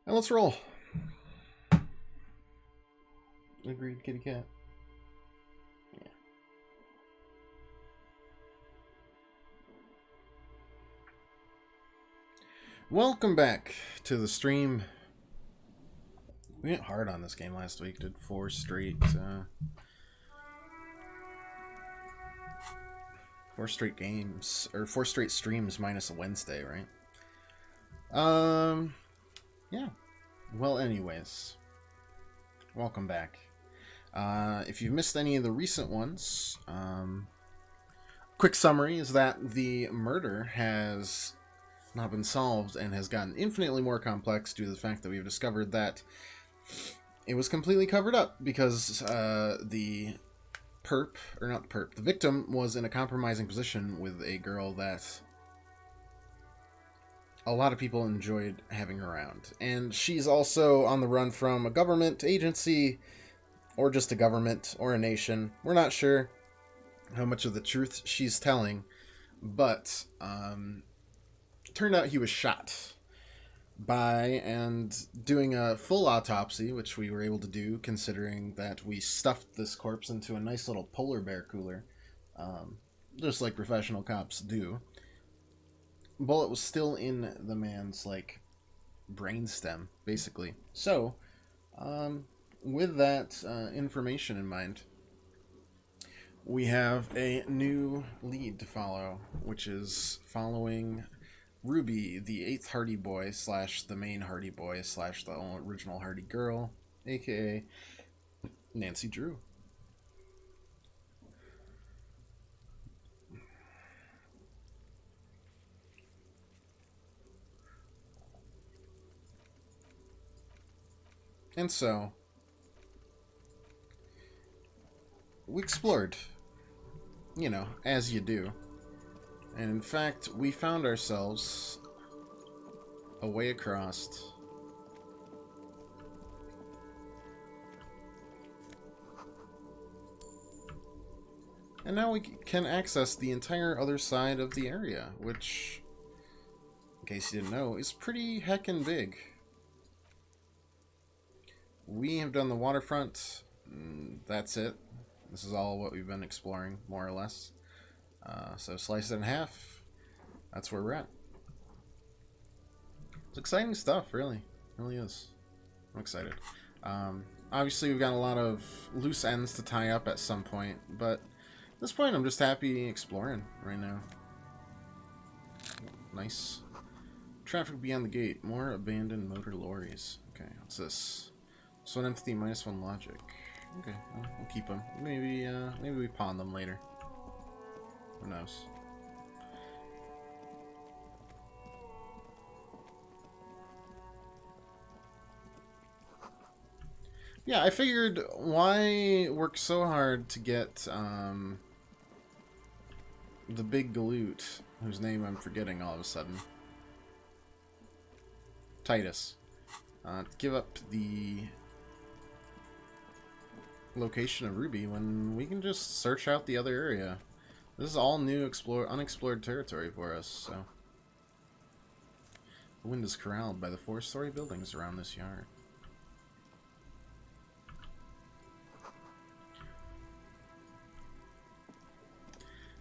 And let's roll. Agreed, kitty cat. Yeah. Welcome back to the stream. We went hard on this game last week. Did four straight games, or 4 straight streams minus a Wednesday, right? Yeah. Well, anyways, welcome back. If you've missed any of the recent ones, quick summary is that the murder has not been solved and has gotten infinitely more complex due to the fact that we've discovered that it was completely covered up because the victim was in a compromising position with a girl that a lot of people enjoyed having around. And she's also on the run from a government agency, or just a government, or a nation. We're not sure how much of the truth she's telling, but turned out he was shot by, and doing a full autopsy, which we were able to do considering that we stuffed this corpse into a nice little polar bear cooler, just like professional cops do. Bullet was still in the man's brainstem, basically. So, with that information in mind, we have a new lead to follow, which is following Ruby, the 8th Hardy Boy / the main Hardy Boy / the original Hardy Girl, aka Nancy Drew. And so, we explored, as you do. And in fact, we found ourselves a way across and now we can access the entire other side of the area, which, in case you didn't know, is pretty heckin' big. We have done the waterfront. That's it. This is all what we've been exploring, more or less. So slice it in half. That's where we're at. It's exciting stuff, really. It really is. I'm excited. Obviously, we've got a lot of loose ends to tie up at some point, but at this point, I'm just happy exploring right now. Nice. Traffic beyond the gate. More abandoned motor lorries. Okay, what's this? So an empathy -1 logic. Okay, well, we'll keep them. Maybe we pawn them later. Who knows? Yeah, I figured why work so hard to get the big galoot, whose name I'm forgetting all of a sudden. Titus. Give up the location of Ruby when we can just search out the other area. This is all new, unexplored territory for us, so. The wind is corralled by the 4-story buildings around this yard.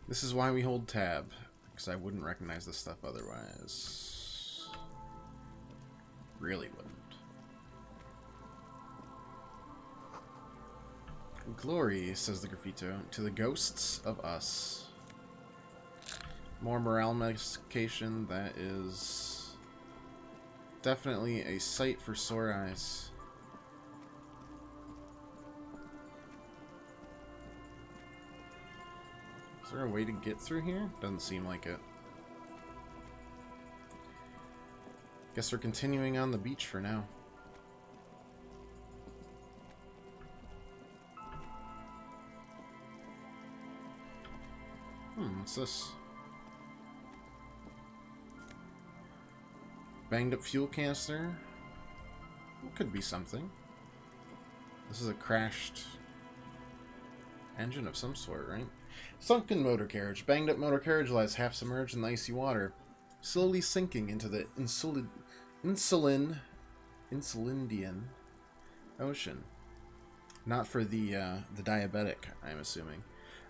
This is why we hold tab, because I wouldn't recognize this stuff otherwise. Really wouldn't. Glory, says the graffito, to the ghosts of us. More morale medication. That is definitely a sight for sore eyes. Is there a way to get through here? Doesn't seem like it. Guess we're continuing on the beach for now. What's this? Banged up fuel canister. It could be something. This is a crashed engine of some sort, right? Sunken motor carriage. Banged up motor carriage lies half submerged in the icy water, slowly sinking into the insulin Insulindian Ocean. Not for the diabetic, I'm assuming.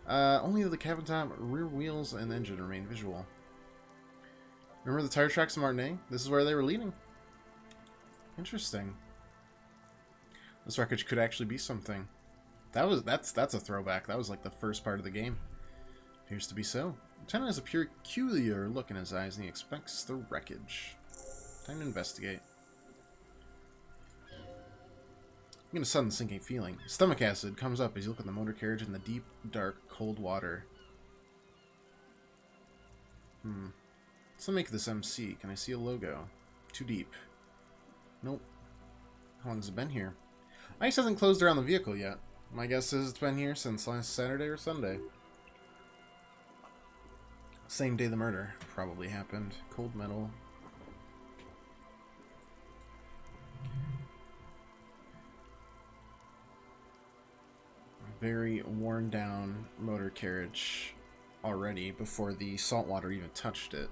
Only the cabin top, rear wheels, and engine remain visual. Remember the tire tracks in Martinique? This is where they were leading. Interesting. This wreckage could actually be something. That's a throwback. That was like the first part of the game. Appears to be so. Lieutenant has a peculiar look in his eyes, and he expects the wreckage. Time to investigate. You get a sudden sinking feeling. Stomach acid comes up as you look at the motor carriage in the deep, dark, cold water. Let's make this MC. Can I see a logo? Too deep. Nope. How long has it been here? Ice hasn't closed around the vehicle yet. My guess is it's been here since last Saturday or Sunday. Same day the murder probably happened. Cold metal. Very worn down motor carriage already before the salt water even touched it.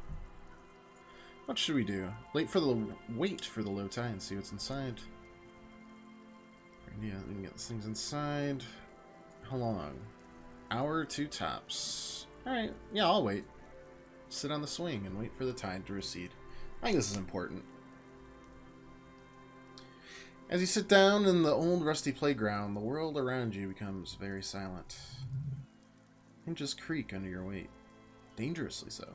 What should we do? Wait for the low tide and see what's inside. Yeah, we can get these things inside. How long? Hour or two tops. Alright, yeah, I'll wait. Sit on the swing and wait for the tide to recede. I think this is important. As you sit down in the old rusty playground, the world around you becomes very silent. Hinges creak under your weight. Dangerously so.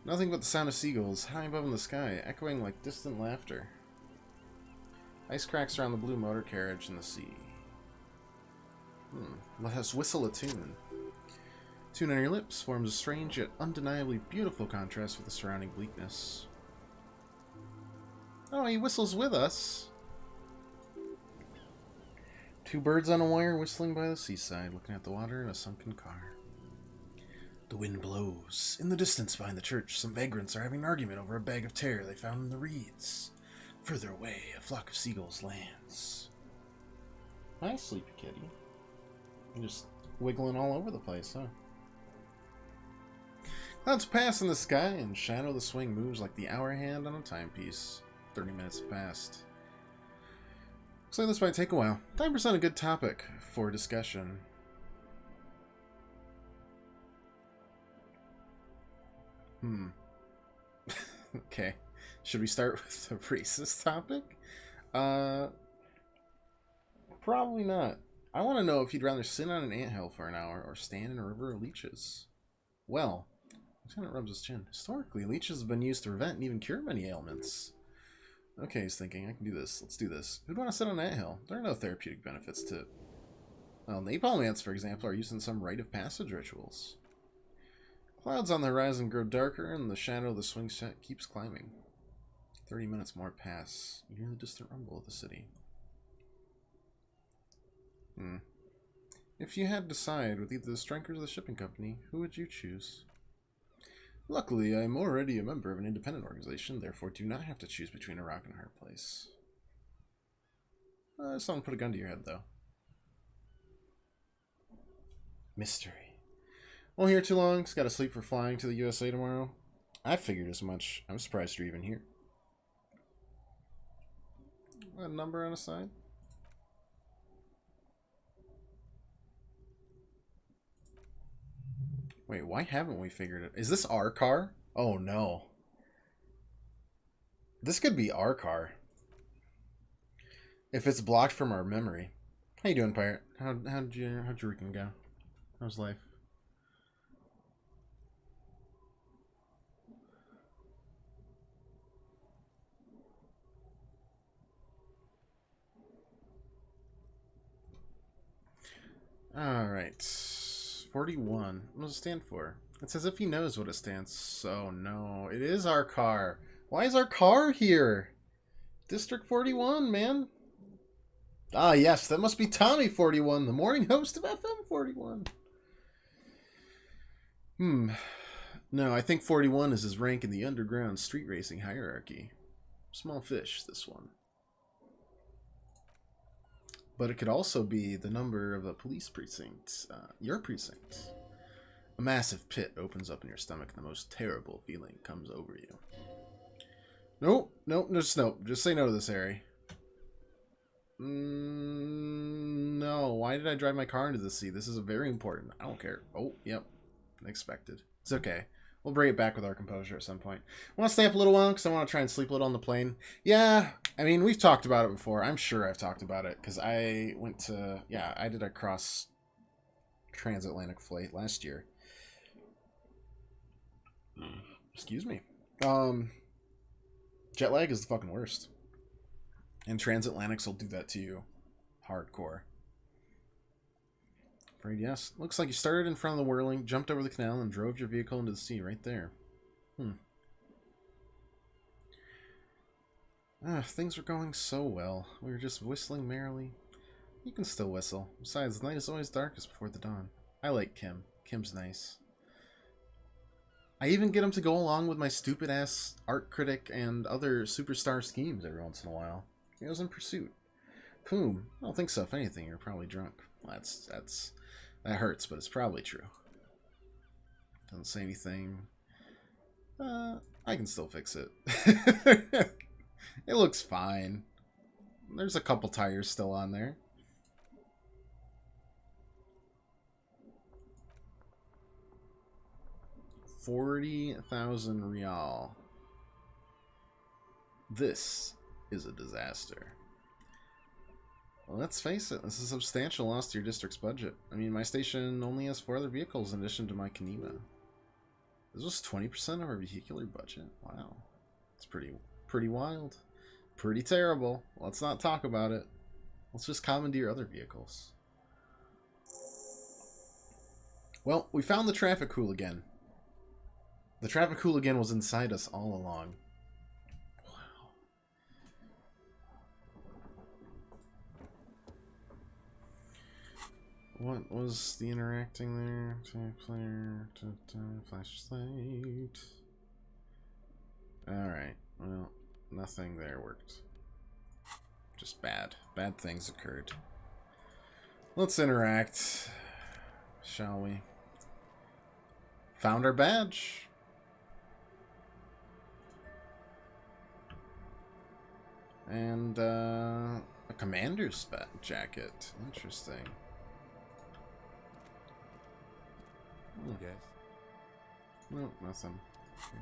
Nothing but the sound of seagulls high above in the sky, echoing like distant laughter. Ice cracks around the blue motor carriage in the sea. Let us whistle a tune. Tune on your lips forms a strange yet undeniably beautiful contrast with the surrounding bleakness. Oh, he whistles with us. Two birds on a wire whistling by the seaside, looking at the water in a sunken car. The wind blows. In the distance behind the church, some vagrants are having an argument over a bag of tear they found in the reeds. Further away, a flock of seagulls lands. Hi, sleepy kitty. You're just wiggling all over the place, huh? Clouds pass in the sky, and Shadow the Swing moves like the hour hand on a timepiece. 30 minutes have passed. Looks like this might take a while. Time for a good topic for discussion. Okay. Should we start with the racist topic? Probably not. I want to know if you'd rather sit on an anthill for an hour or stand in a river of leeches. Well, Lieutenant rubs his chin. Historically, leeches have been used to prevent and even cure many ailments. Okay, he's thinking, I can do this. Let's do this. Who'd want to sit on an anthill? There are no therapeutic benefits to... Well, napalm ants, for example, are used in some rite of passage rituals. Clouds on the horizon grow darker, and the shadow of the swing set keeps climbing. 30 minutes more pass. You hear the distant rumble of the city. If you had to decide with either the Strankers or the shipping company, who would you choose? Luckily, I am already a member of an independent organization, therefore do not have to choose between a rock and a hard place. Someone put a gun to your head, though. Mystery. Won't hear too long. Just gotta sleep for flying to the USA tomorrow. I figured as much. I'm surprised you're even here. A number on the side? Wait, why haven't we figured it? Is this our car? Oh no. This could be our car. If it's blocked from our memory. How you doing, pirate? How'd your weekend go? How's life? Alright. 41. What does it stand for? It's as if he knows what it stands. So no, it is our car. Why is our car here? District 41, man. Ah, yes, that must be Tommy 41, the morning host of FM 41. No, I think 41 is his rank in the underground street racing hierarchy. Small fish, this one. But it could also be the number of a police precinct. Your precinct. A massive pit opens up in your stomach and the most terrible feeling comes over you. Nope. Nope, just nope. Just say no to this, Harry. No. Why did I drive my car into the sea? This is very important. I don't care. Oh, yep. Expected. It's okay. We'll bring it back with our composure at some point. I want to stay up a little while because I want to try and sleep a little on the plane. Yeah, I mean, we've talked about it before. I'm sure I've talked about it because I went to... Yeah, I did a cross transatlantic flight last year. Excuse me. Jet lag is the fucking worst. And transatlantics will do that to you. Hardcore. Right, yes. Looks like you started in front of the whirling, jumped over the canal, and drove your vehicle into the sea right there. Things were going so well. We were just whistling merrily. You can still whistle. Besides, the night is always darkest before the dawn. I like Kim. Kim's nice. I even get him to go along with my stupid-ass art critic and other superstar schemes every once in a while. He was in pursuit. Whom? I don't think so. If anything, you're probably drunk. That hurts, but it's probably true. Doesn't say anything. I can still fix it. It looks fine. There's a couple tires still on there. $40,000 real. This is a disaster. Well, let's face it, this is a substantial loss to your district's budget. I mean, my station only has 4 other vehicles in addition to my Kanema. This was 20% of our vehicular budget. Wow. It's pretty wild. Pretty terrible. Let's not talk about it. Let's just commandeer other vehicles. Well, we found the traffic hooligan. The traffic hooligan was inside us all along. What was the interacting there? Player, flashlight. Alright, well, nothing there worked. Just bad. Bad things occurred. Let's interact, shall we? Found our badge. And, a commander's jacket. Interesting. Yes. No, nothing. Okay.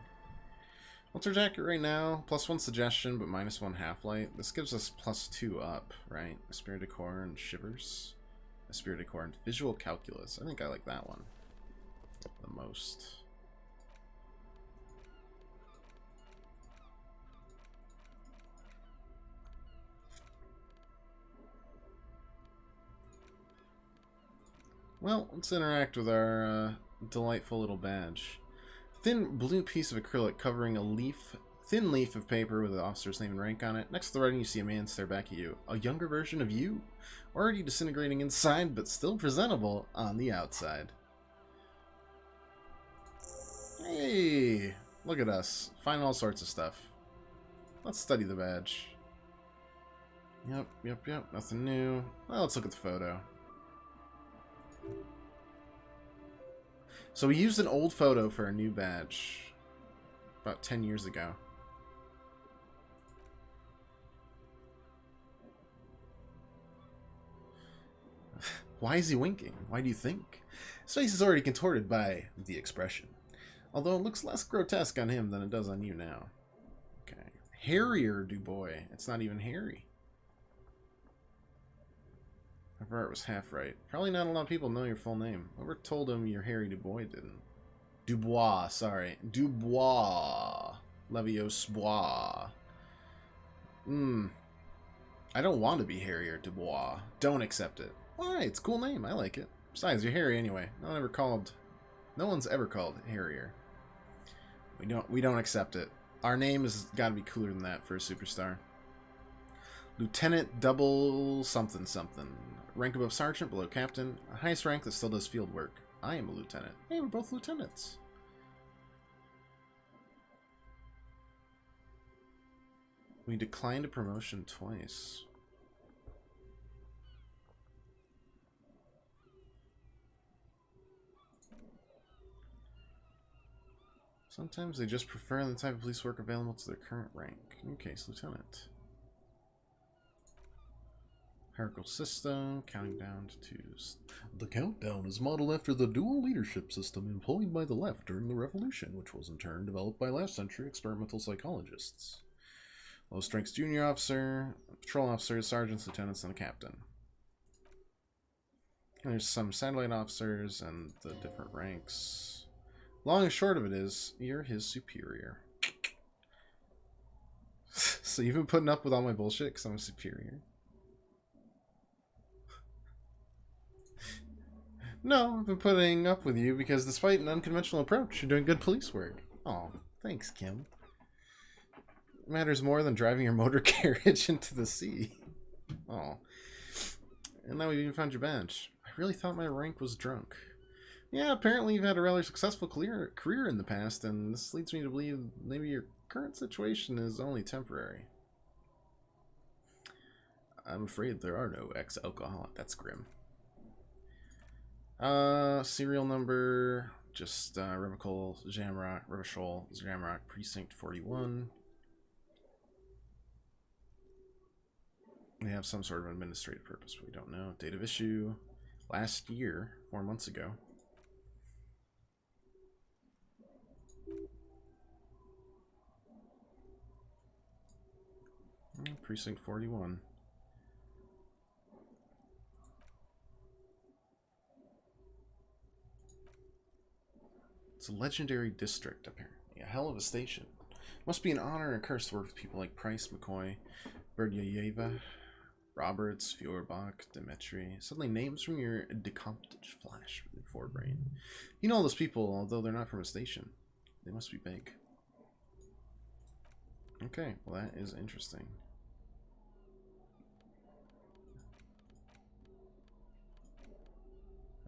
What's our jacket right now? +1 suggestion, but -1 half-light. This gives us +2 up, right? Esprit de Corps and Shivers. Esprit de Corps and Visual Calculus. I think I like that one the most. Well, let's interact with our delightful little badge. Thin blue piece of acrylic covering a thin leaf of paper with the officer's name and rank on it. Next to the writing, you see a man stare back at you. A younger version of you. Already disintegrating inside, but still presentable on the outside. Hey! Look at us. Find all sorts of stuff. Let's study the badge. Yep. Nothing new. Well, let's look at the photo. So we used an old photo for a new badge about 10 years ago. Why is he winking? Why do you think? His face is already contorted by the expression. Although it looks less grotesque on him than it does on you now. Okay. Harrier Dubois. It's not even Harry. It was half right. Probably not a lot of people know your full name. Whoever told him you're Harry Dubois didn't. Dubois, sorry. Dubois. Levios-Bois. I don't want to be Harry or Dubois. Don't accept it. Why? It's a cool name. I like it. Besides, you're Harry anyway. No one's ever called Harrier. We don't accept it. Our name has got to be cooler than that for a superstar. Lieutenant double something something. Rank above sergeant, below captain. A highest rank that still does field work. I am a lieutenant. Hey, we're both lieutenants. We declined a promotion twice. Sometimes they just prefer the type of police work available to their current rank. In case, Lieutenant. Hierarchical system, counting down to 2. The countdown is modeled after the dual leadership system employed by the left during the Revolution, which was in turn developed by last-century experimental psychologists. Lowest ranks junior officer, patrol officers, sergeants, lieutenants, and a captain. And there's some satellite officers and the different ranks. Long and short of it is, you're his superior. So you've been putting up with all my bullshit because I'm a superior? No, I've been putting up with you because despite an unconventional approach, you're doing good police work. Oh, thanks, Kim. It matters more than driving your motor carriage into the sea. Oh. And now we've even found your badge. I really thought my rank was drunk. Yeah, apparently you've had a rather successful career in the past, and this leads me to believe maybe your current situation is only temporary. I'm afraid there are no ex-alcoholic. That's grim. Serial number, just Revachol Jamrock, Precinct 41. They have some sort of administrative purpose, but we don't know. Date of issue, last year, 4 months ago. Precinct 41. It's a legendary district, apparently. A hell of a station. Must be an honor and a curse to work with people like Price, McCoy, Berdyayeva, Roberts, Feuerbach, Dimitri. Suddenly names from your decomptage flash in your forebrain. You know all those people, although they're not from a station. They must be big. Okay, well that is interesting.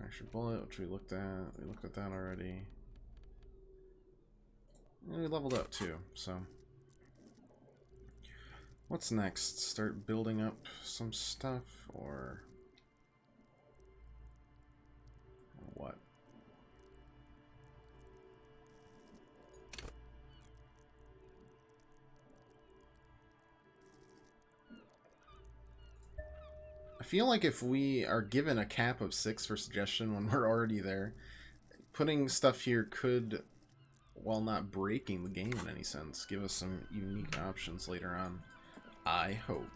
Extra bullet, which we looked at. We looked at that already. And we leveled up too, so. What's next? Start building up some stuff, or what? I feel like if we are given a cap of 6 for suggestion when we're already there, putting stuff here could, while not breaking the game in any sense, give us some unique options later on. I hope.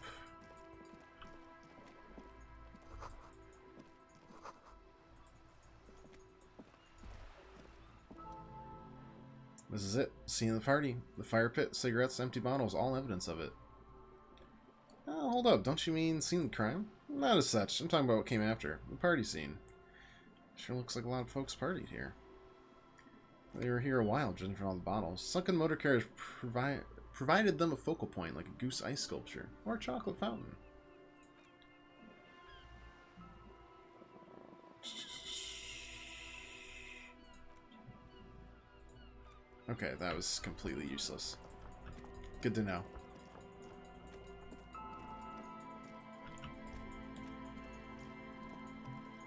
This is it. Scene of the party. The fire pit, cigarettes, empty bottles, all evidence of it. Oh, hold up. Don't you mean scene of the crime? Not as such. I'm talking about what came after. The party scene. Sure looks like a lot of folks partied here. They were here a while, judging from all the bottles. Sunken motor carriage provided them a focal point, like a goose ice sculpture, or a chocolate fountain. Okay, that was completely useless. Good to know.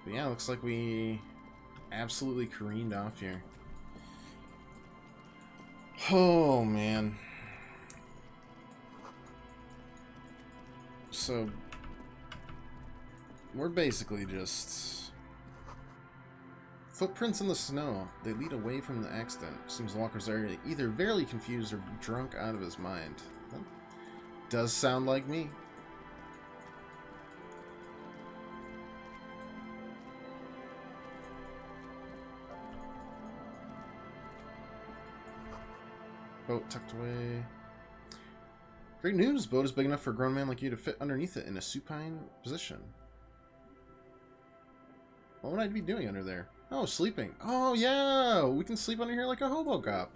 But yeah, looks like we absolutely careened off here. Oh, man. So, we're basically just footprints in the snow. They lead away from the accident. Seems Walker's either very confused or drunk out of his mind. That does sound like me. Boat tucked away. Great news! Boat is big enough for a grown man like you to fit underneath it in a supine position. What would I be doing under there? Oh, sleeping. Oh, yeah! We can sleep under here like a hobo cop.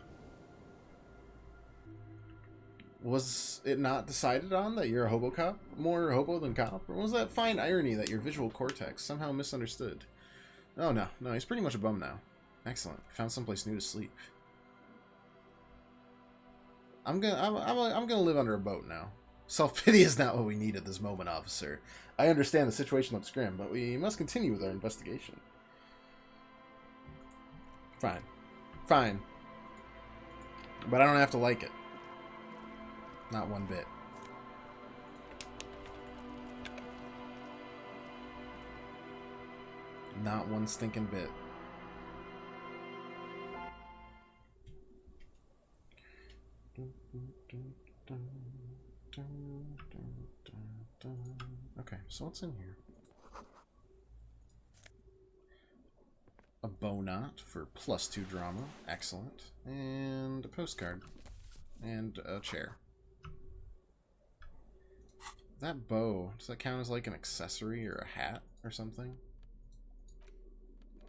Was it not decided on that you're a hobo cop? More hobo than cop? Or was that fine irony that your visual cortex somehow misunderstood? Oh, no. No, he's pretty much a bum now. Excellent. Found someplace new to sleep. I'm gonna live under a boat now. Self-pity is not what we need at this moment, officer. I understand the situation looks grim, but we must continue with our investigation. Fine. Fine. But I don't have to like it. Not one bit. Not one stinking bit. Okay, so what's in here? A bow knot for +2 drama. Excellent. And a postcard. And a chair. That bow, does that count as like an accessory or a hat or something?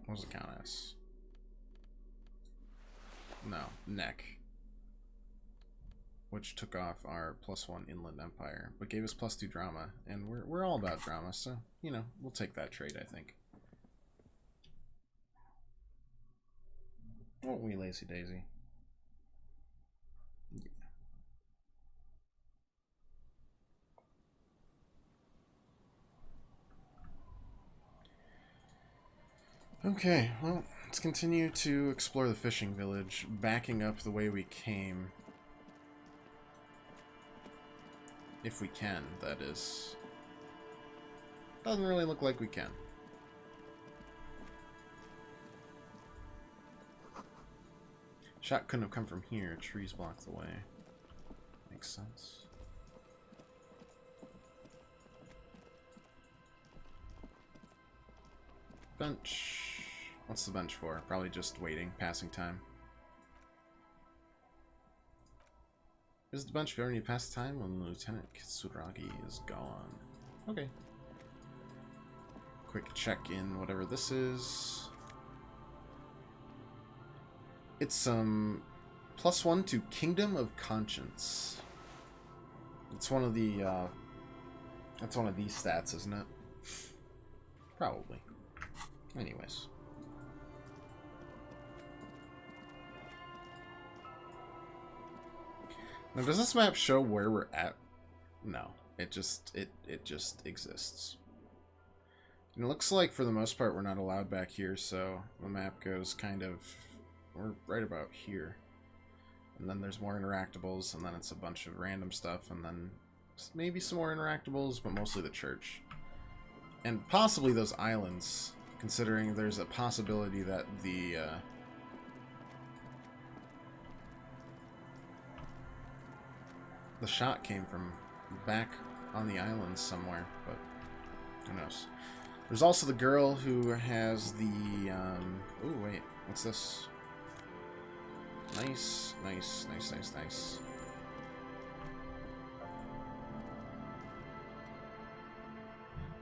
What does it count as? No, neck. Which took off our +1 Inland Empire, but gave us +2 drama. And we're all about drama, so, you know, we'll take that trait, I think. Won't we, Lazy Daisy? Yeah. Okay, well, let's continue to explore the fishing village, backing up the way we came. If we can, that is. Doesn't really look like we can. Shot couldn't have come from here. Trees block the way. Makes sense. Bench. What's the bench for? Probably just waiting, passing time. Is the bench for any past time when Lieutenant Kitsuragi is gone? Okay. Quick check in whatever this is. It's +1 to Kingdom of Conscience. It's one of the that's one of these stats, isn't it? Probably. Anyways. Now, does this map show where we're at? No. It just exists. And it looks like for the most part we're not allowed back here, so the map goes kind of, we're right about here. And then there's more interactables, and then it's a bunch of random stuff, and then maybe some more interactables, but mostly the church. And possibly those islands, considering there's a possibility that the shot came from back on the islands somewhere, but who knows. There's also the girl who has the, ooh, wait, what's this? Nice, nice, nice, nice, nice.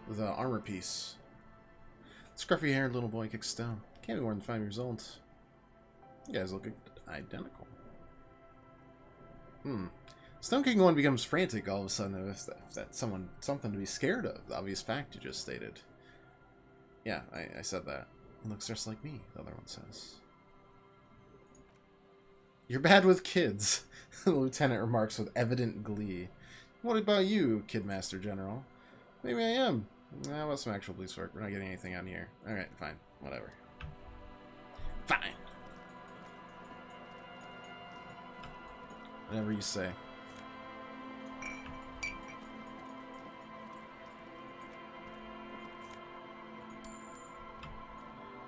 The armor piece. Scruffy-haired little boy kicks stone. Can't be more than 5 years old. You guys look identical. Stone kicking one becomes frantic all of a sudden if that's something to be scared of. The obvious fact you just stated. Yeah, I said that. He looks just like me, the other one says. You're bad with kids, the lieutenant remarks with evident glee. What about you, Kidmaster General? Maybe I am. How about some actual police work? We're not getting anything on here. Alright, fine. Whatever. Fine. Whatever you say.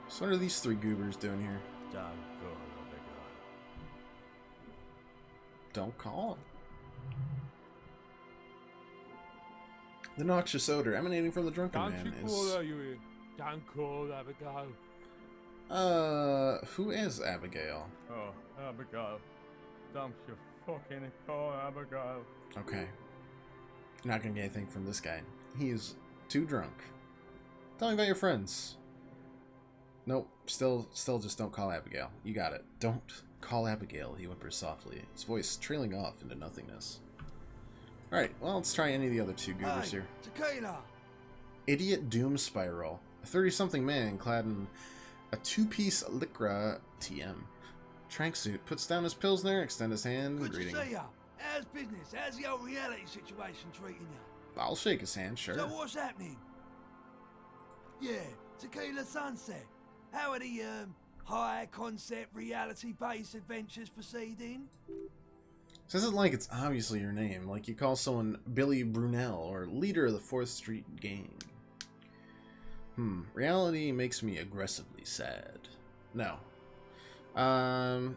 So what are these three goobers doing here? Don't call them. The noxious odor emanating from the drunken man is... who is Abigail? Oh, Abigail. Don't you fucking call Abigail. Okay. Not gonna get anything from this guy. He is too drunk. Tell me about your friends. Nope, still just don't call Abigail. You got it. Don't call Abigail, he whimpers softly, his voice trailing off into nothingness. Alright, well, let's try any of the other two goobers here. Tequila! Idiot Doom Spiral. A 30-something man clad in a two-piece Lycra TM tracksuit puts down his Pilsner, extends his hand, Good greeting. to see ya. How's business? How's the old reality situation treating you? I'll shake his hand, sure. So what's happening? Yeah, Tequila Sunset. How are the high concept reality based adventures proceeding? Says it like it's obviously your name, like you call someone Billy Brunel or leader of the 4th Street Gang. Reality makes me aggressively sad. No. Don't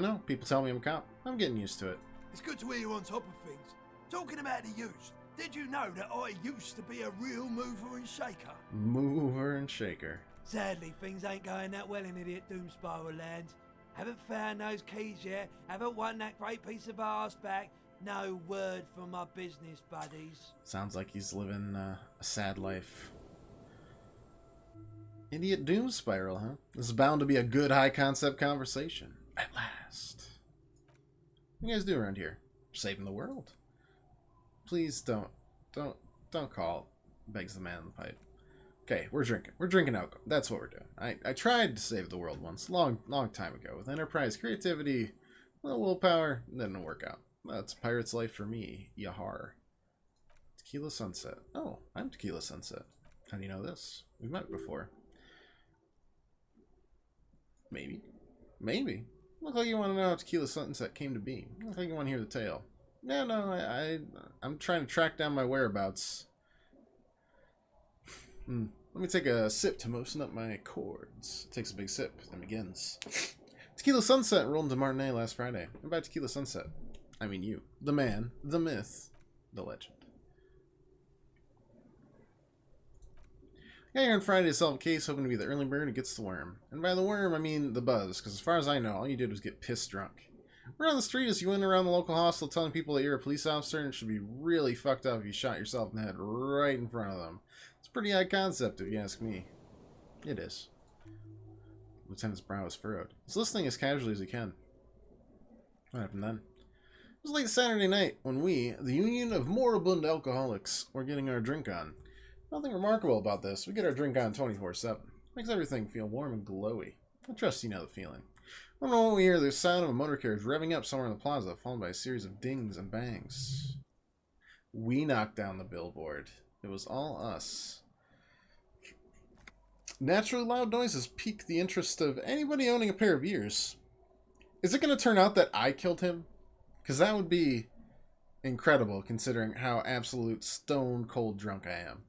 know. People tell me I'm a cop. I'm getting used to it. It's good to hear you're on top of things. Talking about the youth, did you know that I used to be a real mover and shaker? Mover and shaker. Sadly, things ain't going that well in Idiot Doomspiral land. Haven't found those keys yet, haven't won that great piece of arse back. No word from my business buddies. Sounds like he's living a sad life. Idiot Doom Spiral, huh? This is bound to be a good high-concept conversation. At last. What do you guys do around here? Saving the world? Please don't call, begs the man in the pipe. Okay, we're drinking. We're drinking alcohol. That's what we're doing. I tried to save the world once, long time ago, with enterprise, creativity, a little willpower. Didn't work out. That's a pirate's life for me. Yahar. Tequila Sunset. Oh, I'm Tequila Sunset. How do you know this? We've met before. Maybe. Maybe. Look like you want to know how Tequila Sunset came to be. Look like you want to hear the tale. No, I'm trying to track down my whereabouts. Let me take a sip to moisten up my chords. Takes a big sip, then begins. Tequila Sunset rolled into Martinez last Friday. And by Tequila Sunset, I mean you. The man, the myth, the legend. Got here on Friday to solve a case, hoping to be the early bird who gets the worm. And by the worm, I mean the buzz, because as far as I know, all you did was get pissed drunk. We're on the street as you went around the local hostel telling people that you're a police officer and it should be really fucked up if you shot yourself in the head right in front of them. It's a pretty high concept if you ask me. It is. Lieutenant's brow is furrowed. He's listening as casually as he can. What happened then? It was late Saturday night when we, the Union of Moribund Alcoholics, were getting our drink on. Nothing remarkable about this. We get our drink on 24/7. Makes everything feel warm and glowy. I trust you know the feeling. One moment we hear the sound of a motor carriage revving up somewhere in the plaza, followed by a series of dings and bangs. We knocked down the billboard. It was all us. Naturally loud noises pique the interest of anybody owning a pair of ears. Is it going to turn out that I killed him? Because that would be incredible, considering how absolute stone cold drunk I am.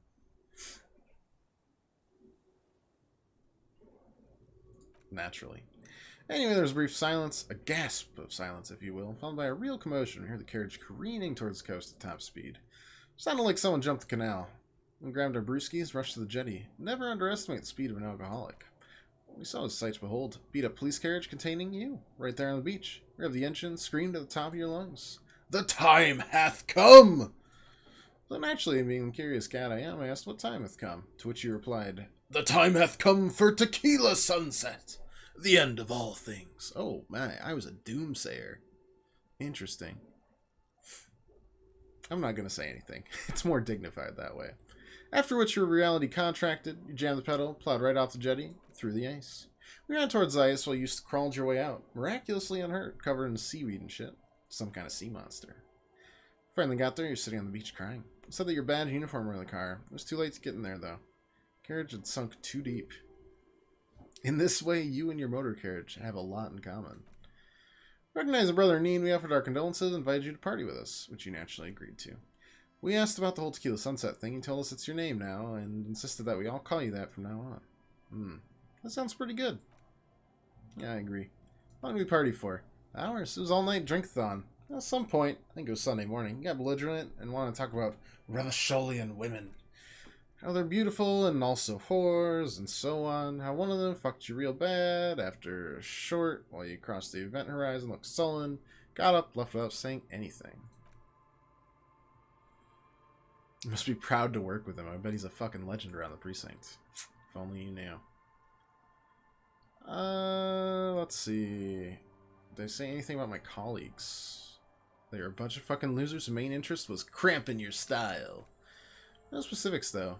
Naturally. Anyway, there was a brief silence, a gasp of silence, if you will, followed by a real commotion. We heard the carriage careening towards the coast at top speed. Sounded like someone jumped the canal. We grabbed our brewskis, rushed to the jetty. Never underestimate the speed of an alcoholic. What we saw was sight to behold. Beat up police carriage containing you, right there on the beach. Grabbed the engine, screamed at the top of your lungs. The time hath come! So naturally, being the curious cat I am, I asked what time hath come, to which you replied, The time hath come for Tequila Sunset! The end of all things. Oh, man, I was a doomsayer. Interesting. I'm not going to say anything. It's more dignified that way. After which your reality contracted, you jammed the pedal, plowed right off the jetty, through the ice. We ran towards the ice while you crawled your way out, miraculously unhurt, covered in seaweed and shit. Some kind of sea monster. Finally got there, you're sitting on the beach crying. It said that your badge and uniform were in the car. It was too late to get in there, though. Carriage had sunk too deep. In this way, you and your motor carriage have a lot in common. Recognizing brother in need, we offered our condolences and invited you to party with us, which you naturally agreed to. We asked about the whole Tequila Sunset thing. You told us it's your name now, and insisted that we all call you that from now on. That sounds pretty good. Yeah, I agree. How long did we party for? Hours? It was all-night drink-a-thon. At some point, I think it was Sunday morning, you got belligerent and wanted to talk about Remisholian women. How they're beautiful and also whores and so on. How one of them fucked you real bad after a short while you crossed the event horizon, looked sullen, got up, left without saying anything. You must be proud to work with him. I bet he's a fucking legend around the precinct. If only you knew. Let's see. Did I say anything about my colleagues? They were a bunch of fucking losers whose main interest was cramping your style. No specifics, though.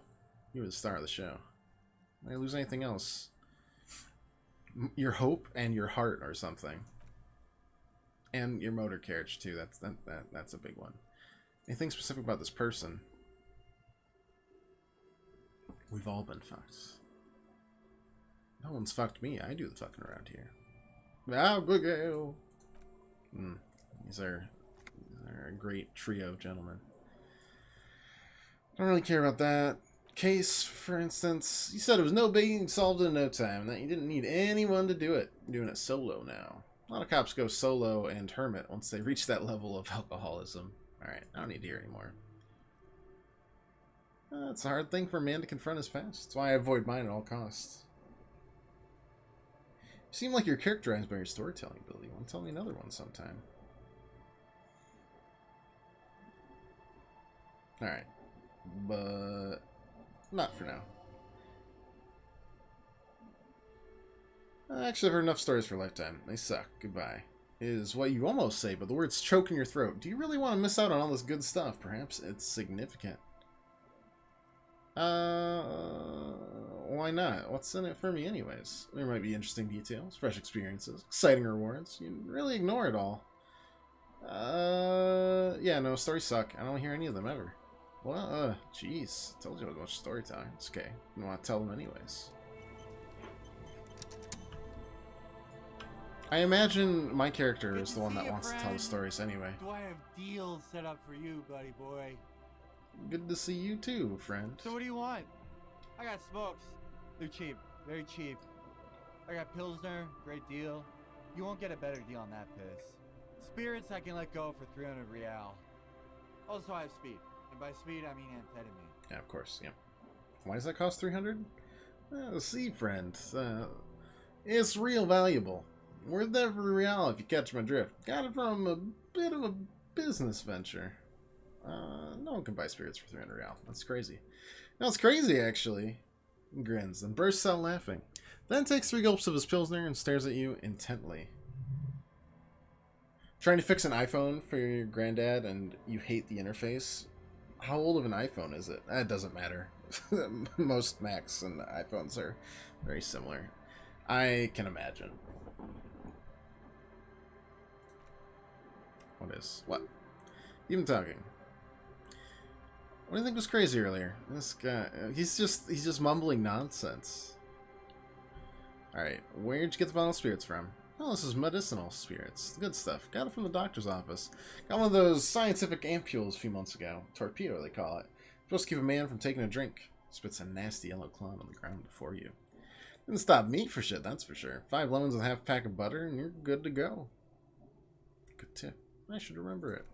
You were the star of the show. Did I lose anything else? Your hope and your heart or something. And your motor carriage, too. That's a big one. Anything specific about this person? We've all been fucked. No one's fucked me. I do the fucking around here. Abigail! These are a great trio of gentlemen. I don't really care about that. Case, for instance, you said it was no biggie, solved in no time, and that you didn't need anyone to do it. You're doing it solo now. A lot of cops go solo and hermit once they reach that level of alcoholism. Alright, I don't need to hear anymore. It's a hard thing for a man to confront his past. That's why I avoid mine at all costs. You seem like you're characterized by your storytelling ability. Want to tell me another one sometime? Alright. But not for now. Actually, I've heard enough stories for a lifetime. They suck. Goodbye. Is what you almost say, but the words choke in your throat. Do you really want to miss out on all this good stuff? Perhaps it's significant. Why not? What's in it for me anyways? There might be interesting details, fresh experiences, exciting rewards. You really ignore it all. Yeah, no, stories suck. I don't hear any of them ever. Well, jeez. Told you I was watching storytelling. It's okay. You want to tell them anyways. I imagine my character is the one that wants to tell the stories anyway. Do I have deals set up for you, buddy boy? Good to see you too, friend. So what do you want? I got smokes. They're cheap. Very cheap. I got Pilsner. Great deal. You won't get a better deal on that piss. Spirits I can let go for 300 real. Also I have speed. And by speed I mean amphetamine. Yeah, of course, yeah. Why does that cost 300? See, friend. It's real valuable. Worth every real if you catch my drift. Got it from a bit of a business venture. No one can buy spirits for 300 real. That's crazy. No, it's crazy, actually. He grins, then bursts out laughing. Then takes 3 gulps of his Pilsner and stares at you intently. Trying to fix an iPhone for your granddad and you hate the interface? How old of an iPhone is it? It doesn't matter. Most Macs and iPhones are very similar. I can imagine. What? Even talking. What do you think was crazy earlier? This guy, he's just mumbling nonsense. Alright, where'd you get the bottle of spirits from? Oh, this is medicinal spirits. Good stuff. Got it from the doctor's office. Got one of those scientific ampules a few months ago. Torpedo, they call it. Supposed to keep a man from taking a drink. Spits a nasty yellow cloud on the ground before you. Didn't stop me for shit, that's for sure. 5 lemons and half a pack of butter, and you're good to go. Good tip. I should remember it.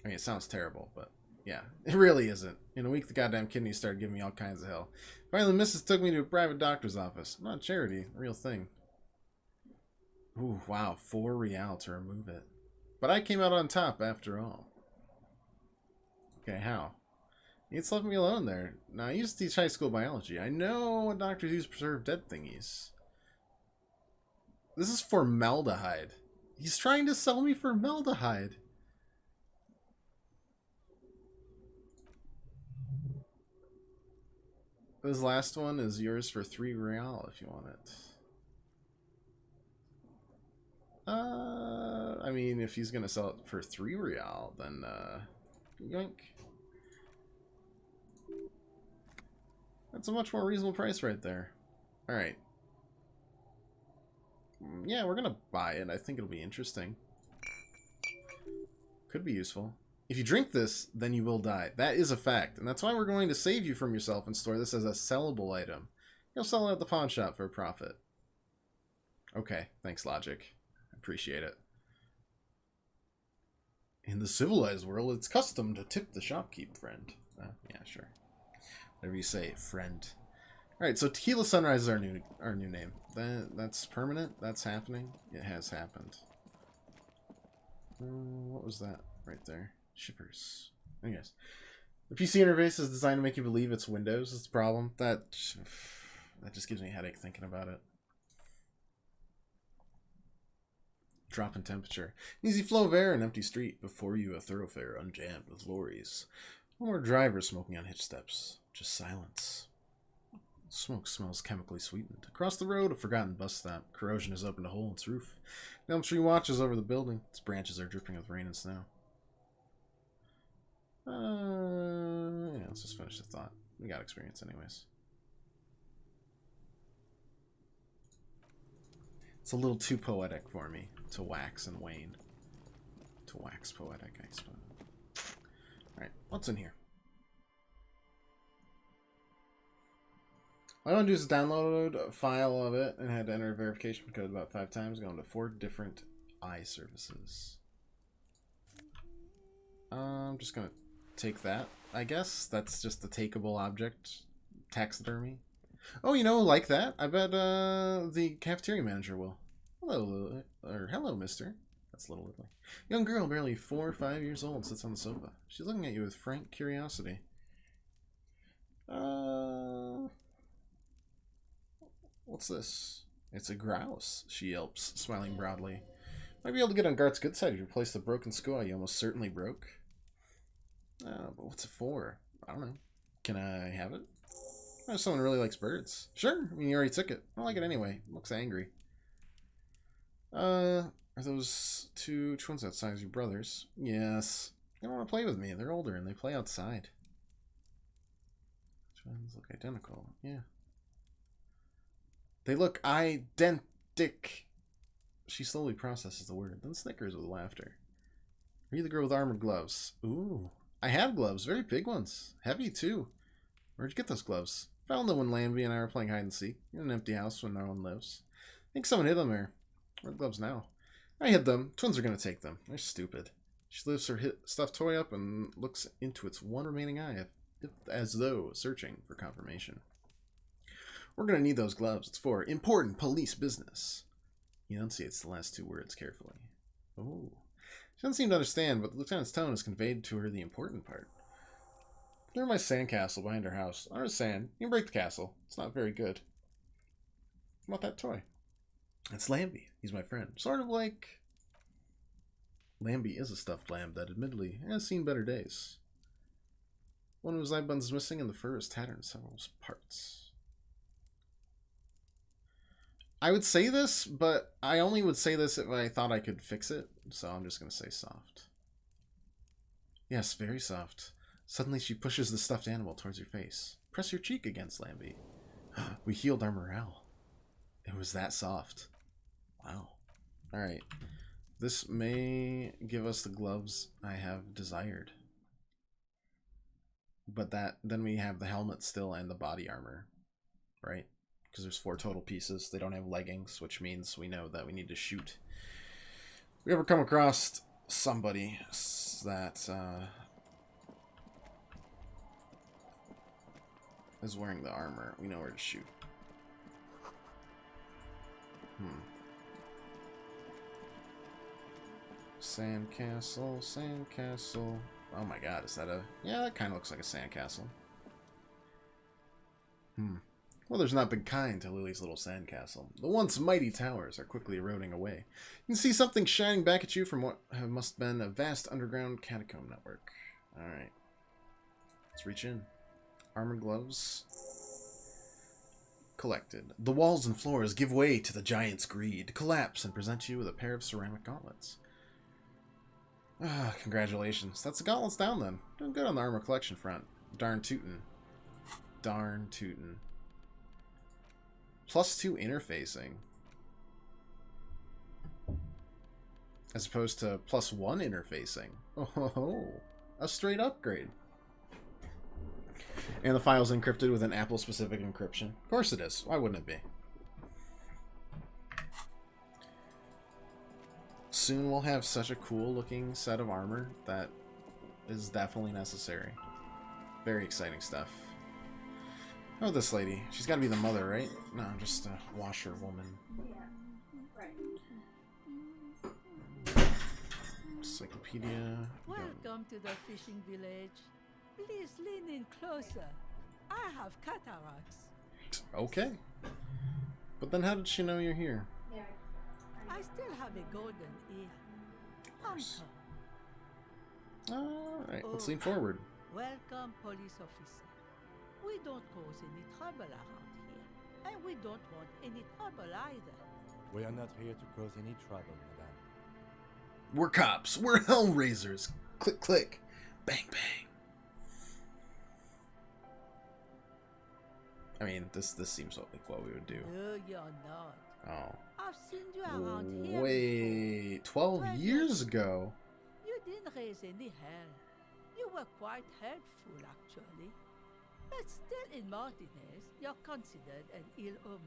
I mean, it sounds terrible, but yeah, it really isn't. In a week, the goddamn kidneys started giving me all kinds of hell. Finally, the missus took me to a private doctor's office. Not charity, real thing. Ooh, wow, 4 real to remove it. But I came out on top after all. Okay, how? It's left me alone there. Now, I used to teach high school biology. I know what doctors use to preserve dead thingies. This is formaldehyde. He's trying to sell me formaldehyde. This last one is yours for 3 real if you want it. I mean, if he's gonna sell it for 3 real, then, yoink. That's a much more reasonable price right there. Alright. Yeah, we're gonna buy it. I think it'll be interesting. Could be useful. If you drink this, then you will die. That is a fact. And that's why we're going to save you from yourself and store this as a sellable item. You'll sell it at the pawn shop for a profit. Okay, thanks, Logic. I appreciate it. In the civilized world, it's custom to tip the shopkeep, friend. Yeah, sure. Whatever you say, friend. Alright, so Tequila Sunrise is our new name. That's permanent? That's happening? It has happened. What was that right there? Shippers. Anyways. The PC interface is designed to make you believe it's Windows. That's the problem. That just gives me a headache thinking about it. Drop in temperature. An easy flow of air, an empty street. Before you, a thoroughfare unjammed with lorries. No more drivers smoking on hitch steps. Just silence. Smoke smells chemically sweetened. Across the road, a forgotten bus stop. Corrosion has opened a hole in its roof. The elm tree watches over the building. Its branches are dripping with rain and snow. Yeah, let's just finish the thought. We got experience anyways. It's a little too poetic for me to wax and wane. To wax poetic, I suppose. Alright, what's in here? All I want to do is download a file of it and had to enter a verification code about 5 times, going to 4 different eye services. I'm just going to take that, I guess. That's just the takeable object. Taxidermy. Oh, you know, like that. I bet the cafeteria manager will. Hello, Lily. Or hello, mister. That's little Lily. Young girl, barely 4 or 5 years old, sits on the sofa. She's looking at you with frank curiosity. What's this? It's a grouse, she yelps, smiling broadly. Might be able to get on Gart's good side if you replace the broken skull you almost certainly broke. But what's it for? I don't know. Can I have it? Oh, someone really likes birds. Sure, I mean, you already took it. I don't like it anyway. It looks angry. Are those 2 twins outside as your brothers? Yes. They don't want to play with me. They're older and they play outside. Twins look identical. Yeah. They look identic. She slowly processes the word, then snickers with laughter. Are you the girl with armored gloves? Ooh. I have gloves. Very big ones. Heavy, too. Where'd you get those gloves? Found them when Lambie and I were playing hide and seek. In an empty house when no one lives. I think someone hid them there. Where are the gloves now? I hid them. Twins are going to take them. They're stupid. She lifts her stuffed toy up and looks into its one remaining eye, as though searching for confirmation. We're going to need those gloves. It's for important police business. He enunciates the last 2 words carefully. Oh. She doesn't seem to understand, but the lieutenant's tone has conveyed to her the important part. Clear my sandcastle behind her house. I understand. You can break the castle. It's not very good. How about that toy? It's Lambie. He's my friend. Sort of like... Lambie is a stuffed lamb that admittedly has seen better days. One of his eye buttons is missing and the fur is tattered in several parts. I would say this, but I only would say this if I thought I could fix it, so I'm just going to say soft. Yes, very soft. Suddenly she pushes the stuffed animal towards your face. Press your cheek against Lambie. We healed our morale. It was that soft. Wow. Alright. This may give us the gloves I have desired. But then we have the helmet still and the body armor. Right? Because there's 4 total pieces. They don't have leggings, which means we know that we need to shoot. If we ever come across somebody that is wearing the armor, we know where to shoot. Sandcastle, sandcastle. Oh my god, is that a... Yeah, that kind of looks like a sandcastle. Well, there's not been kind to Lily's little sandcastle. The once mighty towers are quickly eroding away. You can see something shining back at you from what must have been a vast underground catacomb network. Alright. Let's reach in. Armored gloves. Collected. The walls and floors give way to the giant's greed, collapse, and present you with a pair of ceramic gauntlets. Ah, congratulations. That's the gauntlets down then. Doing good on the armor collection front. Darn tootin'. Darn tootin'. +2 interfacing. As opposed to +1 interfacing. Oh, a straight upgrade. And the file's encrypted with an Apple-specific encryption. Of course it is. Why wouldn't it be? Soon we'll have such a cool-looking set of armor that is definitely necessary. Very exciting stuff. Oh, this lady. She's got to be the mother, right? No, just a washerwoman. Encyclopedia. Welcome to the fishing village. Please lean in closer. I have cataracts. Okay. But then how did she know you're here? I still have a golden ear. Come. Alright, let's lean forward. Welcome, police officer. We don't cause any trouble around here. And we don't want any trouble either. We are not here to cause any trouble, madame. We're cops. We're hellraisers. Click, click. Bang, bang. I mean, this seems like what we would do. No, you're not. Oh. I've seen you around here before. Wait, 12 years ago? You didn't raise any hell. You were quite helpful, actually. But still, in Martinez, you're considered an ill omen.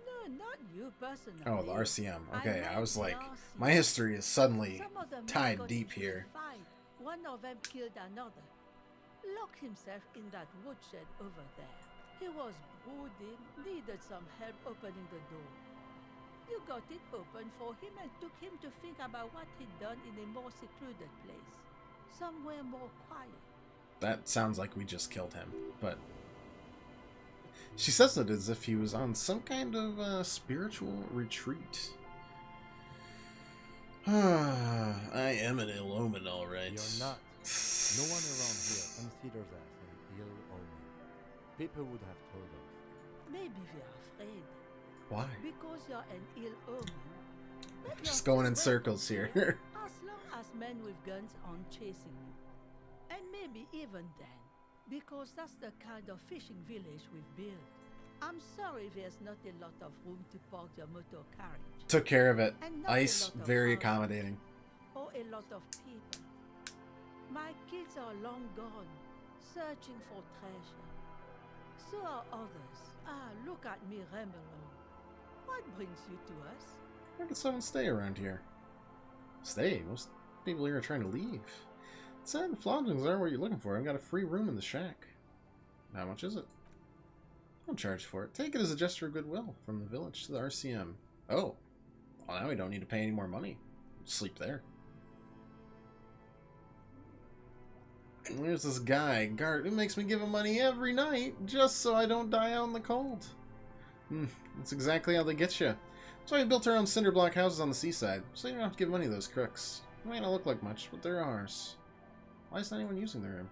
No, not you personally. Oh, the RCM. Okay, I meant was the like, RCM. my history is suddenly Some of the men tied got deep into a here. fight. One of them killed another. Locked himself in that woodshed over there. He was brooding, needed some help opening the door. You got it open for him and took him to think about what he'd done in a more secluded place. Somewhere more quiet. That sounds like we just killed him, but... She says it as if he was on some kind of spiritual retreat. I am an ill omen, alright. You're not. No one around here considers us an ill omen. People would have told us. Maybe we're afraid. Why? Because you're an ill omen. But you're Just going in still circles welcome here. as long as men with guns aren't chasing you. And maybe even then. Because that's the kind of fishing village we've built. I'm sorry there's not a lot of room to park your motor carriage. Took care of it. And not a Ice, lot of very houses. accommodating. Or a lot of people. My kids are long gone, searching for treasure. So are others. Ah, look at me ramble on. What brings you to us? Where can someone stay around here? Stay? Most people here are trying to leave. Said lodgings aren't what you're looking for. I've got a free room in the shack. How much is it? Don't charge for it. Take it as a gesture of goodwill from the village to the RCM. Oh. Well, now we don't need to pay any more money. Sleep there. And there's this guy, Gart, who makes me give him money every night just so I don't die out in the cold. That's exactly how they get you. So we built our own cinder block houses on the seaside, so you don't have to give money to those crooks. They may not look like much, but they're ours. Why isn't anyone using their room?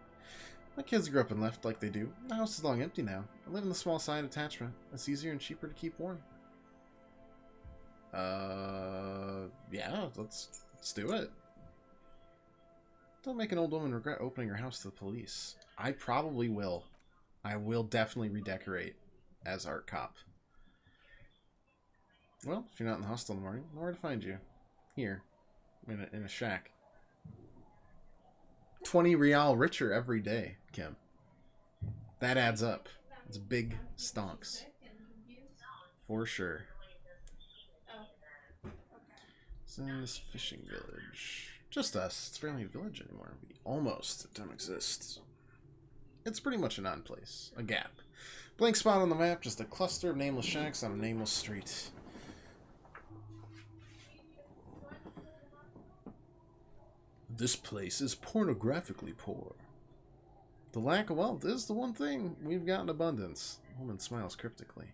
My kids grew up and left like they do. The house is long empty now. I live in the small side attachment. It's easier and cheaper to keep warm. Yeah, let's do it. Don't make an old woman regret opening her house to the police. I probably will. I will definitely redecorate as art cop. Well, if you're not in the hostel in the morning, know where to find you. Here. In a shack. 20 real richer every day, Kim. That adds up. It's big stonks. For sure. It's in this fishing village. Just us. It's barely a village anymore. We almost don't exist. It's pretty much a non-place. A gap. Blank spot on the map, just a cluster of nameless shacks on a nameless street. This place is pornographically poor. The lack of wealth is the one thing we've got in abundance. The woman smiles cryptically.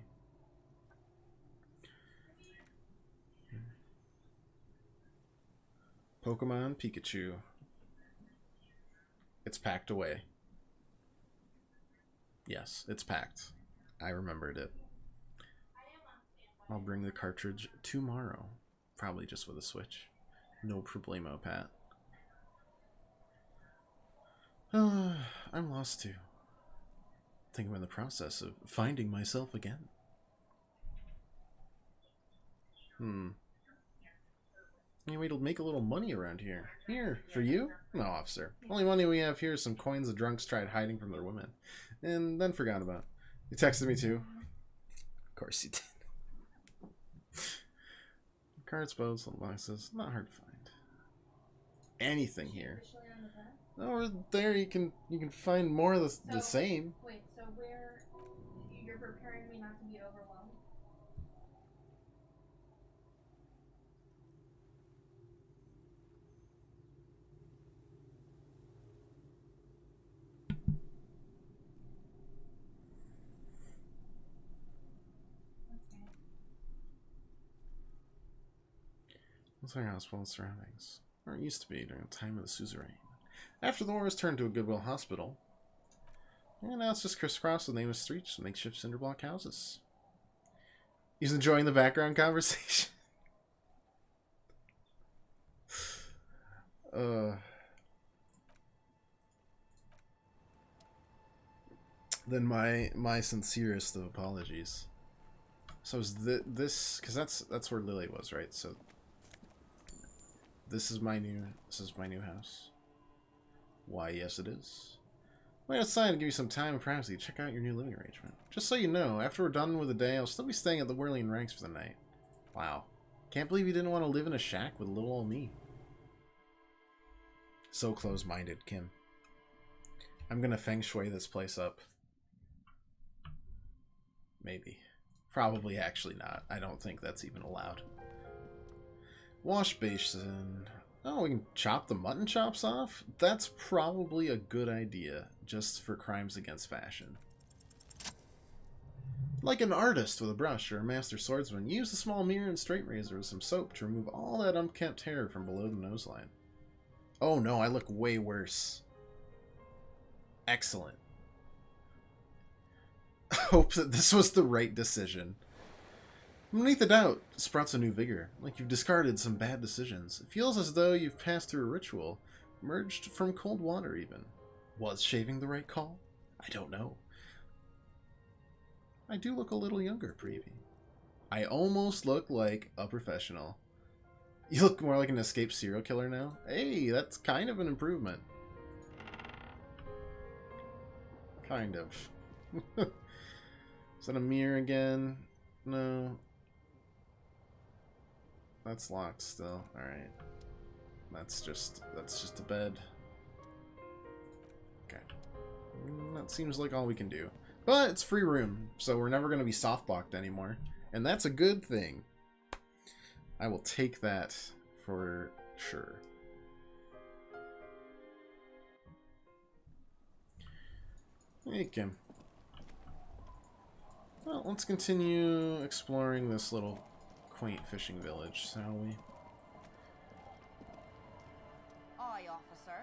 Pokemon Pikachu. It's packed away. Yes, it's packed. I remembered it. I'll bring the cartridge tomorrow. Probably just with a Switch. No problemo, Pat. I'm lost too. I think I'm in the process of finding myself again. Any way to make a little money around here? Here, for you? No, officer. Only money we have here is some coins the drunks tried hiding from their women. And then forgot about. You texted me too. Of course you did. Cards, boats, little boxes. Not hard to find. Anything here. Over there you can find more of the same. Wait, so where you're preparing me not to be overwhelmed? Okay. Looks like hospital and surroundings. Or it used to be during the time of the suzerain. After the war, it was turned to a Goodwill hospital. And now it's just crisscrossed with nameless streets and makeshift cinder block houses. He's enjoying the background conversation. Then my sincerest of apologies. So is this because that's where Lily was, right? So this is my new house. Why, yes, it is. Wait outside and give you some time and privacy to check out your new living arrangement. Just so you know, after we're done with the day, I'll still be staying at the Whirling Ranks for the night. Wow. Can't believe you didn't want to live in a shack with little old me. So close-minded, Kim. I'm gonna feng shui this place up. Maybe. Probably actually not. I don't think that's even allowed. Wash basin. Oh, we can chop the mutton chops off? That's probably a good idea, just for crimes against fashion. Like an artist with a brush or a master swordsman, use a small mirror and straight razor with some soap to remove all that unkempt hair from below the nose line. Oh no, I look way worse. Excellent. Hope that this was the right decision. Beneath the doubt sprouts a new vigor, like you've discarded some bad decisions. It feels as though you've passed through a ritual, emerged from cold water even. Was shaving the right call? I don't know. I do look a little younger, Previe. I almost look like a professional. You look more like an escaped serial killer now. Hey, that's kind of an improvement. Kind of. Is that a mirror again? No. That's locked still. Alright. That's just a bed. Okay. That seems like all we can do. But it's free room, so we're never going to be soft locked anymore. And that's a good thing. I will take that for sure. Hey, Kim. Well, let's continue exploring this little quaint fishing village, shall we? Aye, officer.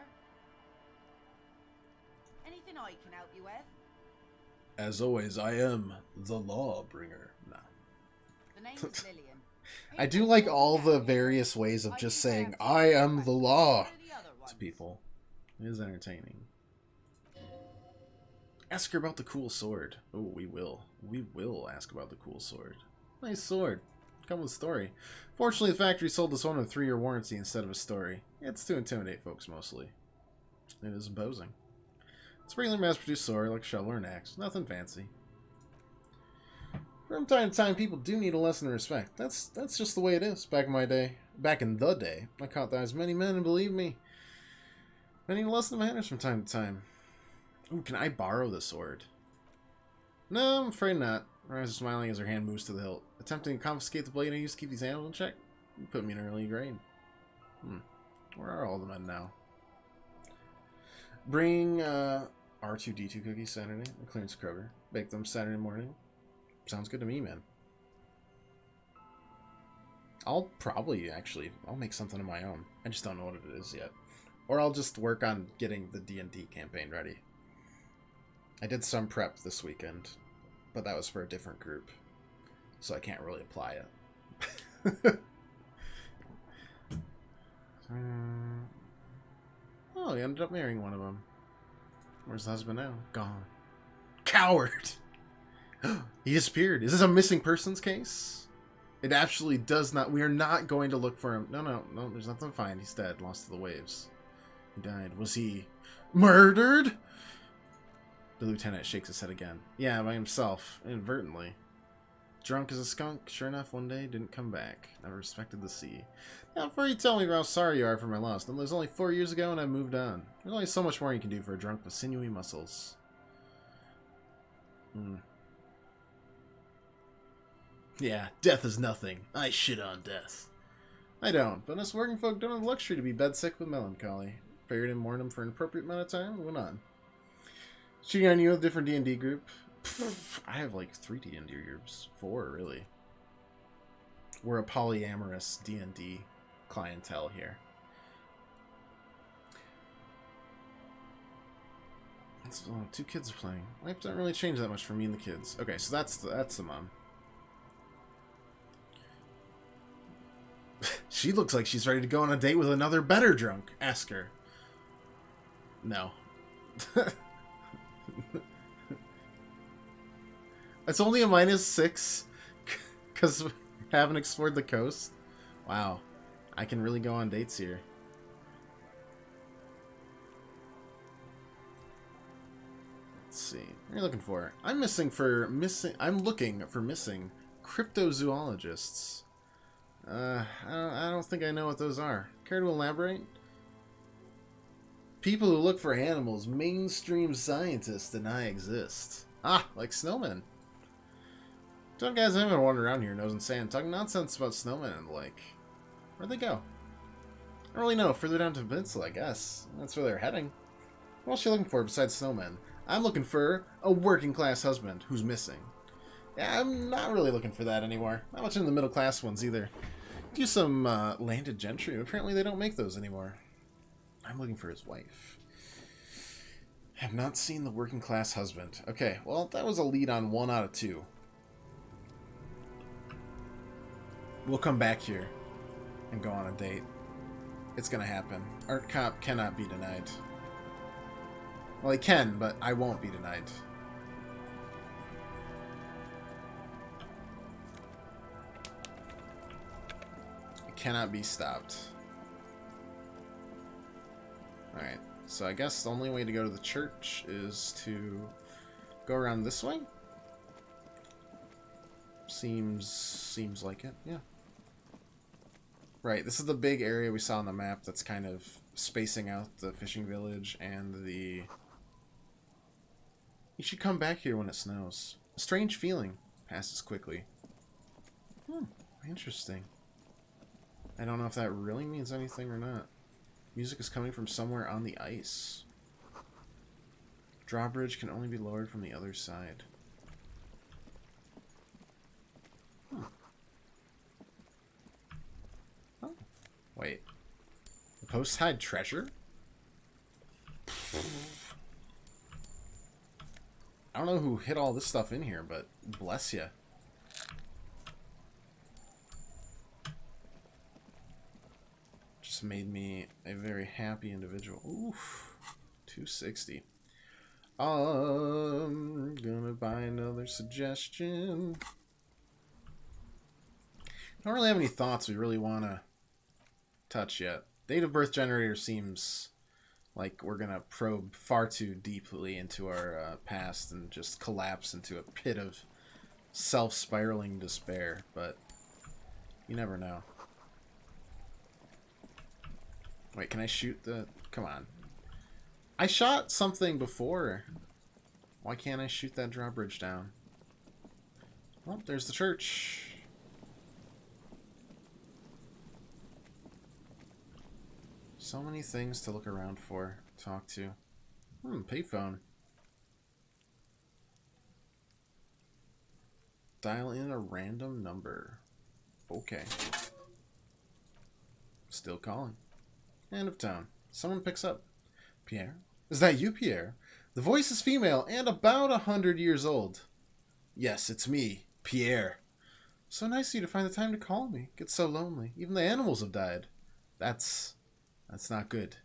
Anything I can help you with? As always, I am the Lawbringer. Nah. The name's Lillian. I do like all the various ways of just saying, I am the law to people. It is entertaining. Ask her about the cool sword. Oh, we will. We will ask about the cool sword. Nice sword. Come with story. Fortunately, the factory sold us one with a 3-year warranty instead of a story. It's to intimidate folks, mostly. It is imposing. It's a regular mass-produced sword, like a shovel or an axe. Nothing fancy. From time to time, people do need a lesson in respect. That's just the way it is. Back in the day, I caught that as many men, and believe me, I need a lesson of manners from time to time. Ooh, can I borrow the sword? No, I'm afraid not. Rise is smiling as her hand moves to the hilt. Attempting to confiscate the blade I used to keep these animals in check? You put me in early grade. Where are all the men now? Bring R2-D2 cookies Saturday. The clearance Kroger. Bake them Saturday morning. Sounds good to me, man. I'll probably, actually, I'll make something of my own. I just don't know what it is yet. Or I'll just work on getting the D&D campaign ready. I did some prep this weekend, but that was for a different group, so I can't really apply it. Oh, he ended up marrying one of them. Where's the husband now? Gone. Coward! He disappeared. Is this a missing persons case? It actually does not. We are not going to look for him. No, there's nothing to find. He's dead. Lost to the waves. He died. Was he murdered? The lieutenant shakes his head again. Yeah, by himself. Inadvertently. Drunk as a skunk. Sure enough, one day, didn't come back. Never respected the sea. Now, before you tell me how sorry you are for my loss, it was only 4 years ago and I moved on. There's only so much more you can do for a drunk with sinewy muscles. Yeah, death is nothing. I shit on death. I don't, but us working folk don't have the luxury to be bedsick with melancholy. Buried and mourned him for an appropriate amount of time and went on. Cheating on you with a different D&D group? I have like 3 D&D groups. 4, really. We're a polyamorous D&D clientele here. That's, 2 kids are playing. Life doesn't really change that much for me and the kids. Okay, so that's the mom. She looks like she's ready to go on a date with another better drunk. Ask her. No. It's only a -6. Because we haven't explored the coast? Wow. I can really go on dates here. Let's see. What are you looking for? I'm looking for missing cryptozoologists. I don't think I know what those are. Care to elaborate? People who look for animals mainstream scientists deny exist. Ah, like snowmen. Some guys haven't wandered around here nose and sand talking nonsense about snowmen and the like. Where'd they go? I don't really know. Further down to the peninsula, I guess. That's where they're heading. What else are you looking for besides snowmen? I'm looking for a working class husband who's missing. Yeah, I'm not really looking for that anymore. Not much in the middle class ones either. Do some landed gentry. Apparently they don't make those anymore. I'm looking for his wife. Have not seen the working class husband. Okay, well, that was a lead on 1 out of 2. We'll come back here and go on a date. It's gonna happen. Art Cop cannot be denied. Well, he can, but I won't be denied. It cannot be stopped. Alright, so I guess the only way to go to the church is to go around this way? Seems like it, yeah. Right, this is the big area we saw on the map that's kind of spacing out the fishing village and the... You should come back here when it snows. A strange feeling passes quickly. Interesting. I don't know if that really means anything or not. Music is coming from somewhere on the ice. Drawbridge can only be lowered from the other side. Oh. Wait. The posts hide treasure? I don't know who hid all this stuff in here, but bless ya. Just made me a very happy individual. Oof. 260. Gonna buy another suggestion. Don't really have any thoughts we really want to touch yet. Date of birth generator seems like we're gonna probe far too deeply into our past and just collapse into a pit of self-spiraling despair, but you never know. Wait, can I shoot the... Come on. I shot something before. Why can't I shoot that drawbridge down? Well, there's the church. So many things to look around for, talk to. Payphone. Dial in a random number. Okay. Still calling. End of town. Someone picks up. Pierre? Is that you, Pierre? The voice is female and about 100 years old. Yes, it's me, Pierre. So nice of you to find the time to call me. Get so lonely. Even the animals have died. That's not good.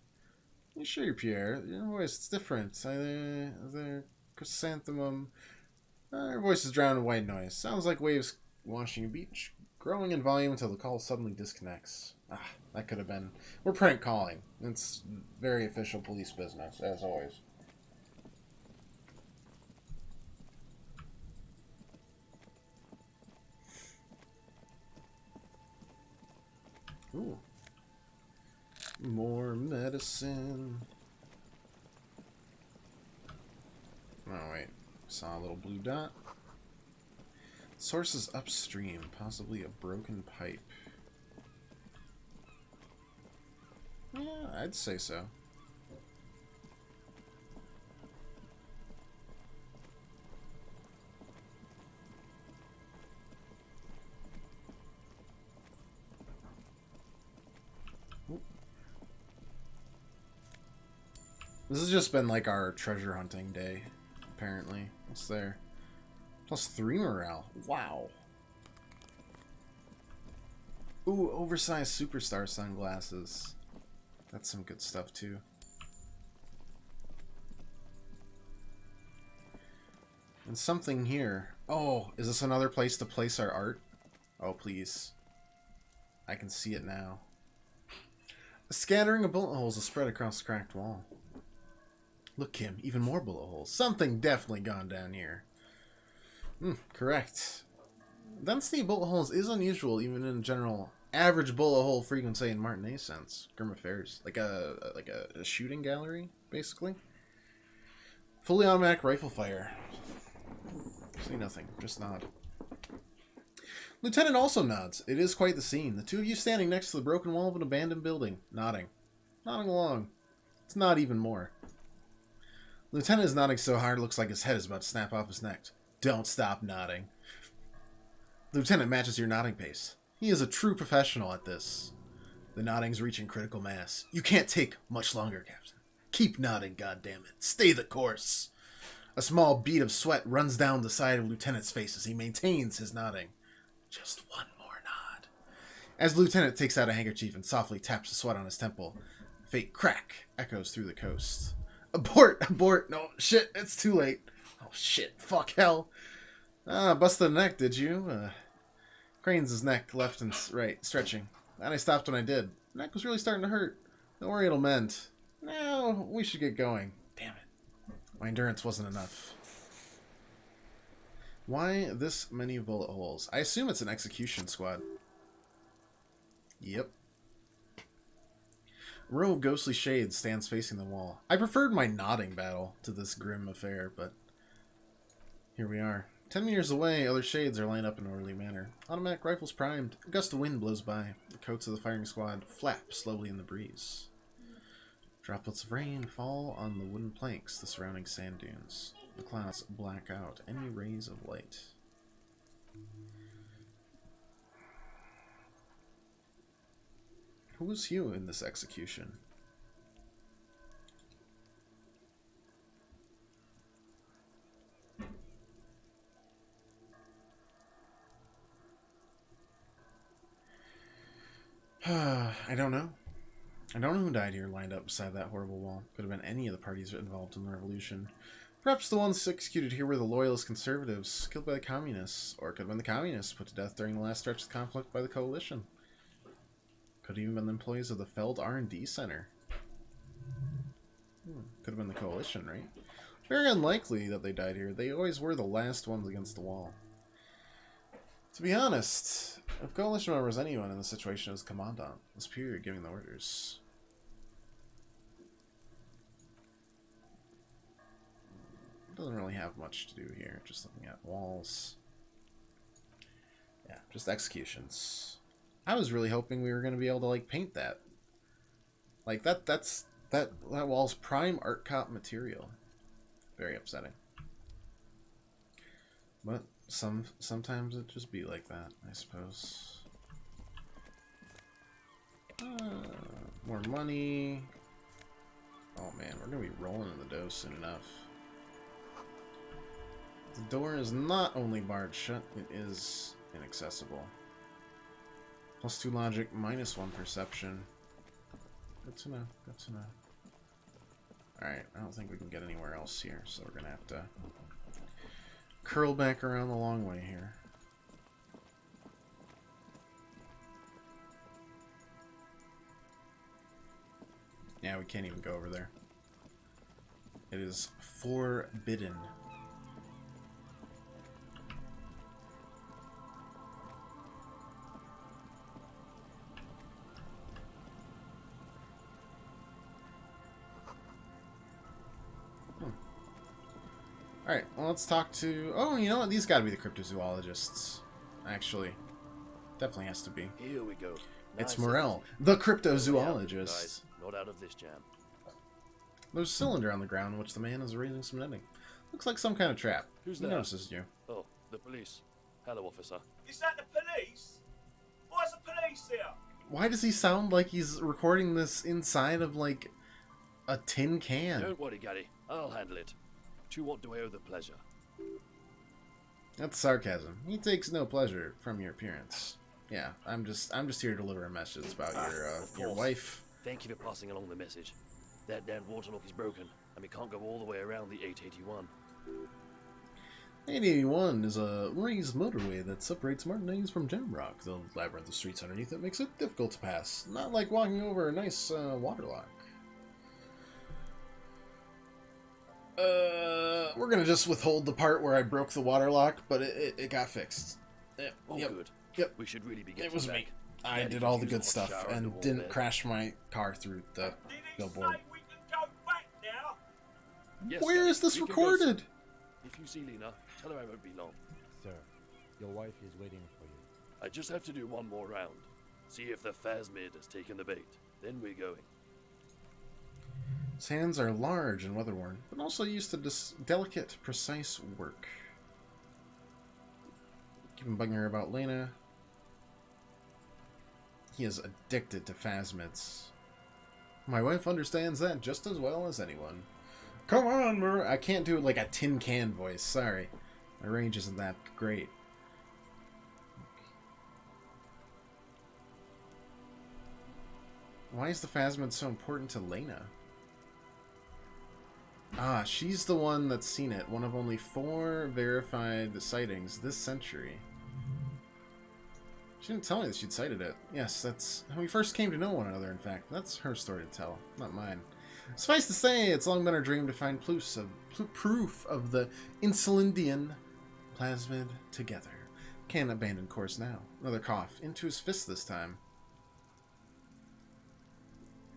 You sure, Pierre? Your voice is different. The chrysanthemum. Your voice is drowned in white noise. Sounds like waves washing a beach. Growing in volume until the call suddenly disconnects. That could have been... We're prank calling. It's very official police business, as always. Ooh. More medicine. Oh, wait. Saw a little blue dot. Source is upstream. Possibly a broken pipe. Yeah, I'd say so. This has just been like our treasure hunting day, apparently. What's there? +3 morale. Wow. Ooh, oversized superstar sunglasses. That's some good stuff, too. And something here. Oh, is this another place to place our art? Oh, please. I can see it now. A scattering of bullet holes is spread across the cracked wall. Look, Kim, even more bullet holes. Something definitely gone down here. Correct. Density of bullet holes is unusual, even in general average bullet hole frequency in Martin A sense. Grim Affairs, like a shooting gallery, basically. Fully automatic rifle fire. Say nothing, just nod. Lieutenant also nods. It is quite the scene. The two of you standing next to the broken wall of an abandoned building, nodding. Nodding along. It's not even more. Lieutenant is nodding so hard it looks like his head is about to snap off his neck. Don't stop nodding. Lieutenant matches your nodding pace. He is a true professional at this. The nodding's reaching critical mass. You can't take much longer, Captain. Keep nodding, goddammit. Stay the course. A small bead of sweat runs down the side of Lieutenant's face as he maintains his nodding. Just one more nod. As Lieutenant takes out a handkerchief and softly taps the sweat on his temple, a faint crack echoes through the coast. Abort! Abort! No, shit, it's too late. Oh, shit. Fuck, hell. Busted a neck, did you? Cranes his neck left and right, stretching. And I stopped when I did. The neck was really starting to hurt. Don't worry, it'll mend. Now, we should get going. Damn it. My endurance wasn't enough. Why this many bullet holes? I assume it's an execution squad. Yep. A row of ghostly shades stands facing the wall. I preferred my nodding battle to this grim affair, but here we are. 10 meters away, other shades are lined up in an orderly manner. Automatic rifles primed. A gust of wind blows by. The coats of the firing squad flap slowly in the breeze. Droplets of rain fall on the wooden planks, the surrounding sand dunes. The clouds black out any rays of light. Who was you in this execution? I don't know. I don't know who died here lined up beside that horrible wall. Could have been any of the parties involved in the revolution. Perhaps the ones executed here were the loyalist conservatives, killed by the communists. Or it could have been the communists put to death during the last stretch of conflict by the coalition. Could have even been the employees of the Feld R&D Center. Could have been the coalition, right? Very unlikely that they died here. They always were the last ones against the wall. To be honest, if coalition members anyone in the situation as commandant, the superior giving the orders. Doesn't really have much to do here, just looking at walls. Yeah, just executions. I was really hoping we were going to be able to like paint that. Like that wall's prime art cop material. Very upsetting. But sometimes it just be like that, I suppose. More money. Oh man, we're gonna be rolling in the dough soon enough. The door is not only barred shut, it is inaccessible. +2 logic, -1 perception. Good to know, good to know. Alright, I don't think we can get anywhere else here, so we're gonna have to curl back around the long way here. Yeah, we can't even go over there. It is forbidden. Alright, well, let's talk to... Oh, you know what? These gotta be the cryptozoologists. Actually. Definitely has to be. Here we go. It's Nice Morel, and the easy. cryptozoologist. Guys, not out of this jam. There's a cylinder on the ground in which the man is raising some netting. Looks like some kind of trap. Who's He there? notices you. Oh, the police. Hello, officer. Is that the police? Why's the police here? Why does he sound like he's recording this inside of, like, a tin can? Don't worry, Gary. I'll handle it. To what do I owe the pleasure? That's sarcasm. He takes no pleasure from your appearance. Yeah, I'm just here to deliver a message about your course. wife. Thank you for passing along the message. That damn waterlock is broken, and we can't go all the way around the 881. 881 is a raised motorway that separates Martinez from Jamrock. The labyrinth of streets underneath it makes it difficult to pass, not like walking over a nice waterlock. We're gonna just withhold the part where I broke the waterlock, but it got fixed. Good. Yep. We should really be getting It was back. me. I Daddy did could all the use a good hot stuff shower and a and warm didn't bed. crash my car through the Did he billboard. say we can go back now? Yes, Where Daddy, is this we can go soon. recorded? If you see Lena, tell her I won't be long. Sir, your wife is waiting for you. I just have to do one more round. See if the phasmid has taken the bait. Then we're going. His hands are large and weather-worn, but also used to delicate, precise work. Keep him bugging her about Lena. He is addicted to phasmids. My wife understands that just as well as anyone. Come on, I can't do like a tin can voice, sorry. My range isn't that great. Why is the phasmid so important to Lena? Ah, she's the one that's seen it. One of only 4 verified sightings this century. She didn't tell me that she'd sighted it. Yes, that's how we first came to know one another, in fact. That's her story to tell, not mine. Suffice to say, it's long been our dream to find proof of the Insulindian plasmid together. Can't abandon course now. Another cough. Into his fist this time.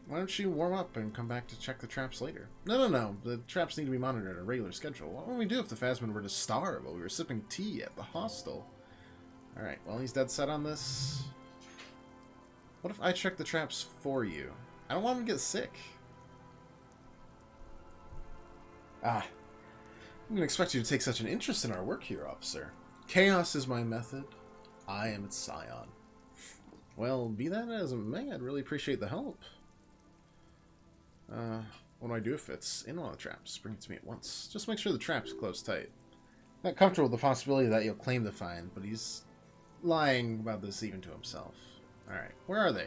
Why don't you warm up and come back to check the traps later? No. The traps need to be monitored at a regular schedule. What would we do if the phasmid were to starve while we were sipping tea at the hostel? Alright, well, he's dead set on this. What if I check the traps for you? I don't want him to get sick. I didn't expect you to take such an interest in our work here, officer. Chaos is my method. I am its scion. Well, be that as it may, I'd really appreciate the help. What do I do if it's in one of the traps? Bring it to me at once. Just make sure the trap's closed tight. Not comfortable with the possibility that you'll claim the find, but he's lying about this even to himself. Alright, where are they?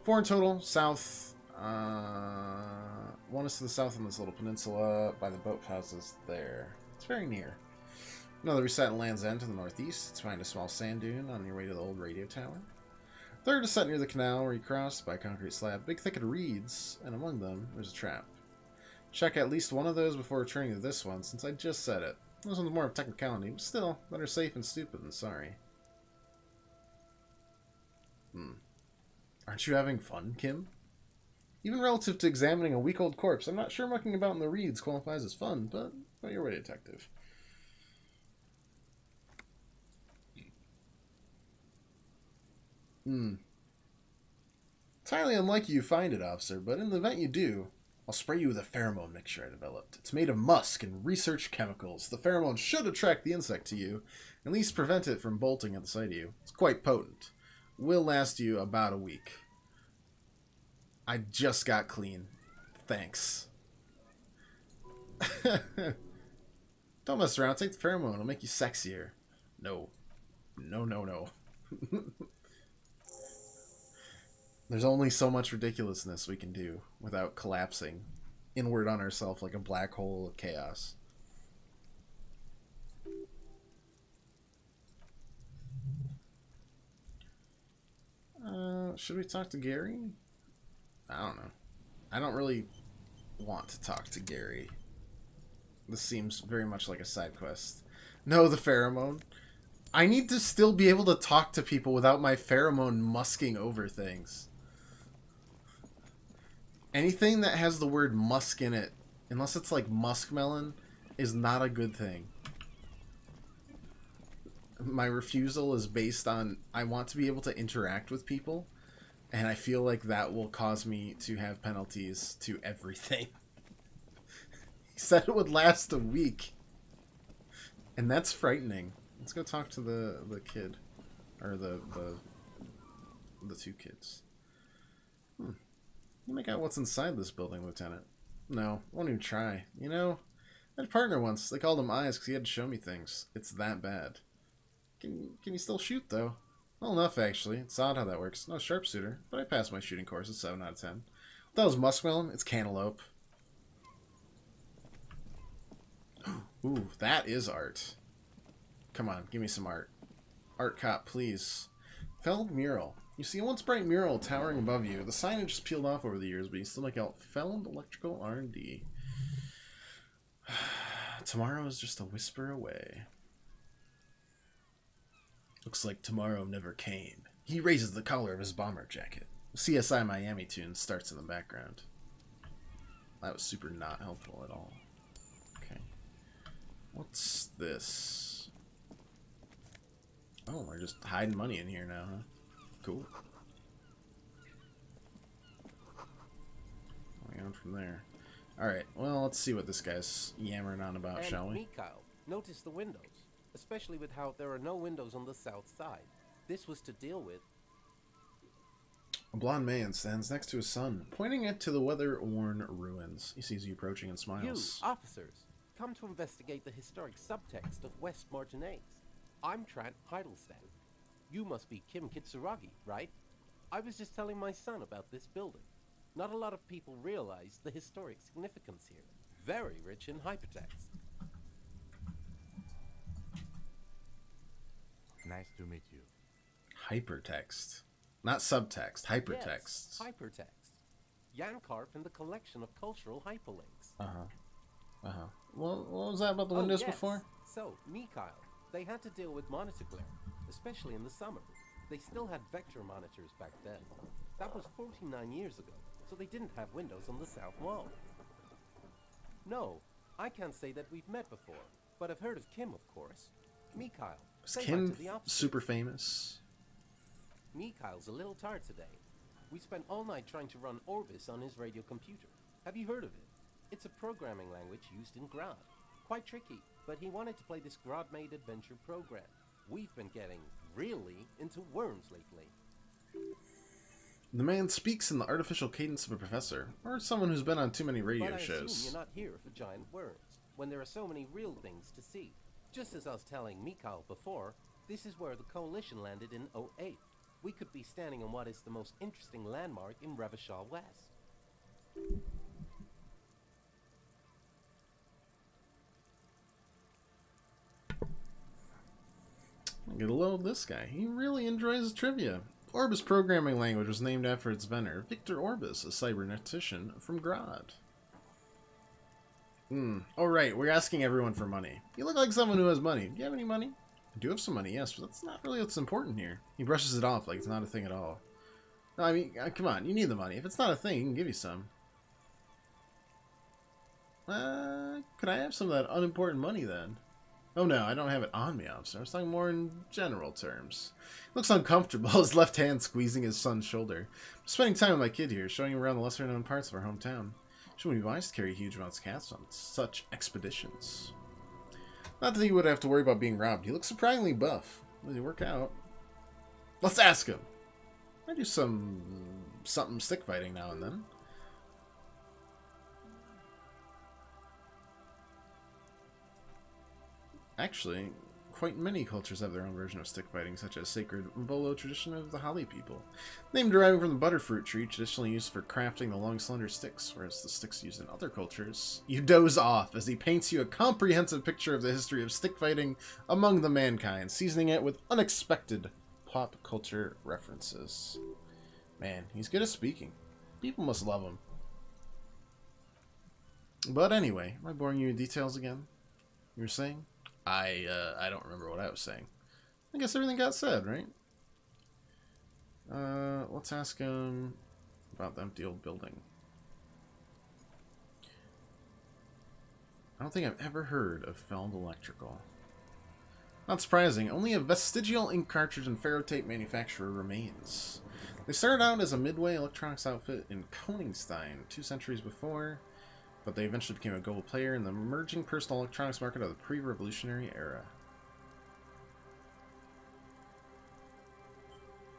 4 in total, south. One is to the south on this little peninsula by the boathouses there. It's very near. Another reset in Land's End to the northeast. It's behind a small sand dune on your way to the old radio tower. Third is set near the canal where you cross by a concrete slab. Big thicket of reeds, and among them, there's a trap. Check at least one of those before returning to this one, since I just said it. This one's more of technicality, but still, better safe and stupid than sorry. Aren't you having fun, Kim? Even relative to examining a week-old corpse, I'm not sure mucking about in the reeds qualifies as fun, but you're right, detective. It's highly unlikely you find it, officer, but in the event you do, I'll spray you with a pheromone mixture I developed. It's made of musk and research chemicals. The pheromone should attract the insect to you, at least prevent it from bolting at the sight of you. It's quite potent. Will last you about a week. I just got clean. Thanks. Don't mess around. Take the pheromone. It'll make you sexier. No. No. There's only so much ridiculousness we can do without collapsing inward on ourselves like a black hole of chaos. Should we talk to Gary? I don't know. I don't really want to talk to Gary. This seems very much like a side quest. No, the pheromone. I need to still be able to talk to people without my pheromone musking over things. Anything that has the word musk in it, unless it's like muskmelon, is not a good thing. My refusal is based on I want to be able to interact with people, and I feel like that will cause me to have penalties to everything. He said it would last a week. And that's frightening. Let's go talk to the kid. Or the 2 kids. You make out what's inside this building, Lieutenant. No, won't even try. You know, I had a partner once. They called him Eyes because he had to show me things. It's that bad. Can you still shoot, though? Well enough, actually. It's odd how that works. No sharpshooter, but I passed my shooting course at 7 out of 10. That was muskmelon. It's cantaloupe. Ooh, that is art. Come on, give me some art. Art cop, please. Felled mural. You see a once bright mural towering above you. The signage just peeled off over the years, but you still make out Felled Electrical R&D. Tomorrow is just a whisper away. Looks like tomorrow never came. He raises the collar of his bomber jacket. CSI Miami tune starts in the background. That was super not helpful at all. Okay. What's this? Oh, we're just hiding money in here now, huh? Cool. Going on from there. Alright, well, let's see what this guy's yammering on about, And shall we? Mikhail, notice the windows, especially with how there are no windows on the south side. This was to deal with. A blond man stands next to his son, pointing it to the weather-worn ruins. He sees you approaching and smiles. You, officers, come to investigate the historic subtext of West Martinaise. I'm Trant Heidelstein. You must be Kim Kitsuragi, right? I was just telling my son about this building. Not a lot of people realize the historic significance here. Very rich in hypertext. Nice to meet you. Hypertext. Not subtext, hypertext. Yes, hypertext. Jan Karp and the collection of cultural hyperlinks. Well, what was that about the windows before? So, Mikhail, they had to deal with monitor glare, especially in the summer. They still had vector monitors back then. That was 49 years ago, so they didn't have windows on the south wall. No, I can't say that we've met before, but I've heard of Kim, of course. Mikhail, Is say hi Kim to the officers. super famous? Mikhail's a little tired today. We spent all night trying to run Orbis on his radio computer. Have you heard of it? It's a programming language used in Grad. Quite tricky, but he wanted to play this Grad-made adventure program. We've been getting really into worms lately. The man speaks in the artificial cadence of a professor, or someone who's been on too many radio But I shows. assume you're not here for giant worms, when there are so many real things to see. Just as I was telling Mikhail before, this is where the Coalition landed in '08. We could be standing on what is the most interesting landmark in Revachol West. I'm gonna load this guy. He really enjoys trivia. Orbis programming language was named after its inventor, Victor Orbis, a cybernetician from Grad. Oh right, we're asking everyone for money. You look like someone who has money. Do you have any money? I do have some money, yes, but that's not really what's important here. He brushes it off like it's not a thing at all. No, I mean, come on, you need the money. If it's not a thing, he can give you some. Could I have some of that unimportant money then? Oh no, I don't have it on me, officer. I was talking more in general terms. He looks uncomfortable, his left hand squeezing his son's shoulder. I'm spending time with my kid here, showing him around the lesser known parts of our hometown. She wouldn't be wise to carry huge amounts of cash on such expeditions. Not that he would have to worry about being robbed. He looks surprisingly buff. Does he work out? Let's ask him. I do something stick fighting now and then. Actually, quite many cultures have their own version of stick fighting, such as sacred Mbolo tradition of the Holly people. Name deriving from the butterfruit tree, traditionally used for crafting the long slender sticks, whereas the sticks used in other cultures. You doze off as he paints you a comprehensive picture of the history of stick fighting among the mankind, seasoning it with unexpected pop culture references. Man, he's good at speaking. People must love him. But anyway, am I boring you with details again? You were saying? I don't remember what I was saying. I guess everything got said, right? Let's ask him about the empty old building. I don't think I've ever heard of Feld Electrical. Not surprising, only a vestigial ink cartridge and ferrotape manufacturer remains. They started out as a midway electronics outfit in Koningstein 2 centuries before, but they eventually became a global player in the emerging personal electronics market of the pre-revolutionary era.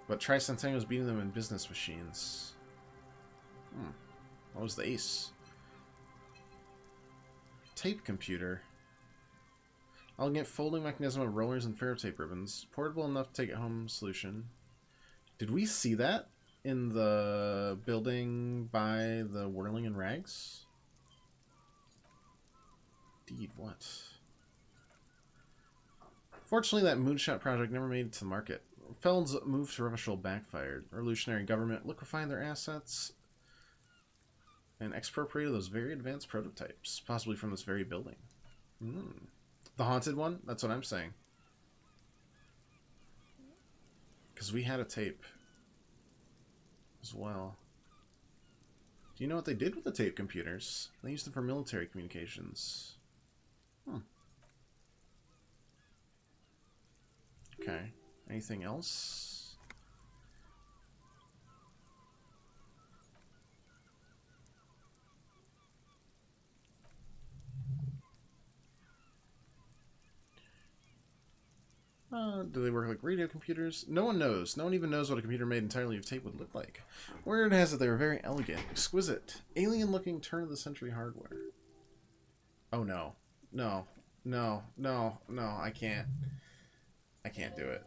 But Tricentennial was beating them in business machines. What was the ace? Tape computer. Elegant folding mechanism of rollers and ferrotape ribbons. Portable enough to take it home solution. Did we see that in the building by the Whirling and Rags? Indeed, what? Fortunately, that moonshot project never made it to the market. Feld's move to Revachol backfired. The revolutionary government liquefied their assets and expropriated those very advanced prototypes, possibly from this very building. The haunted one? That's what I'm saying. Because we had a tape as well. Do you know what they did with the tape computers? They used them for military communications. Okay. Anything else? Do they work like radio computers? No one knows. No one even knows what a computer made entirely of tape would look like. Word has it they were very elegant, exquisite, alien-looking turn-of-the-century hardware. Oh no. No. No. No. No. I can't. I can't do it.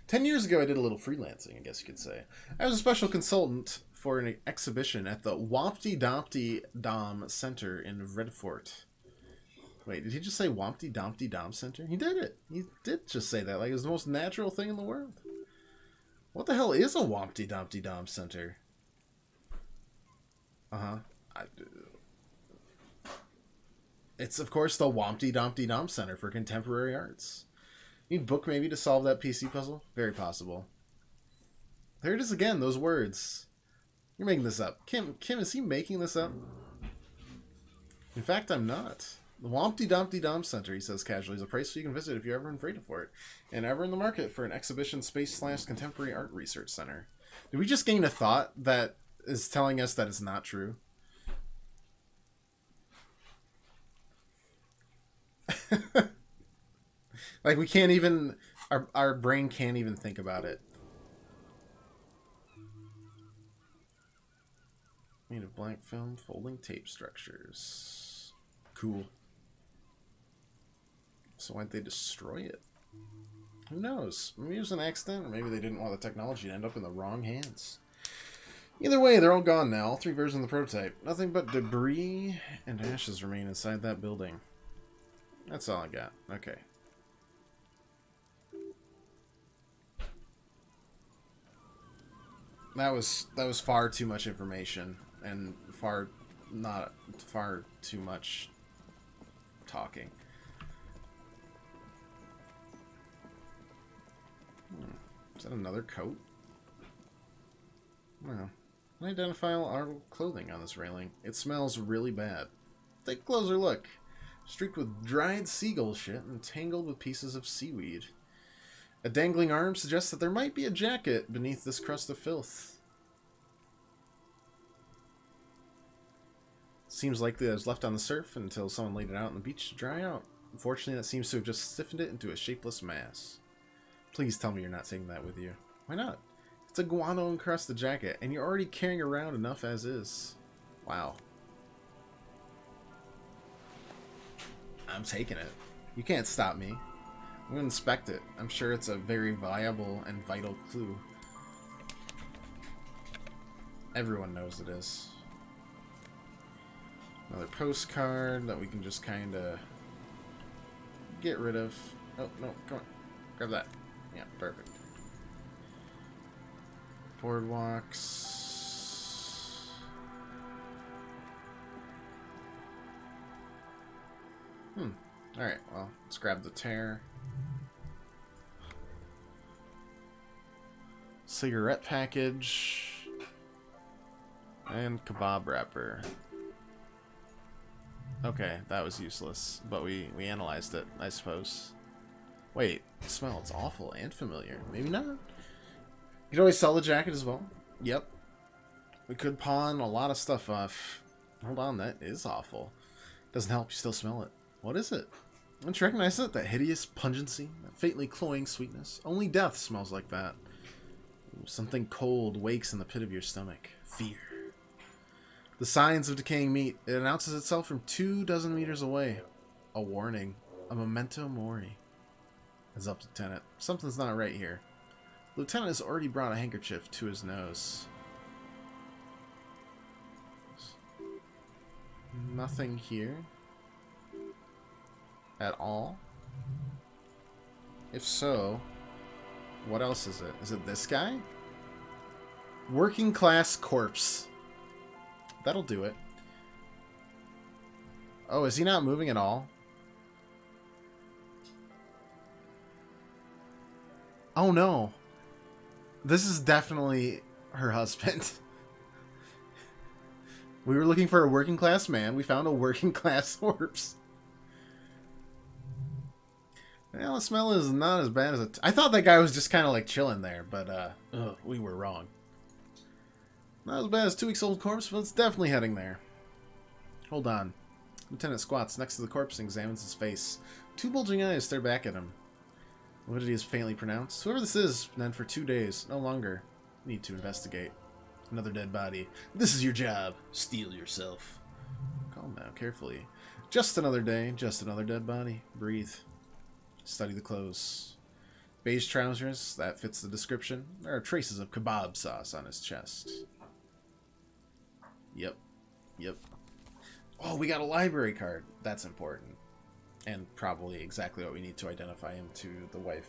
10 years ago, I did a little freelancing, I guess you could say. I was a special consultant for an exhibition at the Wompty Dompty Dom Center in Redfort. Wait, did he just say Wompty Dompty Dom Center? He did it. He did just say that, like it was the most natural thing in the world. What the hell is a Wompty Dompty Dom Center? It's, of course, the Wompty Dompty Dom Center for Contemporary Arts. You need a book, maybe, to solve that PC puzzle? Very possible. There it is again, those words. You're making this up. Kim, is he making this up? In fact, I'm not. The Wompty Dompty Dom Center, he says casually, is a place you can visit if you're ever in Freighterfort and ever in the market for an exhibition space / contemporary art research center. Did we just gain a thought that is telling us that it's not true? Like we can't even, our brain can't even think about it. Made of blank film, folding tape structures. Cool. So why'd they destroy it? Who knows? Maybe it was an accident, or maybe they didn't want the technology to end up in the wrong hands. Either way, they're all gone now. All 3 versions of the prototype. Nothing but debris and ashes remain inside that building. That's all I got. Okay. That was far too much information and far too much talking. Is that another coat? Well, unidentifiable article clothing on this railing. It smells really bad. Take a closer look. Streaked with dried seagull shit and tangled with pieces of seaweed. A dangling arm suggests that there might be a jacket beneath this crust of filth. Seems likely that it was left on the surf until someone laid it out on the beach to dry out. Unfortunately, that seems to have just stiffened it into a shapeless mass. Please tell me you're not taking that with you. Why not? It's a guano-encrusted jacket, and you're already carrying around enough as is. Wow. I'm taking it. You can't stop me. I'm going to inspect it. I'm sure it's a very viable and vital clue. Everyone knows it is. Another postcard that we can just kind of get rid of. Oh, no, come on. Grab that. Yeah, perfect. Boardwalks. Alright, well, let's grab the tear. Cigarette package. And kebab wrapper. Okay, that was useless, but we analyzed it, I suppose. Wait, the smell, it's awful and familiar. Maybe not. You could always sell the jacket as well. Yep. We could pawn a lot of stuff off. Hold on, that is awful. Doesn't help, you still smell it. What is it? Don't you recognize it? That hideous pungency? That faintly cloying sweetness? Only death smells like that. Something cold wakes in the pit of your stomach. Fear. The signs of decaying meat. It announces itself from 24 meters away. A warning. A memento mori. Heads up, Lieutenant. Something's not right here. The Lieutenant has already brought a handkerchief to his nose. Nothing here. at all? If so, what else is it? Is it this guy? Working class corpse. That'll do it. Oh, is he not moving at all? Oh no. This is definitely her husband. We were looking for a working class man. We found a working class corpse. Well, the smell is not as bad as I thought that guy was just kind of like chilling there, but we were wrong. Not as bad as 2 weeks old corpse, but it's definitely heading there. Hold on. Lieutenant squats next to the corpse and examines his face. 2 bulging eyes stare back at him. What did he faintly pronounce? Whoever this is, then for 2 days, no longer. Need to investigate. Another dead body. This is your job. Steel yourself. Calm now, carefully. Just another day, just another dead body. Breathe. Study the clothes. Beige trousers, that fits the description. There are traces of kebab sauce on his chest. Yep. Yep. Oh, we got a library card. That's important. And probably exactly what we need to identify him to the wife.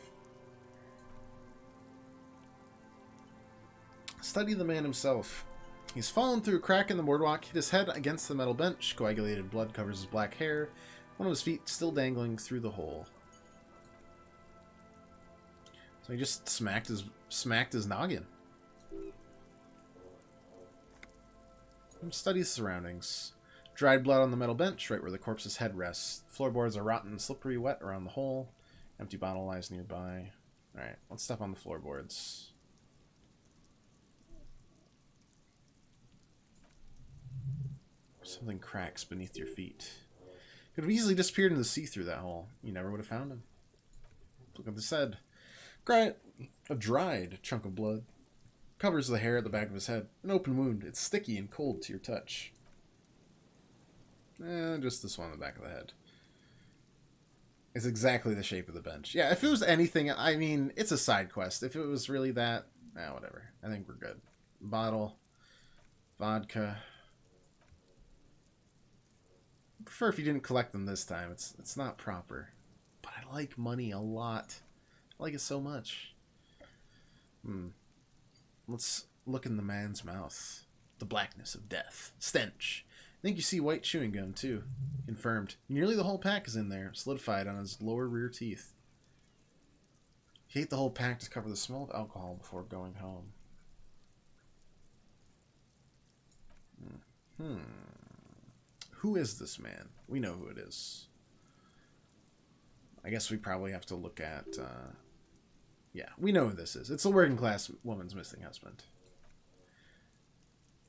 Study the man himself. He's fallen through a crack in the boardwalk, hit his head against the metal bench. Coagulated blood covers his black hair. One of his feet still dangling through the hole. So he just smacked his noggin. Study the surroundings. Dried blood on the metal bench, right where the corpse's head rests. Floorboards are rotten and slippery, wet around the hole. Empty bottle lies nearby. Alright, let's step on the floorboards. Something cracks beneath your feet. Could have easily disappeared into the sea through that hole. You never would have found him. Look at this head. A dried chunk of blood. Covers the hair at the back of his head. An open wound. It's sticky and cold to your touch. Just this one on the back of the head. It's exactly the shape of the bench. Yeah, if it was anything, I mean, it's a side quest. If it was really that, whatever. I think we're good. Bottle. Vodka. I prefer if you didn't collect them this time. It's not proper. But I like money a lot. I like it so much. Let's look in the man's mouth. The blackness of death. Stench. I think you see white chewing gum, too. Confirmed. Nearly the whole pack is in there, solidified on his lower rear teeth. He ate the whole pack to cover the smell of alcohol before going home. Who is this man? We know who it is. I guess we probably have to look at... yeah, we know who this is. It's a working class woman's missing husband.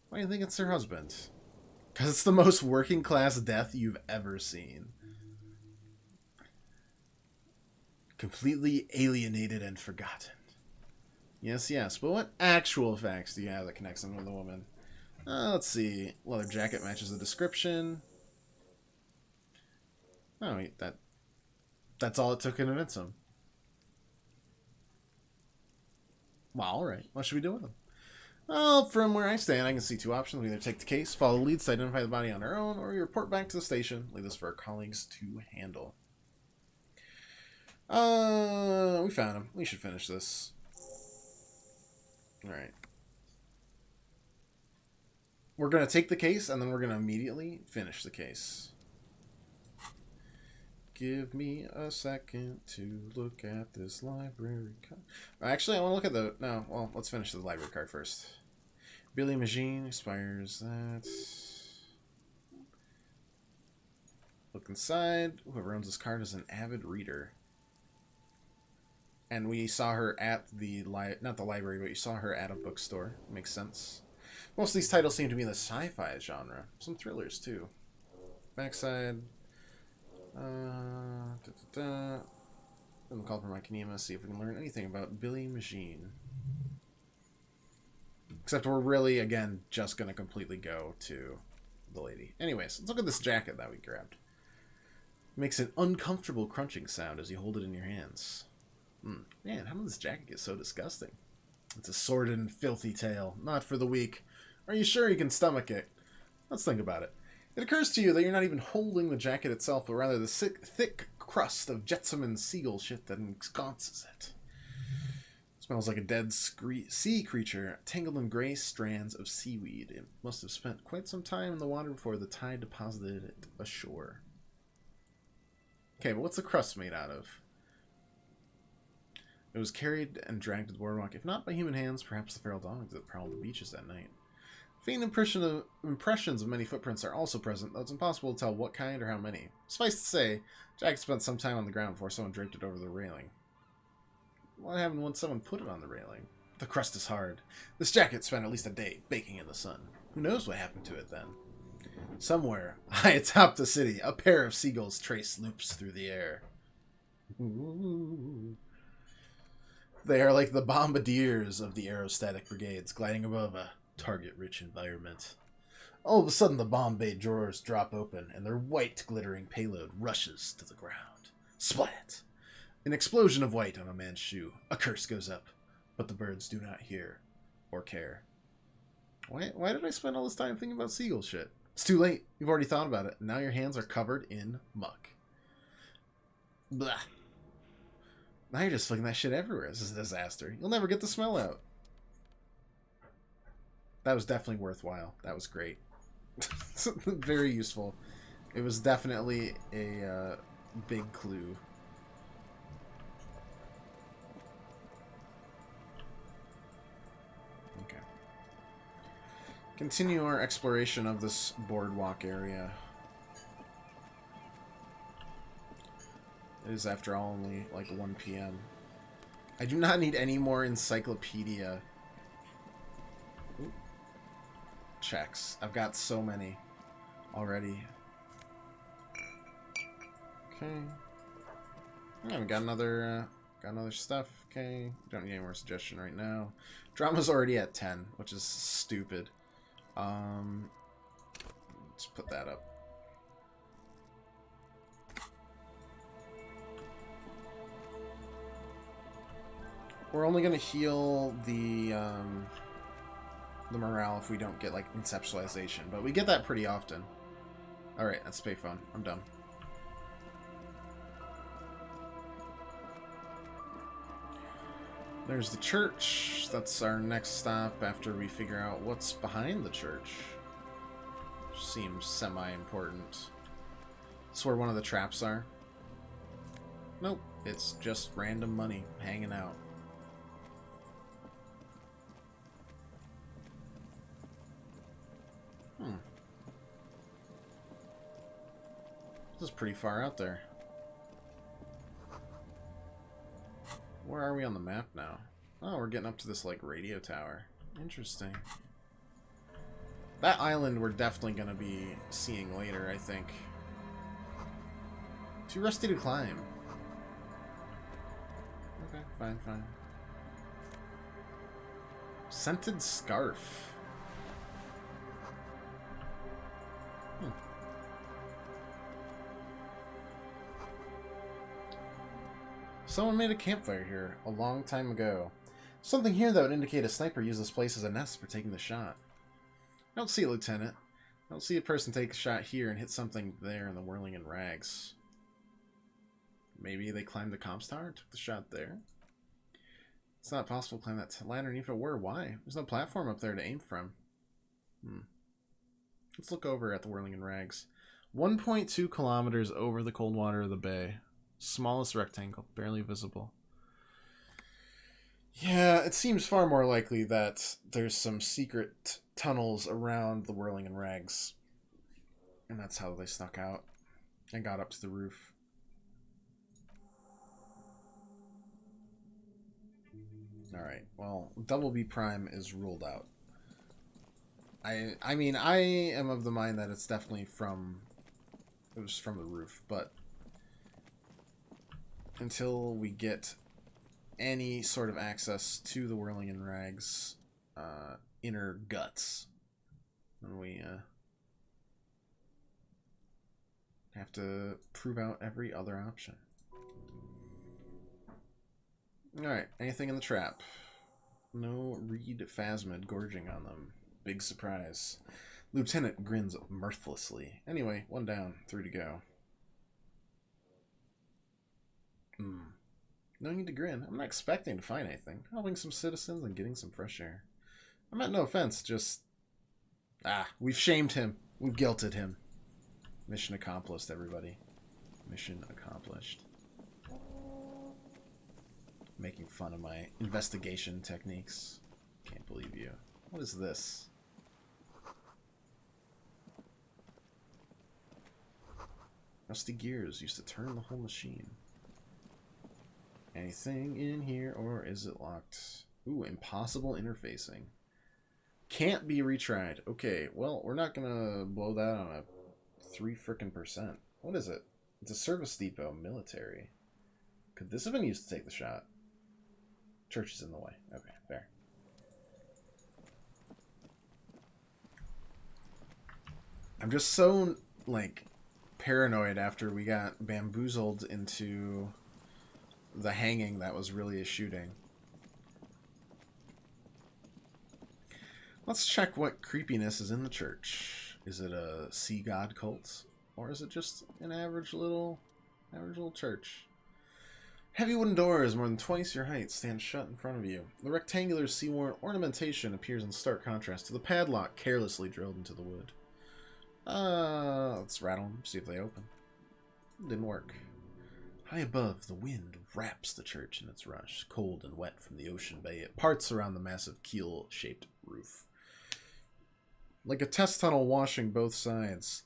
Why do you think it's her husband? Because it's the most working class death you've ever seen. Completely alienated and forgotten. Yes, yes, but what actual facts do you have that connects him with the woman? Let's see. Leather jacket matches the description. Oh, wait, that's all it took to convince him. Well, alright. What should we do with him? Well, from where I stand, I can see 2 options. We either take the case, follow the leads to identify the body on our own, or we report back to the station. Leave this for our colleagues to handle. We found him. We should finish this. Alright. We're going to take the case, and then we're going to immediately finish the case. Give me a second to look at this library card. Actually, I want to look at the... No, well, let's finish the library card first. Billy Machine expires that. Look inside. Whoever owns this card is an avid reader. And we saw her at the... not the library, but you saw her at a bookstore. Makes sense. Most of these titles seem to be in the sci-fi genre. Some thrillers, too. Backside... I'm gonna call for my Kanema, see if we can learn anything about Billy Machine. Except we're really, again, just gonna completely go to the lady. Anyways, let's look at this jacket that we grabbed. It makes an uncomfortable crunching sound as you hold it in your hands. Man, how did this jacket get so disgusting? It's a sordid and filthy tale, not for the weak. Are you sure you can stomach it? Let's think about it. It occurs to you that you're not even holding the jacket itself, but rather the thick crust of jetsam and seagull shit that ensconces it. Smells like a dead sea creature, tangled in gray strands of seaweed. It must have spent quite some time in the water before the tide deposited it ashore. Okay, but what's the crust made out of? It was carried and dragged to the boardwalk, if not by human hands, perhaps the feral dogs that prowl the beaches at night. Faint impressions of many footprints are also present, though it's impossible to tell what kind or how many. Suffice to say, Jack spent some time on the ground before someone draped it over the railing. What happened when someone put it on the railing? The crust is hard. This jacket spent at least a day baking in the sun. Who knows what happened to it then? Somewhere, high atop the city, a pair of seagulls trace loops through the air. Ooh. They are like the bombardiers of the aerostatic brigades, gliding above a target-rich environment. All of a sudden, the bomb bay drawers drop open, and their white, glittering payload rushes to the ground. Splat! An explosion of white on a man's shoe. A curse goes up, but the birds do not hear or care. Why did I spend all this time thinking about seagull shit? It's too late. You've already thought about it. Now your hands are covered in muck. Blah. Now you're just flicking that shit everywhere. This is a disaster. You'll never get the smell out. That was definitely worthwhile. That was great. Very useful. It was definitely a big clue. Okay. Continue our exploration of this boardwalk area. It is, after all, only like 1 p.m. I do not need any more encyclopedia checks. I've got so many already. Okay. Yeah, we got another stuff. Okay. Don't need any more suggestion right now. Drama's already at 10, which is stupid. Let's put that up. We're only gonna heal the morale if we don't get like conceptualization, but we get that pretty often. All right, that's payphone. I'm done. There's the church. That's our next stop after we figure out what's behind the church. Seems semi-important. That's where one of the traps are. Nope, it's just random money hanging out. This is pretty far out there. Where are we on the map now? Oh, we're getting up to this, like, radio tower. Interesting. That island we're definitely going to be seeing later, I think. Too rusty to climb. Okay, fine, fine. Scented scarf. Someone made a campfire here a long time ago. Something here that would indicate a sniper used this place as a nest for taking the shot. I don't see it, Lieutenant. I don't see a person take a shot here and hit something there in the whirling in rags. Maybe they climbed the comms tower and took the shot there? It's not possible to climb that ladder, and if it were, why? There's no platform up there to aim from. Let's look over at the whirling in rags. 1.2 kilometers over the cold water of the bay. Smallest rectangle, barely visible. Yeah, it seems far more likely that there's some secret tunnels around the whirling in rags. And that's how they snuck out and got up to the roof. Alright, well, Double B Prime is ruled out. I mean, I am of the mind that it's definitely from... It was from the roof, but... Until we get any sort of access to the whirling in rags inner guts, then we have to prove out every other option. Alright, anything in the trap? No reed phasmid gorging on them. Big surprise. Lieutenant grins mirthlessly. Anyway, 1 down, 3 to go. No need to grin. I'm not expecting to find anything. Helping some citizens and getting some fresh air. I meant no offense, just... we've shamed him. We've guilted him. Mission accomplished, everybody. Mission accomplished. Making fun of my investigation techniques. Can't believe you. What is this? Rusty gears used to turn the whole machine. Anything in here, or is it locked? Ooh, impossible interfacing. Can't be retried. Okay, well, we're not gonna blow that on a 3%. What is it? It's a service depot, military. Could this have been used to take the shot? Church is in the way. Okay, fair. I'm just so, like, paranoid after we got bamboozled into the hanging that was really a shooting. Let's check what creepiness is in the church. Is it a sea god cult? Or is it just an average little church? Heavy wooden doors more than twice your height stand shut in front of you. The rectangular sea-worn ornamentation appears in stark contrast to the padlock carelessly drilled into the wood. Let's rattle them, see if they open. Didn't work. High above, the wind wraps the church in its rush, cold and wet from the ocean bay. It parts around the massive keel-shaped roof. Like a test tunnel washing both sides,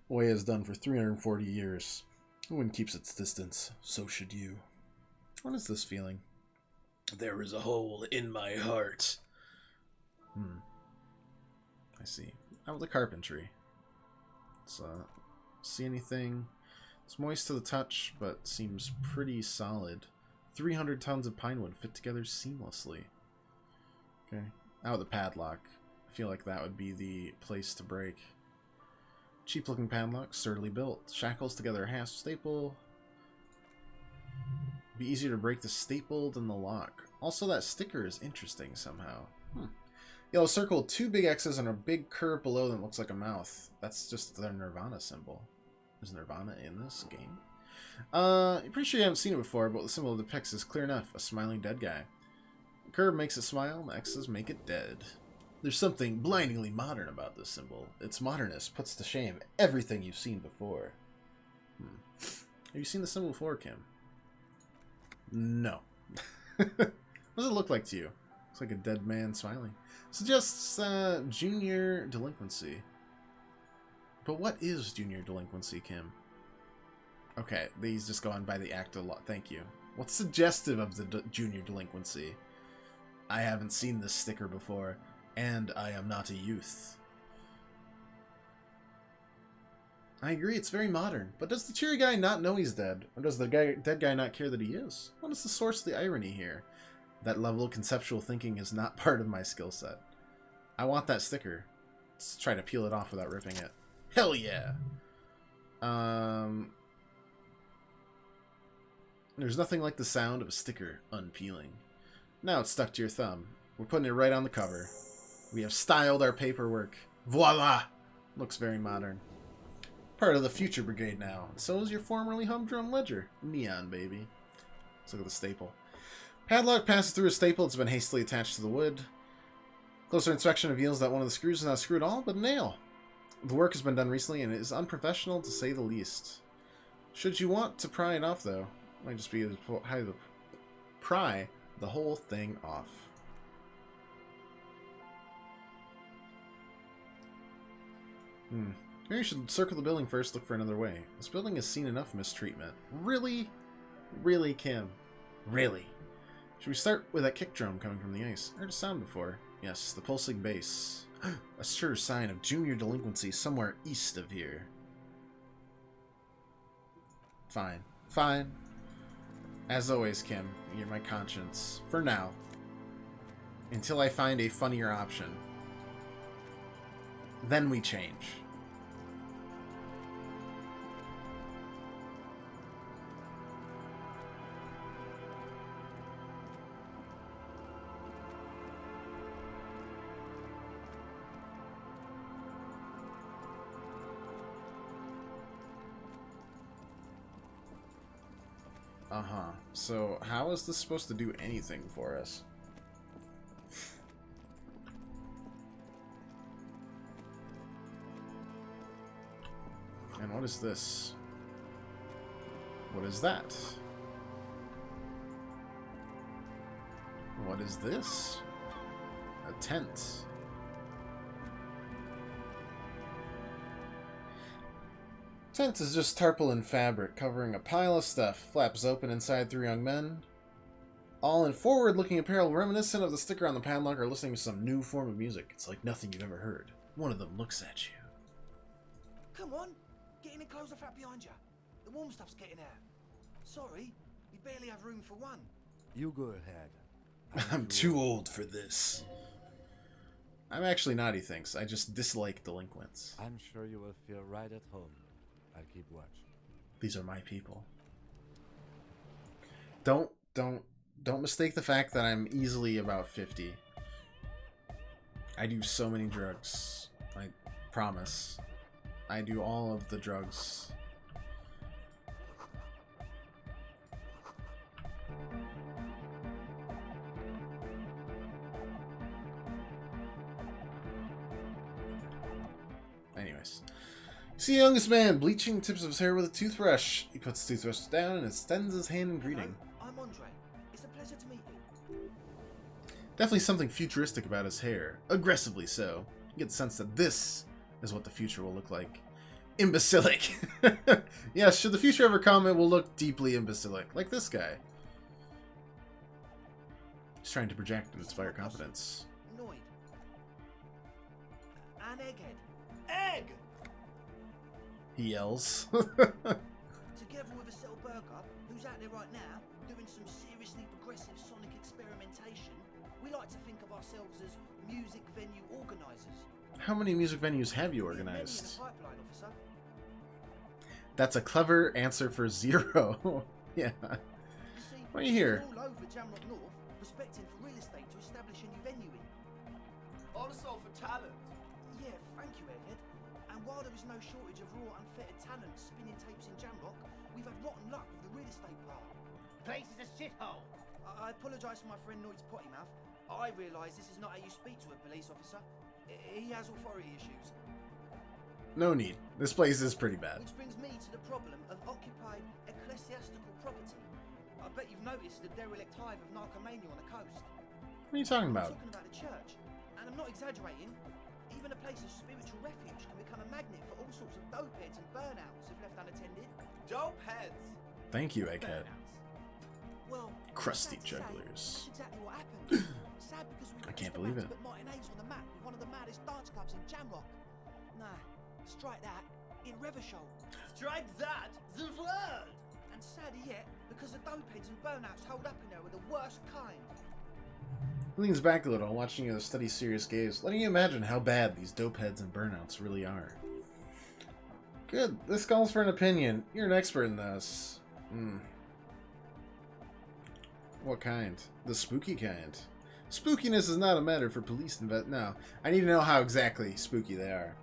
the way it has done for 340 years. The wind keeps its distance, so should you. What is this feeling? There is a hole in my heart. I see. How about the carpentry? Let's see anything. It's moist to the touch, but seems pretty solid. 300 tons of pine wood fit together seamlessly. Okay. Out the padlock. I feel like that would be the place to break. Cheap looking padlock, sturdily built. Shackles together, hasp, staple. Be easier to break the staple than the lock. Also, that sticker is interesting somehow. Yellow circle, 2 big X's and a big curve below that looks like a mouth. That's just their Nirvana symbol. Is Nirvana in this game? I'm pretty sure you haven't seen it before, but what the symbol depicts is clear enough. A smiling dead guy. The curve makes it smile, and the X's make it dead. There's something blindingly modern about this symbol. Its modernness puts to shame everything you've seen before. Have you seen the symbol before, Kim? No. What does it look like to you? Looks like a dead man smiling. Suggests junior delinquency. But what is junior delinquency, Kim? Okay, these just go on by the act a lot. Thank you. What's suggestive of the junior delinquency? I haven't seen this sticker before, and I am not a youth. I agree, it's very modern. But does the cheery guy not know he's dead? Or does the dead guy not care that he is? What is the source of the irony here? That level of conceptual thinking is not part of my skill set. I want that sticker. Let's try to peel it off without ripping it. Hell yeah! There's nothing like the sound of a sticker unpeeling. Now it's stuck to your thumb. We're putting it right on the cover. We have styled our paperwork. Voila! Looks very modern. Part of the Future Brigade now. So is your formerly humdrum ledger. Neon, baby. Let's look at the staple. Padlock passes through a staple that's been hastily attached to the wood. Closer inspection reveals that one of the screws is not screwed at all, but a nail. The work has been done recently, and it is unprofessional to say the least. Should you want to pry it off, though, it might just be to pry the whole thing off. Maybe you should circle the building first, look for another way. This building has seen enough mistreatment. Really? Really, Kim? Really? Should we start with that kick drum coming from the ice? I heard a sound before. Yes, the pulsing bass. A sure sign of junior delinquency somewhere east of here. Fine. Fine. As always, Kim, you're my conscience. For now. Until I find a funnier option. Then we change. Uh-huh. So, how is this supposed to do anything for us? And what is this? What is that? What is this? A tent. Tent is just tarpaulin fabric covering a pile of stuff. Flaps open inside 3 young men. All in forward-looking apparel reminiscent of the sticker on the padlock are listening to some new form of music. It's like nothing you've ever heard. One of them looks at you. Come on, get in and close the flap behind you. The warm stuff's getting out. Sorry, we barely have room for one. You go ahead. I'm too old for this. I'm actually not, he thinks. I just dislike delinquents. I'm sure you will feel right at home. I'll keep watch. These are my people. Don't mistake the fact that I'm easily about 50. I do so many drugs. I promise. I do all of the drugs. Anyways. See the youngest man bleaching tips of his hair with a toothbrush. He puts the toothbrush down and extends his hand in greeting. Hello, I'm Andre. It's a pleasure to meet you. Definitely something futuristic about his hair. Aggressively so. You get the sense that this is what the future will look like. Imbecilic. Yes, should the future ever come, it will look deeply imbecilic. Like this guy. He's trying to project and inspire confidence. Noid. An egghead. Egg! He yells. Together with a Cell Burger, who's out there right now, doing some seriously progressive sonic experimentation, we like to think of ourselves as music venue organisers. How many music venues have you We have many in organized? the pipeline, officer. That's a clever answer for 0. Yeah. You see, Why are you here? we're all over Jamrock North, prospecting for real estate to establish a new venue in. Also for talent. Yeah, thank you, Egghead. And while there is no shortage of raw, unfettered talent spinning tapes in Jamrock, we've had rotten luck with the real estate part. Place is a shithole. I apologise for my friend Noid's potty mouth. I realise this is not how you speak to a police officer. He has authority issues. No need. This place is pretty bad. Which brings me to the problem of occupied ecclesiastical property. I bet you've noticed the derelict hive of narcomania on the coast. What are you talking I'm about? talking about a church. And I'm not exaggerating. Even a place of spiritual refuge can become a magnet for all sorts of dope heads and burnouts if left unattended. Dope heads. Thank you, Egghead. Well, Crusty sad to say, jugglers. that's exactly what happened. Sad because we I can't just believe about it. to put Martinez on the map with one of the maddest dance clubs in Jamrock. Nah, strike that in Revachol. Strike that. The word. And sadder yet, because the dope heads and burnouts hold up in there are the worst kind. He leans back a little, watching you with a steady, serious gaze, letting you imagine how bad these dope heads and burnouts really are. Good. This calls for an opinion. You're an expert in this. What kind? The spooky kind. Spookiness is not a matter for police No, I need to know how exactly spooky they are.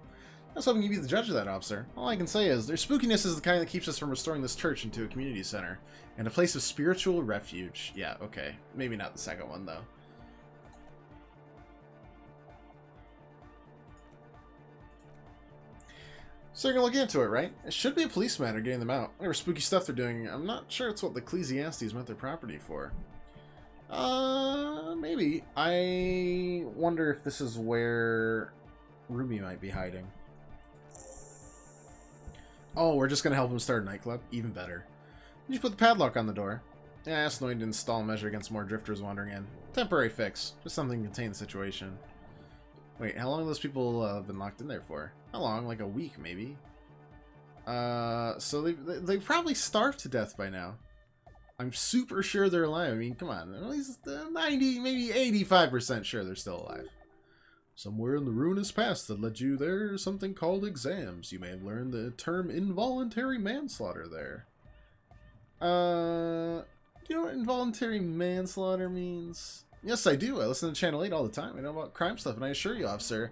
I was hoping you'd be the judge of that, officer. All I can say is, their spookiness is the kind that keeps us from restoring this church into a community center. And a place of spiritual refuge. Yeah, okay. Maybe not the second one, though. So you're gonna look into it, right? It should be a police matter getting them out. Whatever spooky stuff they're doing, I'm not sure it's what the Ecclesiastes meant their property for. Maybe. I wonder if this is where Ruby might be hiding. Oh, we're just gonna help him start a nightclub? Even better. You should put the padlock on the door. Yeah, ask Noid to install a measure against more drifters wandering in. Temporary fix. Just something to contain the situation. Wait, how long have those people been locked in there for? How long? Like a week, maybe? So they've probably starved to death by now. I'm super sure they're alive. I mean, come on. At least 90, maybe 85% sure they're still alive. Somewhere in the ruinous past that led you there is something called exams. You may have learned the term involuntary manslaughter there. Do you know what involuntary manslaughter means? Yes, I do. I listen to Channel 8 all the time. I know about crime stuff, and I assure you, officer,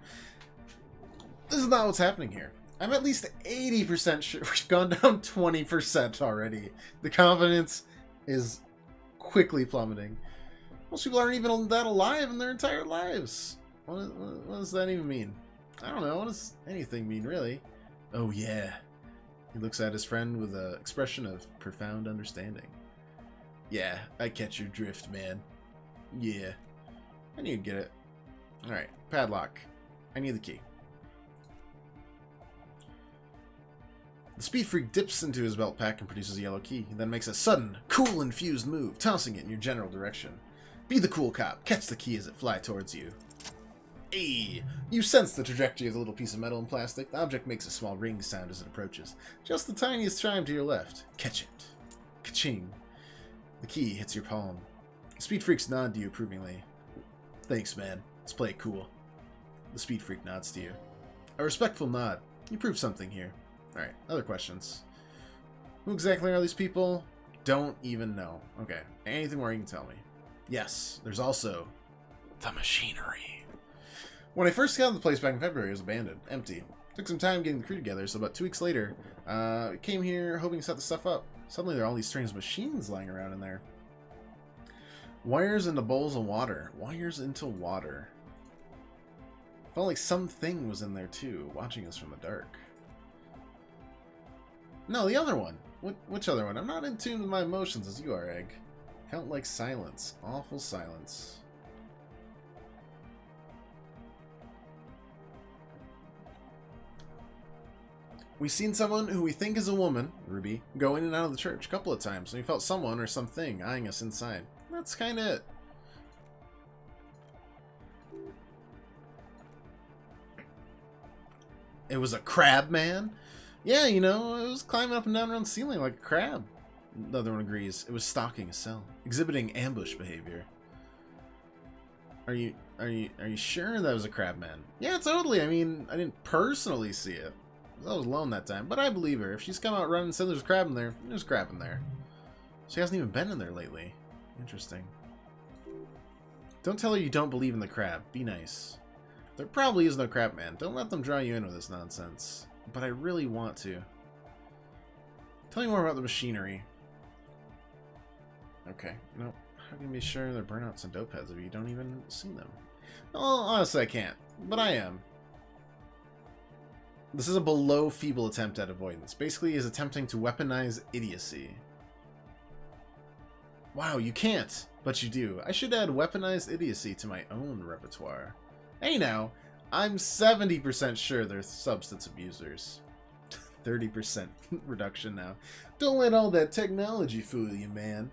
this is not what's happening here. I'm at least 80% sure. We've gone down 20% already. The confidence is quickly plummeting. Most people aren't even that alive in their entire lives. What does that even mean? I don't know. What does anything mean, really? Oh, yeah. He looks at his friend with an expression of profound understanding. Yeah, I catch your drift, man. Yeah. I need to get it. Alright, padlock. I need the key. The speed freak dips into his belt pack and produces a yellow key. He then makes a sudden, cool infused move, tossing it in your general direction. Be the cool cop. Catch the key as it flies towards you. Hey! You sense the trajectory of the little piece of metal and plastic. The object makes a small ring sound as it approaches. Just the tiniest chime to your left. Catch it. Ka-ching. The key hits your palm. The speed freaks nod to you approvingly. Thanks, man. Let's play it cool. The speed freak nods to you. A respectful nod. You proved something here. Alright, other questions. Who exactly are these people? Don't even know. Okay, anything more you can tell me? Yes, there's also the machinery. When I first got into the place back in February, it was abandoned, empty. Took some time getting the crew together, so about 2 weeks later, came here hoping to set the stuff up. Suddenly there are all these strange machines lying around in there. Wires into bowls of water. Wires into water. Felt like something was in there too, watching us from the dark. No, the other one. Which other one? I'm not in tune with my emotions as you are, Egg. Felt like silence. Awful silence. We've seen someone who we think is a woman, Ruby, go in and out of the church a couple of times, and we felt someone or something eyeing us inside. That's kind of it. It was a crab man? Yeah, you know, it was climbing up and down around the ceiling like a crab. The other one agrees. It was stalking a cell, exhibiting ambush behavior. Are you sure that was a crab man? Yeah, totally. I mean, I didn't personally see it. I was alone that time, but I believe her. If she's come out running and said there's a crab in there, there's a crab in there. She hasn't even been in there lately. Interesting. Don't tell her you don't believe in the crab. Be nice. There probably is no crab man. Don't let them draw you in with this nonsense. But I really want to. Tell me more about the machinery. Okay. Nope. How can you be sure they're burnouts and dope heads if you don't even see them? Well, honestly, I can't. But I am. This is a below feeble attempt at avoidance. Basically, is attempting to weaponize idiocy. Wow, you can't, but you do. I should add weaponized idiocy to my own repertoire. Hey now, I'm 70% sure they're substance abusers. 30% reduction now. Don't let all that technology fool you, man.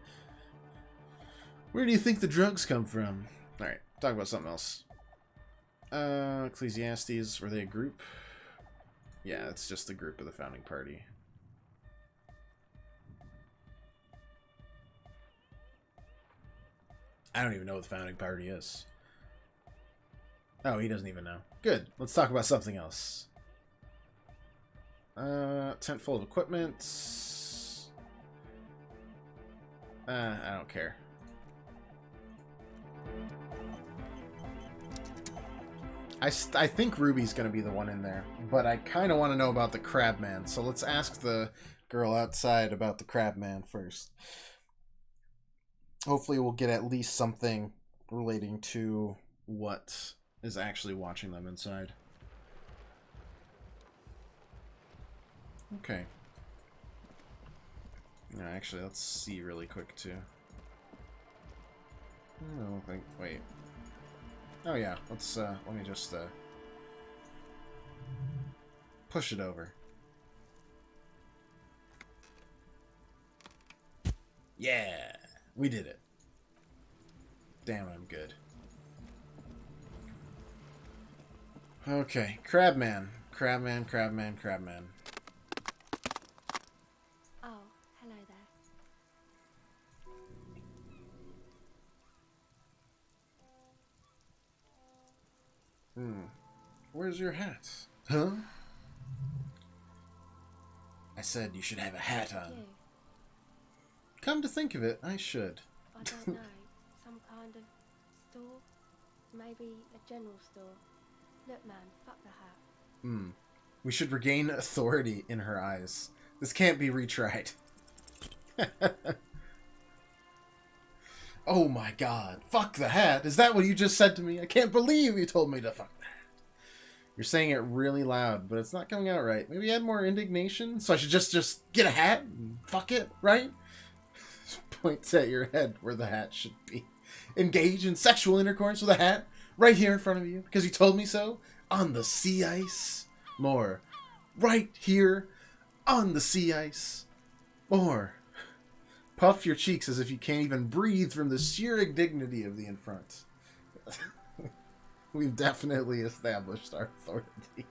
Where do you think the drugs come from? Alright, talk about something else. Ecclesiastes, were they a group? Yeah, it's just the group of the founding party. I don't even know what the founding party is. Oh, he doesn't even know. Good. Let's talk about something else. Tent full of equipment. I don't care. I think Ruby's going to be the one in there, but I kind of want to know about the crab man, so let's ask the girl outside about the crab man first. Hopefully we'll get at least something relating to what is actually watching them inside. Okay. No, actually, let's see really quick, too. I don't think... Wait. Oh yeah, let's let me just push it over. Yeah, we did it. Damn, I'm good. Okay, Crabman. Crabman, Crabman, Crabman. Oh, hello there. Where's your hat? Huh? I said you should have a hat on. You? Come to think of it, I should. I don't know. Some kind of store? Maybe a general store. Look, man, fuck the hat. We should regain authority in her eyes. This can't be retried. Oh my god. Fuck the hat. Is that what you just said to me? I can't believe you told me to fuck the hat. You're saying it really loud, but it's not coming out right. Maybe add more indignation? So I should just get a hat and fuck it, right? Points at your head where the hat should be. Engage in sexual intercourse with a hat right here in front of you because you told me so on the sea ice. More. Right here on the sea ice. More. Puff your cheeks as if you can't even breathe from the sheer indignity of the in front. We've definitely established our authority.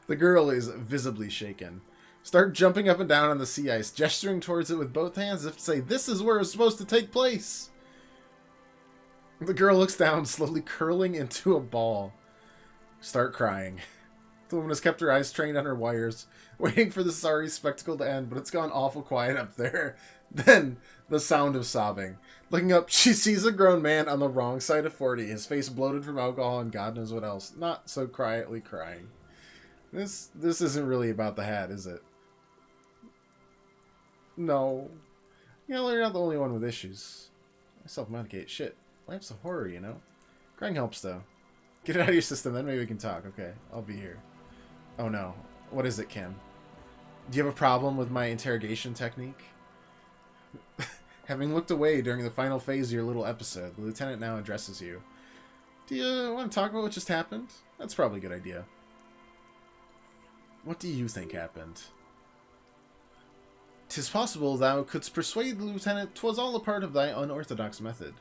The girl is visibly shaken. Start jumping up and down on the sea ice, gesturing towards it with both hands as if to say, this is where it's supposed to take place. The girl looks down, slowly curling into a ball. Start crying. The woman has kept her eyes trained on her wires, waiting for the sorry spectacle to end, but it's gone awful quiet up there. Then, the sound of sobbing. Looking up, she sees a grown man on the wrong side of 40, his face bloated from alcohol and God knows what else, not so quietly crying. This isn't really about the hat, is it? No. You know, you're not the only one with issues. I self-medicate. Shit. Life's a horror, you know? Crying helps, though. Get it out of your system, then maybe we can talk. Okay, I'll be here. Oh no. What is it, Kim? Do you have a problem with my interrogation technique? Having looked away during the final phase of your little episode, the lieutenant now addresses you. Do you want to talk about what just happened? That's probably a good idea. What do you think happened? 'Tis possible thou couldst persuade the lieutenant 'twas all a part of thy unorthodox method.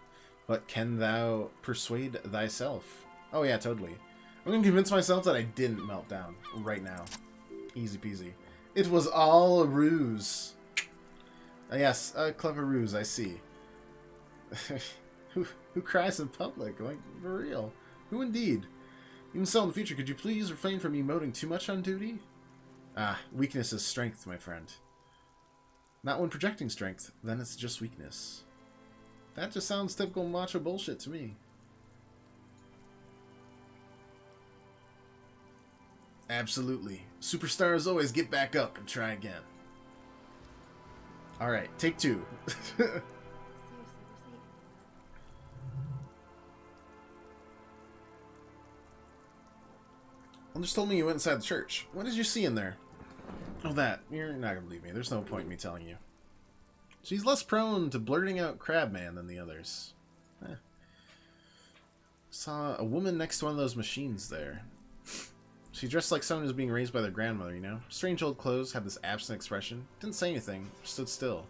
But can thou persuade thyself? Oh yeah, totally. I'm gonna convince myself that I didn't melt down right now. Easy peasy. It was all a ruse. Yes, a clever ruse, I see. Who cries in public? Like, for real. Who indeed? Even so, in the future, could you please refrain from emoting too much on duty? Ah, weakness is strength, my friend. Not when projecting strength, then it's just weakness. That just sounds typical macho bullshit to me. Absolutely. Superstars always get back up and try again. Alright, take two. Elders told me you went inside the church. What did you see in there? Oh, that. You're not gonna believe me. There's no point in me telling you. She's less prone to blurting out Crabman than the others. Saw a woman next to one of those machines there. She dressed like someone who was being raised by their grandmother, you know? Strange old clothes, had this absent expression. Didn't say anything, stood still.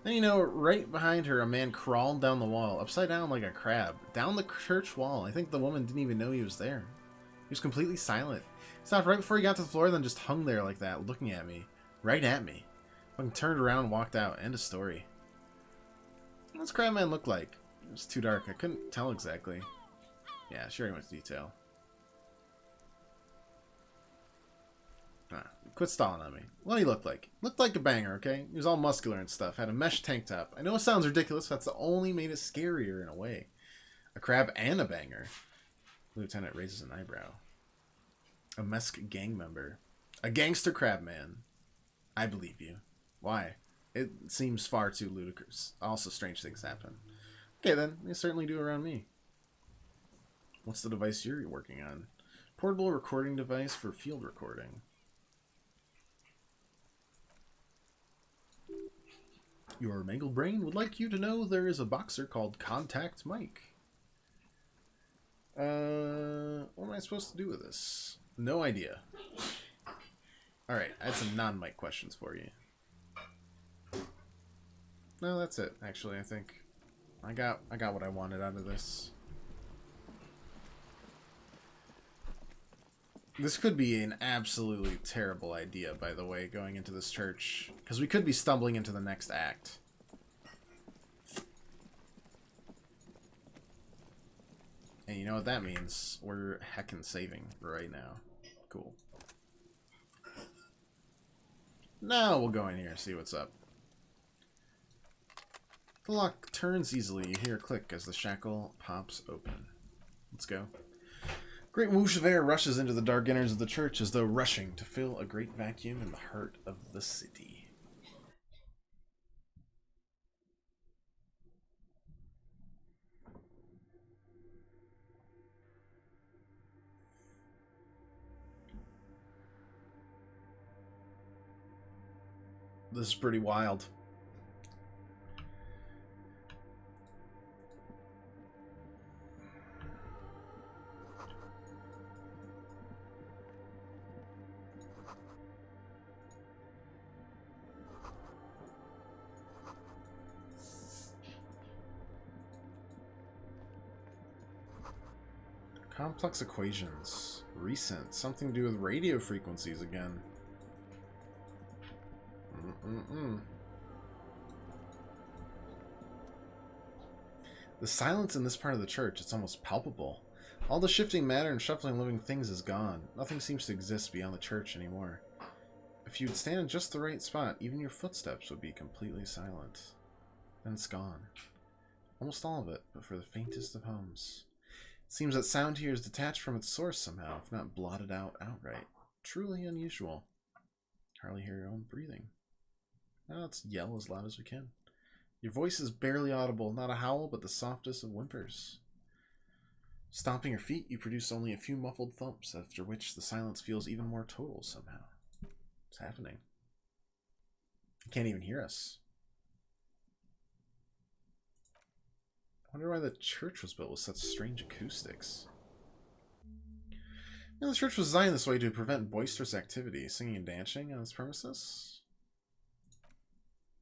Then, you know, right behind her, a man crawled down the wall, upside down like a crab. Down the church wall. I think the woman didn't even know he was there. He was completely silent. He stopped right before he got to the floor, then just hung there like that, looking at me. Right at me. Fucking turned around and walked out. End of story. What's Crabman look like? It was too dark. I couldn't tell exactly. Yeah, sure he went to detail. Quit stalling on me. What did he look like? Looked like a banger, okay? He was all muscular and stuff. Had a mesh tank top. I know it sounds ridiculous, but that's the only made it scarier in a way. A crab and a banger. The lieutenant raises an eyebrow. A Mesk gang member. A gangster crab man. I believe you. Why? It seems far too ludicrous. Also, strange things happen. Okay then, they certainly do around me. What's the device you're working on? Portable recording device for field recording. Your mangled brain would like you to know there is a boxer called Contact Mike. What am I supposed to do with this? No idea. Alright, I had some non-Mike questions for you. No, that's it, actually, I think. I got what I wanted out of this. This could be an absolutely terrible idea, by the way, going into this church. Because we could be stumbling into the next act. And you know what that means? We're heckin' saving right now. Cool. Now we'll go in here and see what's up. The lock turns easily. You hear a click as the shackle pops open. Let's go. Great whoosh of air rushes into the dark innards of the church as though rushing to fill a great vacuum in the heart of the city. This is pretty wild. Complex equations. Recent. Something to do with radio frequencies again. The silence in this part of the church, it's almost palpable. All the shifting matter and shuffling living things is gone. Nothing seems to exist beyond the church anymore. If you'd stand in just the right spot, even your footsteps would be completely silent. Then it's gone. Almost all of it, but for the faintest of hums. It seems that sound here is detached from its source somehow, if not blotted out outright. Truly unusual. Hardly hear your own breathing. Now let's yell as loud as we can. Your voice is barely audible, not a howl, but the softest of whimpers. Stomping your feet, you produce only a few muffled thumps, after which the silence feels even more total somehow. What's happening? You can't even hear us. I wonder why the church was built with such strange acoustics. And the church was designed this way to prevent boisterous activity, singing and dancing on its premises?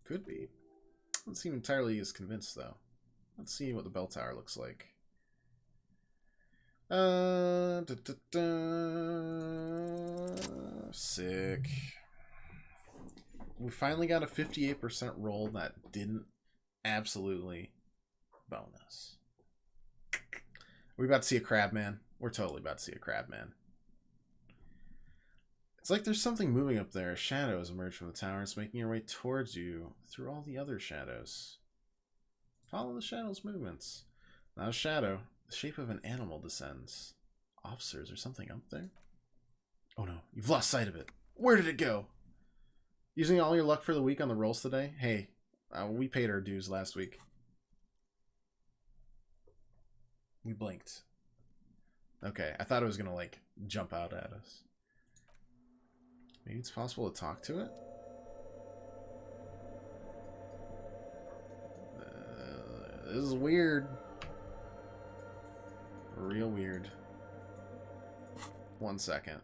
Could be. Doesn't seem entirely as convinced, though. Let's see what the bell tower looks like. Sick. We finally got a 58% roll that didn't absolutely bonus. Are we about to see a crab man? We're totally about to see a crab man. It's like there's something moving up there. Shadows emerge from the towers, making your way towards you through all the other shadows. Follow the shadow's movements. Not a shadow. The shape of an animal descends. Officers or something up there? Oh no, you've lost sight of it. Where did it go? Using all your luck for the week on the rolls today? Hey, we paid our dues last week. We blinked. Okay, I thought it was gonna, like, jump out at us. Maybe it's possible to talk to it? This is weird. Real weird. 1 second.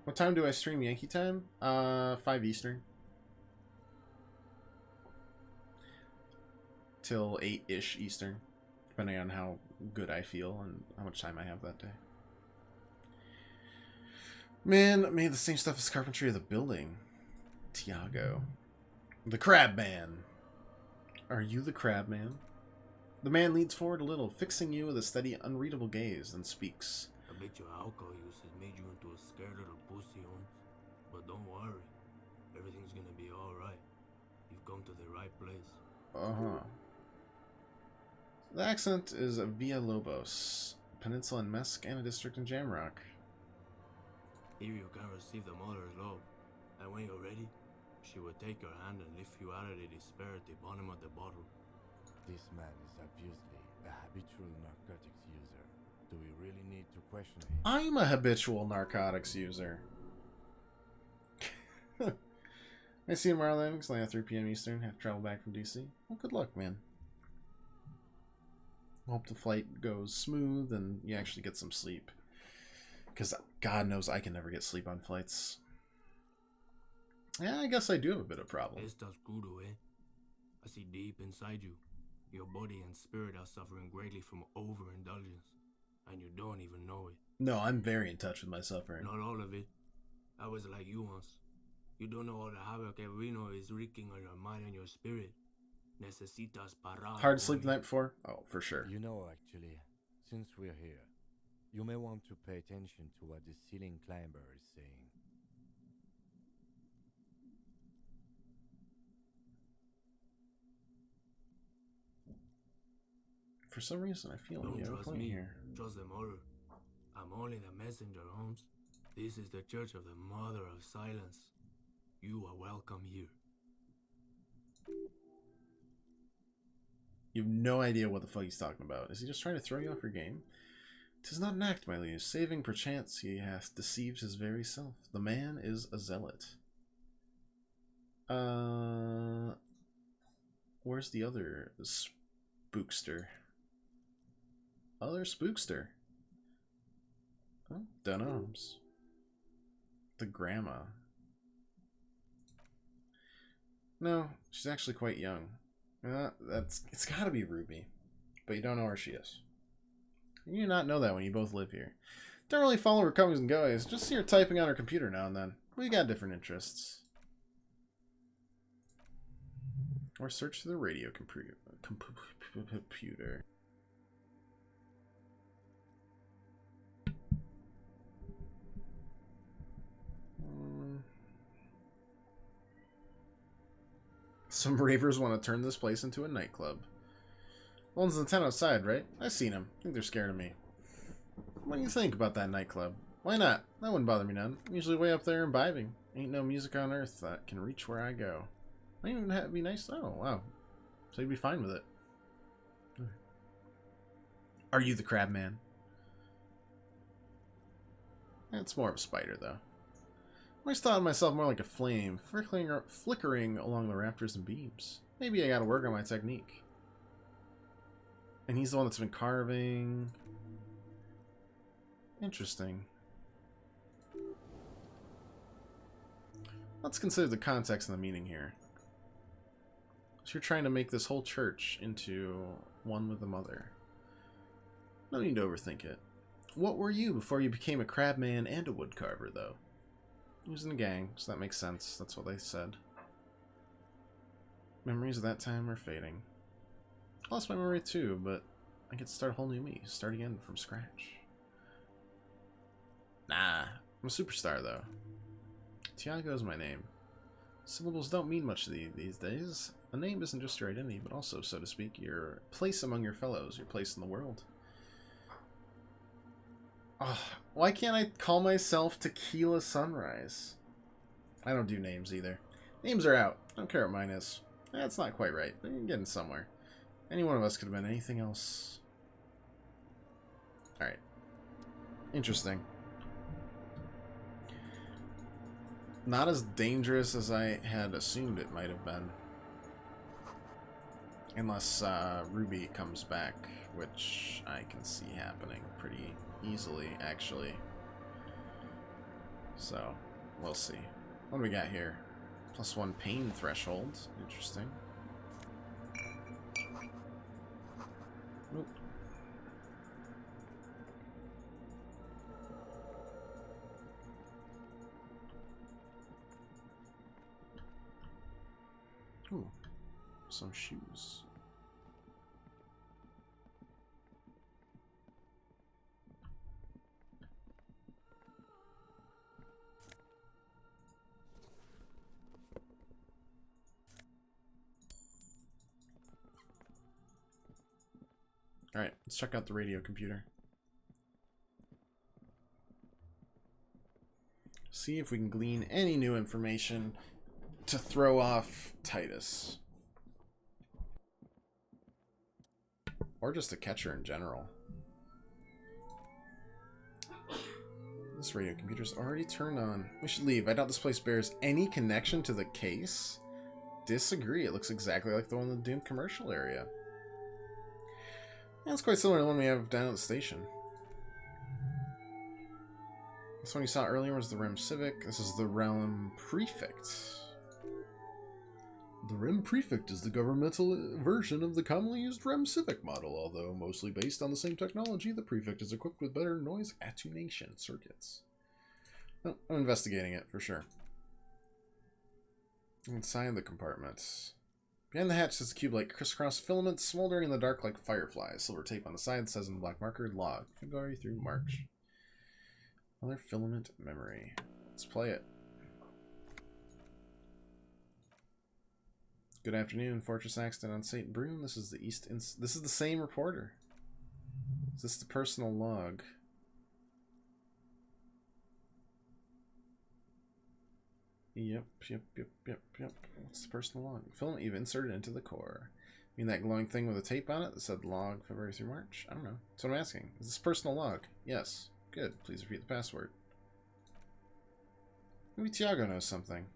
What time do I stream Yankee time? 5 Eastern. Till 8-ish Eastern. Depending on how good I feel and how much time I have that day. Man, made the same stuff as carpentry of the building. Tiago. The Crab Man. Are you the Crab Man? The man leans forward a little, fixing you with a steady, unreadable gaze, then speaks. I bet your alcohol use has made you into a scared little pussy, Holmes. But don't worry. Everything's gonna be alright. You've come to the right place. Uh-huh. The accent is Villalobos, Peninsula in Mesk, and a district in Jamrock. Here you can receive the mother's love. And when you're ready, she will take your hand and lift you out of the despair at the bottom of the bottle. This man is obviously a habitual narcotics user. Do we really need to question him? I'm a habitual narcotics user. I see you tomorrow then. It's only at 3 p.m. Eastern. Have to travel back from DC. Well, good luck, man. Hope the flight goes smooth and you actually get some sleep. Because God knows I can never get sleep on flights. Yeah, I guess I do have a bit of a problem. Estás crudo, eh? I see deep inside you. Your body and spirit are suffering greatly from overindulgence. And you don't even know it. No, I'm very in touch with my suffering. Not all of it. I was like you once. You don't know all the havoc El Reno is wreaking on your mind and your spirit. Necesitas parar. Hard to sleep the night before? Oh, for sure. You know, actually, since we're here, you may want to pay attention to what the ceiling climber is saying. For some reason, I feel Don't you have a trust point me. here. Trust the mother. I'm only the messenger, Holmes. This is the Church of the Mother of Silence. You are welcome here. You have no idea what the fuck he's talking about. Is he just trying to throw you off your game? 'Tis not an act, my liege. Saving perchance he hath deceived his very self. The man is a zealot. Where's the other spookster? Other spookster. Oh, Dunham's. The grandma. No, she's actually quite young. It's gotta be Ruby. But you don't know where she is. You do not know that when you both live here. Don't really follow her comings and goings. Just see her typing on her computer now and then. We got different interests. Or search for the radio computer. Some ravers want to turn this place into a nightclub. One's in the tent outside, right? I've seen them. I think they're scared of me. What do you think about that nightclub? Why not? That wouldn't bother me none. I'm usually way up there imbibing. Ain't no music on earth that can reach where I go. Might even be nice. Oh, wow. So you'd be fine with it. Are you the crab man? It's more of a spider, though. I always thought of myself more like a flame, flickering along the rafters and beams. Maybe I gotta work on my technique. And he's the one that's been carving. Interesting. Let's consider the context and the meaning here. So you're trying to make this whole church into one with the mother. No need to overthink it. What were you before you became a crab man and a wood carver, though? He was in a gang, so that makes sense. That's what they said. Memories of that time are fading. I lost my memory too, but I get to start a whole new me. Start again from scratch. Nah, I'm a superstar, though. Tiago is my name. Syllables don't mean much these days. A name isn't just your identity, but also, so to speak, your place among your fellows, your place in the world. Oh, why can't I call myself Tequila Sunrise? I don't do names either. Names are out. I don't care what mine is. That's not quite right, but you're getting somewhere. Any one of us could have been anything else. Alright. Interesting. Not as dangerous as I had assumed it might have been. Unless Ruby comes back, which I can see happening pretty easily, actually. So, we'll see. What do we got here? +1 pain threshold. Interesting. Nope. Ooh, some shoes. Alright, let's check out the radio computer. See if we can glean any new information to throw off Titus. Or just a catcher in general. This radio computer's already turned on. We should leave. I doubt this place bears any connection to the case. Disagree. It looks exactly like the one in the Doom commercial area. Yeah, it's quite similar to the one we have down at the station. This one you saw earlier was the REM Civic. This is the REM Prefect. The REM Prefect is the governmental version of the commonly used REM Civic model. Although mostly based on the same technology, the Prefect is equipped with better noise attenuation circuits. Well, I'm investigating it, for sure. Inside the compartments. Behind the hatch is a cube like crisscross filaments smoldering in the dark like fireflies. Silver tape on the side says in black marker, log, February through March. Another filament memory. Let's play it. Good afternoon, Fortress accident on St. Brune. This is the this is the same reporter. Is this the personal log? Yep. What's the personal log? Filament you've inserted into the core. mean that glowing thing with a tape on it that said log February through March? I don't know. That's what I'm asking. Is this personal log? Yes. Good. Please repeat the password. Maybe Tiago knows something.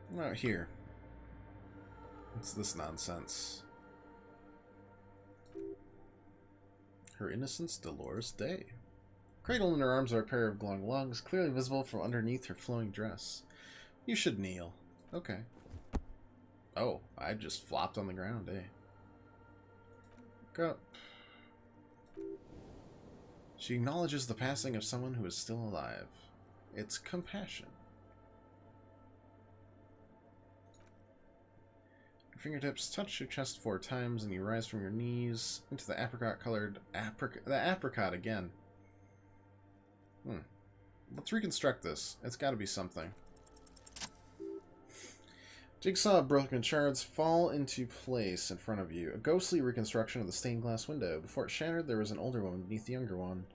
What about here? What's this nonsense? Her Innocence, Dolores Day. Cradled in her arms are a pair of glowing lungs, clearly visible from underneath her flowing dress. You should kneel. Okay. Oh, I just flopped on the ground, eh? Go. She acknowledges the passing of someone who is still alive. It's compassion. Your fingertips touch your chest 4 times, and you rise from your knees into the apricot-colored apricot again. Let's reconstruct this. It's got to be something. Jigsaw broken shards fall into place in front of you. A ghostly reconstruction of the stained glass window. Before it shattered, there was an older one beneath the younger one,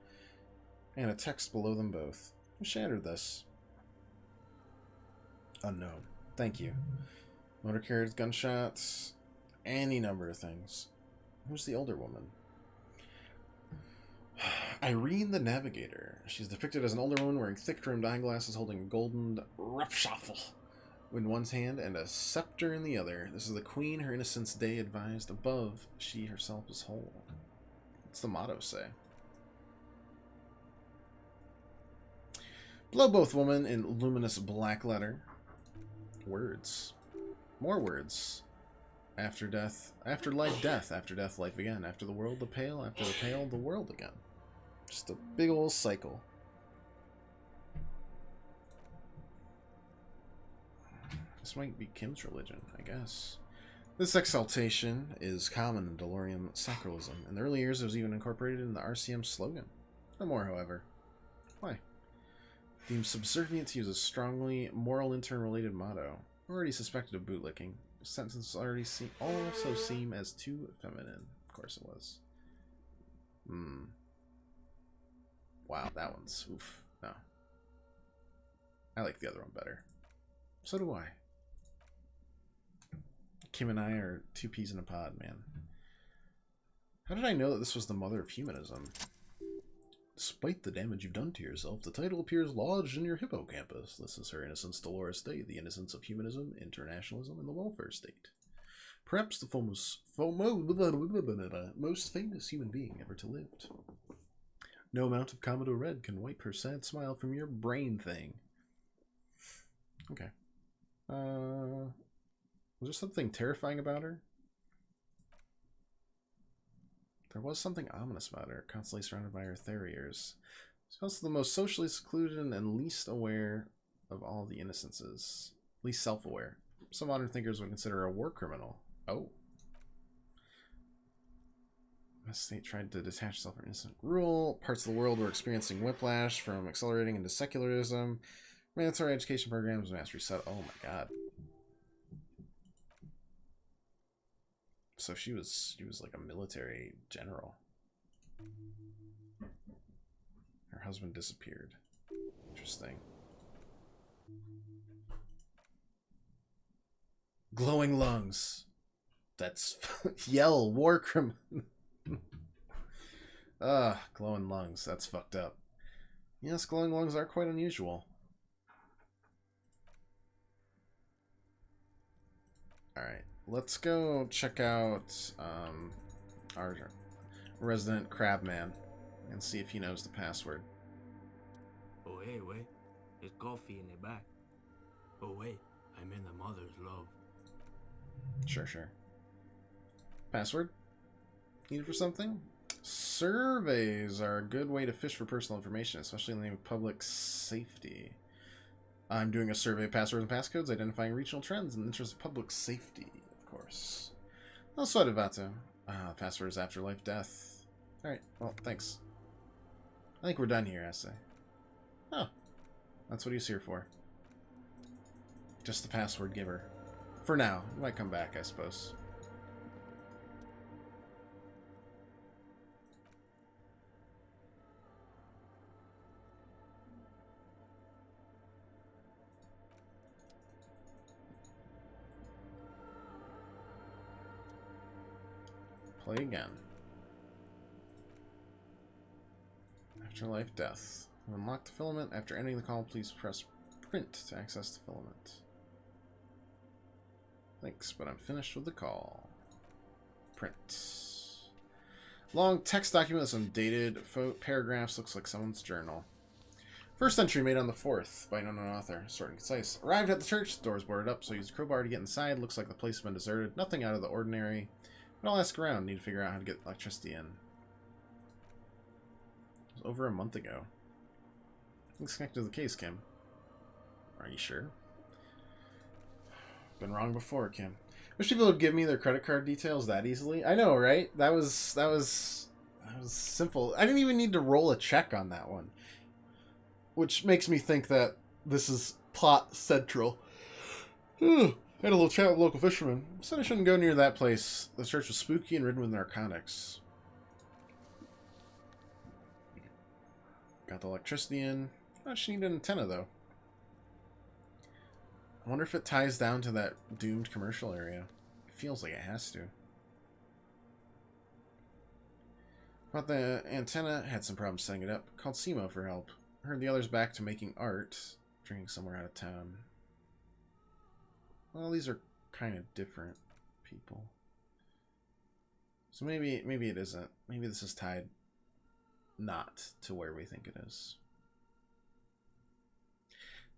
and a text below them both. Who shattered this? Unknown. Thank you. Motor carriers, gunshots, any number of things. Who's the older woman? Irene the Navigator. She's depicted as an older woman wearing thick-rimmed eyeglasses holding a golden Rupschaffel in one hand and a scepter in the other. This is the Queen, her Innocence Day advised. Above, she herself is whole. What's the motto say? Below both women in luminous black letter. Words. More words. After death, after life, death. After death, life again. After the world, the pale. After the pale, the world again. Just a big old cycle. This might be Kim's religion, I guess. This exaltation is common in Delorium sacralism. In the early years, it was even incorporated in the RCM slogan. No more, however. Why? Deemed subservient to use a strongly moral intern-related motto. Already suspected of bootlicking. Sentences already also seem as too feminine. Of course it was. Wow, that one's oof. No. I like the other one better. So do I. Kim and I are 2 peas in a pod, man. How did I know that this was the mother of humanism? Despite the damage you've done to yourself, the title appears lodged in your hippocampus. This is her Innocence Dolores Day, the innocence of humanism, internationalism, and the welfare state. Perhaps the most famous human being ever to live. No amount of Commodore Red can wipe her sad smile from your brain thing. Okay. Was there something terrifying about her? There was something ominous about her, constantly surrounded by her Theriers. She's also the most socially secluded and least aware of all the innocences. Least self-aware. Some modern thinkers would consider her a war criminal. Oh. The state tried to detach itself from innocent rule. Parts of the world were experiencing whiplash from accelerating into secularism. Mandatory education programs, mass reset. Oh my god. So she was like a military general. Her husband disappeared. Interesting. Glowing lungs. That's yell war criminal. Glowing lungs. That's fucked up. Yes, glowing lungs are quite unusual. Alright, let's go check out our resident crabman and see if he knows the password. Oh, hey, wait. There's coffee in the back. Oh, wait. I'm in the mother's love. Sure. Password? Needed for something? Surveys are a good way to fish for personal information, especially in the name of public safety. I'm doing a survey of passwords and passcodes, identifying regional trends in the interest of public safety, of course. No sweat about it. Password is afterlife, death. Alright, well, thanks. I think we're done here, I say. Oh, that's what he's here for. Just the password giver. For now. He might come back, I suppose. Play again. Afterlife Death. Unlock the filament. After ending the call, please press print to access the filament. Thanks, but I'm finished with the call. Print. Long text document with some dated paragraphs. Looks like someone's journal. First entry made on the 4th by an unknown author. Short and concise. Arrived at the church. The door's boarded up, so use a crowbar to get inside. Looks like the place has been deserted. Nothing out of the ordinary. But I'll ask around. Need to figure out how to get electricity in. It was over a month ago. Things connected to the case, Kim. Are you sure? Been wrong before, Kim. Wish people would give me their credit card details that easily. I know, right? That was simple. I didn't even need to roll a check on that one. Which makes me think that this is plot central. Had a little chat with local fishermen. Said I shouldn't go near that place. The church was spooky and ridden with narcotics. Got the electricity in. I just need an antenna, though. I wonder if it ties down to that doomed commercial area. It feels like it has to. About the antenna, had some problems setting it up. Called Simo for help. Heard the others back to making art. Drinking somewhere out of town. Well, these are kind of different people. So maybe it isn't. Maybe this is tied not to where we think it is.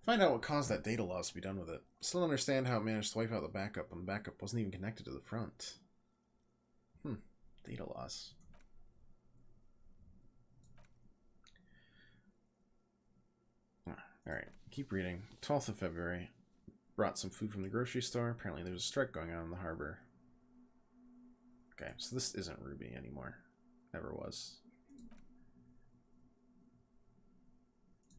Find out what caused that data loss to be done with it. Still don't understand how it managed to wipe out the backup when the backup wasn't even connected to the front. Data loss. Alright, keep reading. 12th of February. Brought some food from the grocery store. Apparently there's a strike going on in the harbor. Okay, so this isn't Ruby anymore. Never was.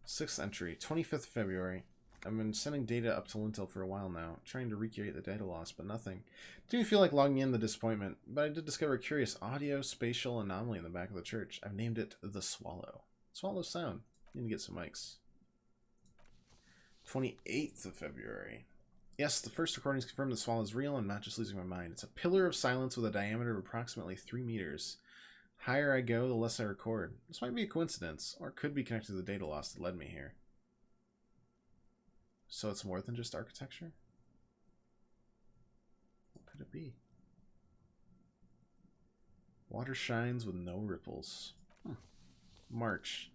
6th entry, 25th February. I've been sending data up to Lintel for a while now, trying to recreate the data loss, but nothing. Didn't feel like logging in the disappointment, but I did discover a curious audio-spatial anomaly in the back of the church. I've named it the Swallow. Swallow sound. Need to get some mics. 28th of February. Yes, the first recordings confirm the Swallow is real. I'm not just losing my mind. It's a pillar of silence with a diameter of approximately 3 meters. Higher I go, the less I record. This might be a coincidence, or it could be connected to the data loss that led me here. So it's more than just architecture? What could it be? Water shines with no ripples. March.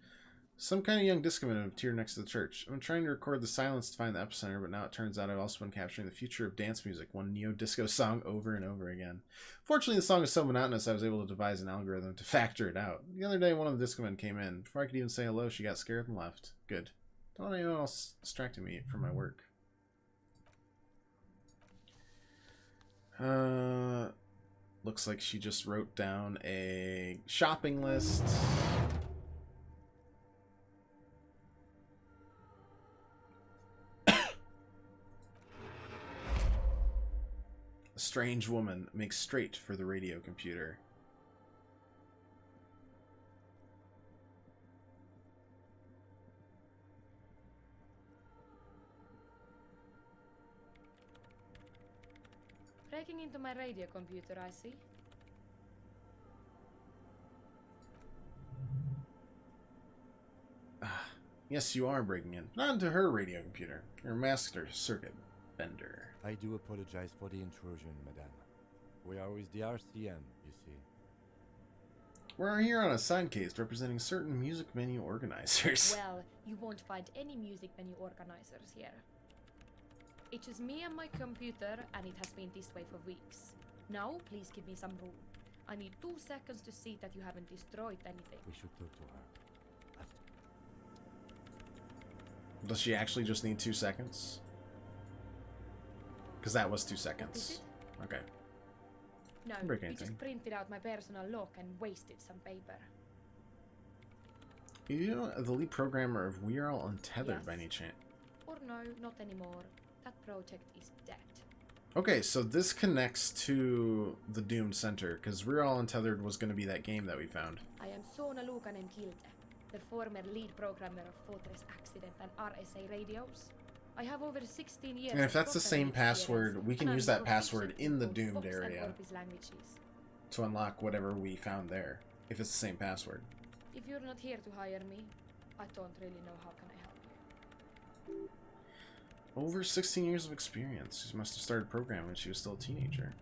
Some kind of young disco man appeared next to the church. I've been trying to record the silence to find the epicenter, but now it turns out I've also been capturing the future of dance music, one neo-disco song over and over again. Fortunately, the song is so monotonous I was able to devise an algorithm to factor it out. The other day, one of the disco men came in. Before I could even say hello, she got scared and left. Good. Don't want anyone else distracting me from my work. Looks like she just wrote down a shopping list. A strange woman makes straight for the radio computer. Breaking into my radio computer, I see. Yes, you are breaking in. Not into her radio computer. You're a master circuit bender. I do apologize for the intrusion, madame. We are with the RCM, you see. We're here on a side case representing certain music venue organizers. Well, you won't find any music venue organizers here. It's just me and my computer, and it has been this way for weeks. Now, please give me some room. I need 2 seconds to see that you haven't destroyed anything. We should talk to her. Does she actually just need 2 seconds? Because that was 2 seconds. Okay. No, Break you anything. just printed out my personal log and wasted some paper. You know the lead programmer of We Are All Untethered Yes. by any chance? Or no, not anymore. That project is dead. Okay, so this connects to the Doomed Center, because We're All Untethered was going to be that game that we found. I am Sona Lukanen Kilde, the former lead programmer of Fortress Accident and RSA radios. I have over 16 years. And if of that's the same programming password, experience, we can and use I'm that password proficient in the both Doomed Vox and area. Orbis languages. to unlock whatever we found there, if it's the same password. If you're not here to hire me, I don't really know how can I help you. Over 16 years of experience. She must have started programming when she was still a teenager.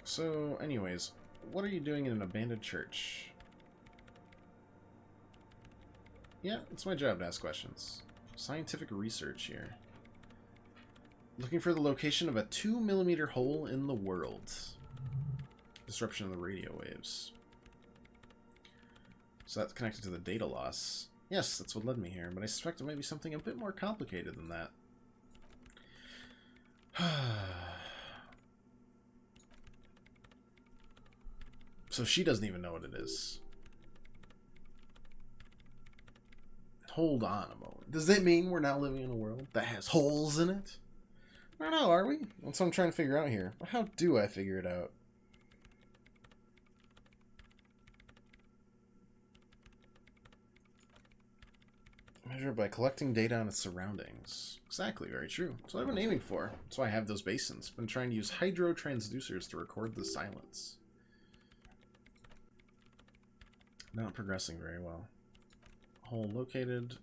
So, anyways, what are you doing in an abandoned church? Yeah, it's my job to ask questions. Scientific research here. Looking for the location of a 2mm hole in the world. Disruption of the radio waves. So that's connected to the data loss. Yes, that's what led me here, but I suspect it might be something a bit more complicated than that. So she doesn't even know what it is. Hold on a moment. Does that mean we're now living in a world that has holes in it? I don't know, are we? That's what I'm trying to figure out here. But how do I figure it out? Measure it by collecting data on its surroundings. Exactly, very true. That's what I've been aiming for. That's why I have those basins. Been trying to use hydro transducers to record the silence. Not progressing very well. Hole located.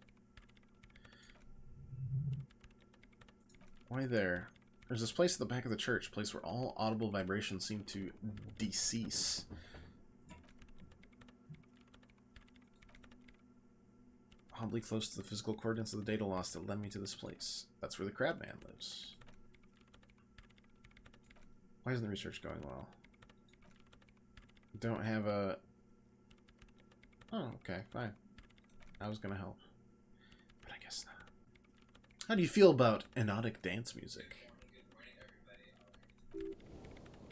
Why there? There's this place at the back of the church, place where all audible vibrations seem to decease. Oddly close to the physical coordinates of the data loss that led me to this place. That's where the Crabman lives. Why isn't the research going well? Don't have a... Oh, okay, fine. I was gonna help. But I guess not. How do you feel about erotic dance music?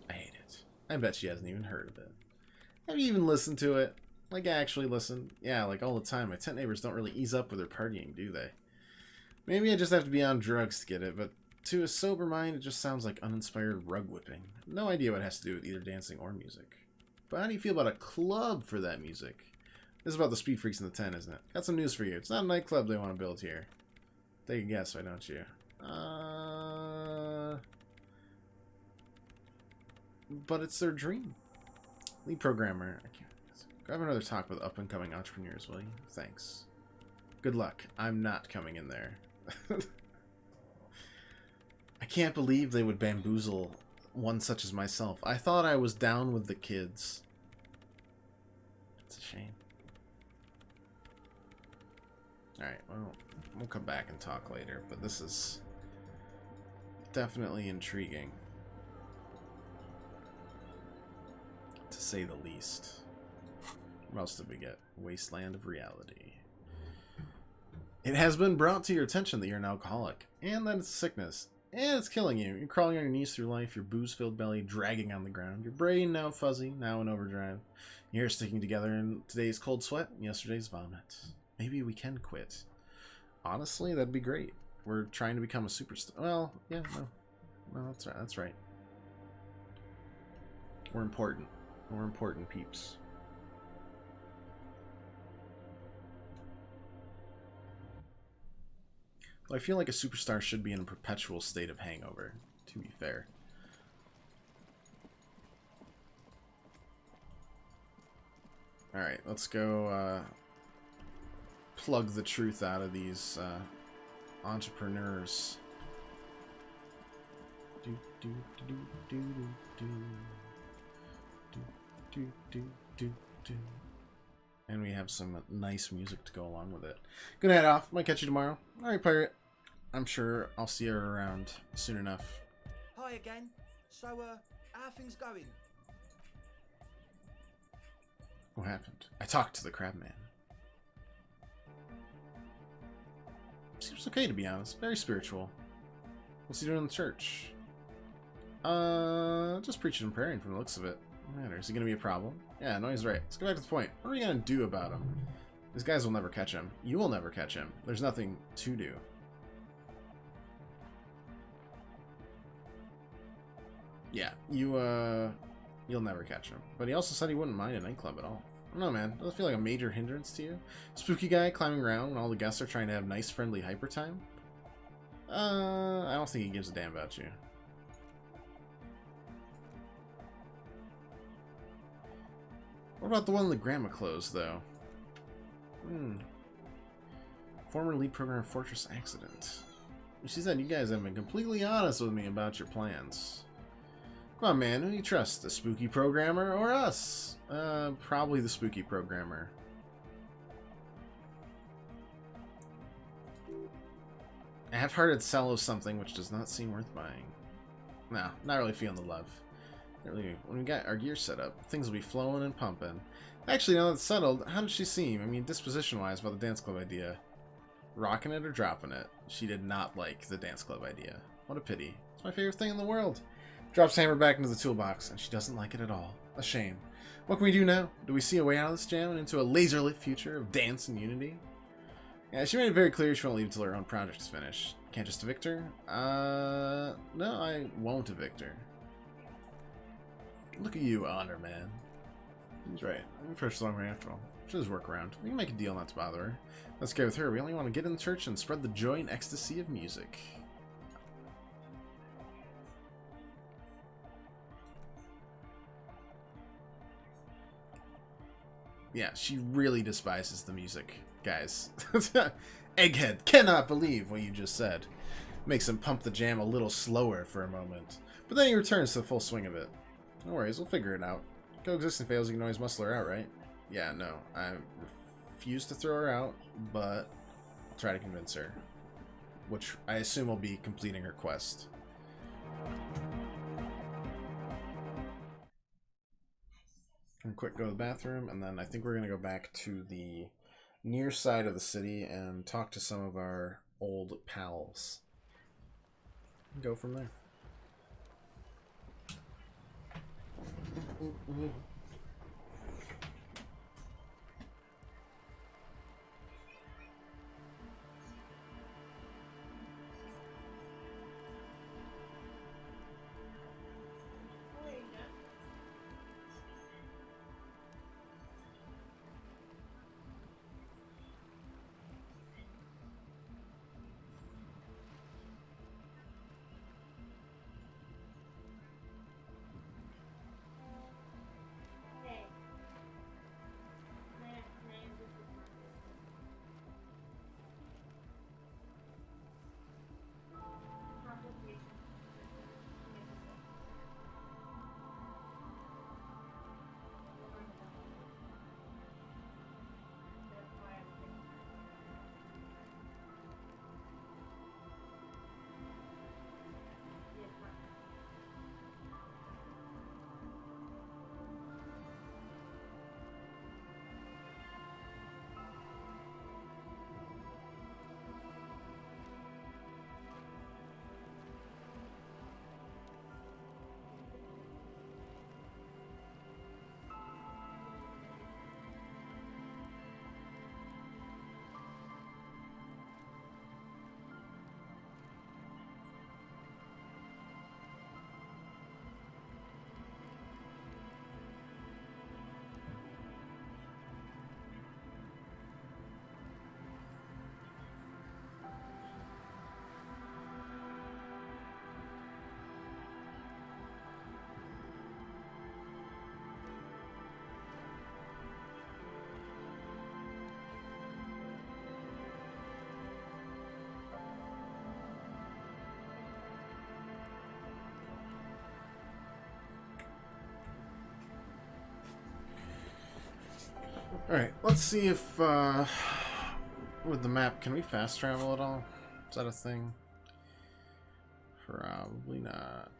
I hate it. I bet she hasn't even heard of it. Have you even listened to it? Like, actually listen? Yeah, like all the time. My tent neighbors don't really ease up with their partying, do they? Maybe I just have to be on drugs to get it, but to a sober mind, it just sounds like uninspired rug whipping. No idea what it has to do with either dancing or music. But how do you feel about a club for that music? This is about the speed freaks in the tent, isn't it? Got some news for you. It's not a nightclub they want to build here. Take a guess, why don't you? But it's their dream. Lead programmer. I can't. Go have another talk with up-and-coming entrepreneurs, will you? Thanks. Good luck. I'm not coming in there. I can't believe they would bamboozle one such as myself. I thought I was down with the kids. It's a shame. Alright, well, we'll come back and talk later, but this is definitely intriguing, to say the least. What else did we get? Wasteland of Reality. It has been brought to your attention that you're an alcoholic, and that it's a sickness, and it's killing you. You're crawling on your knees through life, your booze-filled belly dragging on the ground, your brain now fuzzy, now in overdrive, your hair sticking together in today's cold sweat and yesterday's vomit. Maybe we can quit. Honestly, that'd be great. We're trying to become a superstar. Well, yeah, no. No, that's right. That's right. We're important. We're important peeps. Well, I feel like a superstar should be in a perpetual state of hangover, to be fair. Alright, let's go plug the truth out of these entrepreneurs. Do, do, do, do, do, do, do, do, do, do. And we have some nice music to go along with it. Gonna head off. Might catch you tomorrow. Alright, pirate. I'm sure I'll see you around soon enough. Hi again. So, how are things going? What happened? I talked to the Crabman. Seems okay, to be honest. Very spiritual. What's he doing in the church? Just preaching and praying from the looks of it. What matter? Is he gonna be a problem? Yeah, no, he's right. Let's go back to the point. What are we gonna do about him? These guys will never catch him. You will never catch him. There's nothing to do. Yeah, you'll never catch him. But he also said he wouldn't mind a nightclub at all. I don't know, man. Does it feel like a major hindrance to you? Spooky guy climbing around when all the guests are trying to have nice, friendly hyper time? I don't think he gives a damn about you. What about the one the grandma closed, though? Former lead programmer Fortress Accident. She said you guys have been completely honest with me about your plans. Come on, man. Who do you trust? The spooky programmer or us? Probably the spooky programmer. A half-hearted sell of something which does not seem worth buying. No, not really feeling the love. Really, when we got our gear set up, things will be flowing and pumping. Actually, now that it's settled, how did she seem? I mean, disposition-wise, about the dance club idea. Rocking it or dropping it? She did not like the dance club idea. What a pity. It's my favorite thing in the world. Drops hammer back into the toolbox, and she doesn't like it at all. A shame. What can we do now? Do we see a way out of this jam and into a laser-lit future of dance and unity? Yeah, she made it very clear she won't leave until her own project is finished. Can't just evict her? No, I won't evict her. Look at you, Honor Man. He's right. I'm first long way after all. She'll just work around. We can make a deal not to bother her. Let's go with her. We only want to get in the church and spread the joy and ecstasy of music. Yeah, she really despises the music, guys. Egghead cannot believe what you just said. Makes him pump the jam a little slower for a moment. But then he returns to the full swing of it. No worries, we'll figure it out. Coexistence fails, you can always muscle her out, right? Yeah, no. I refuse to throw her out, but I'll try to convince her. Which I assume will be completing her quest. And quick go to the bathroom, and then I think we're going to go back to the near side of the city and talk to some of our old pals. Go from there. Alright, let's see if, with the map, can we fast travel at all? Is that a thing? Probably not.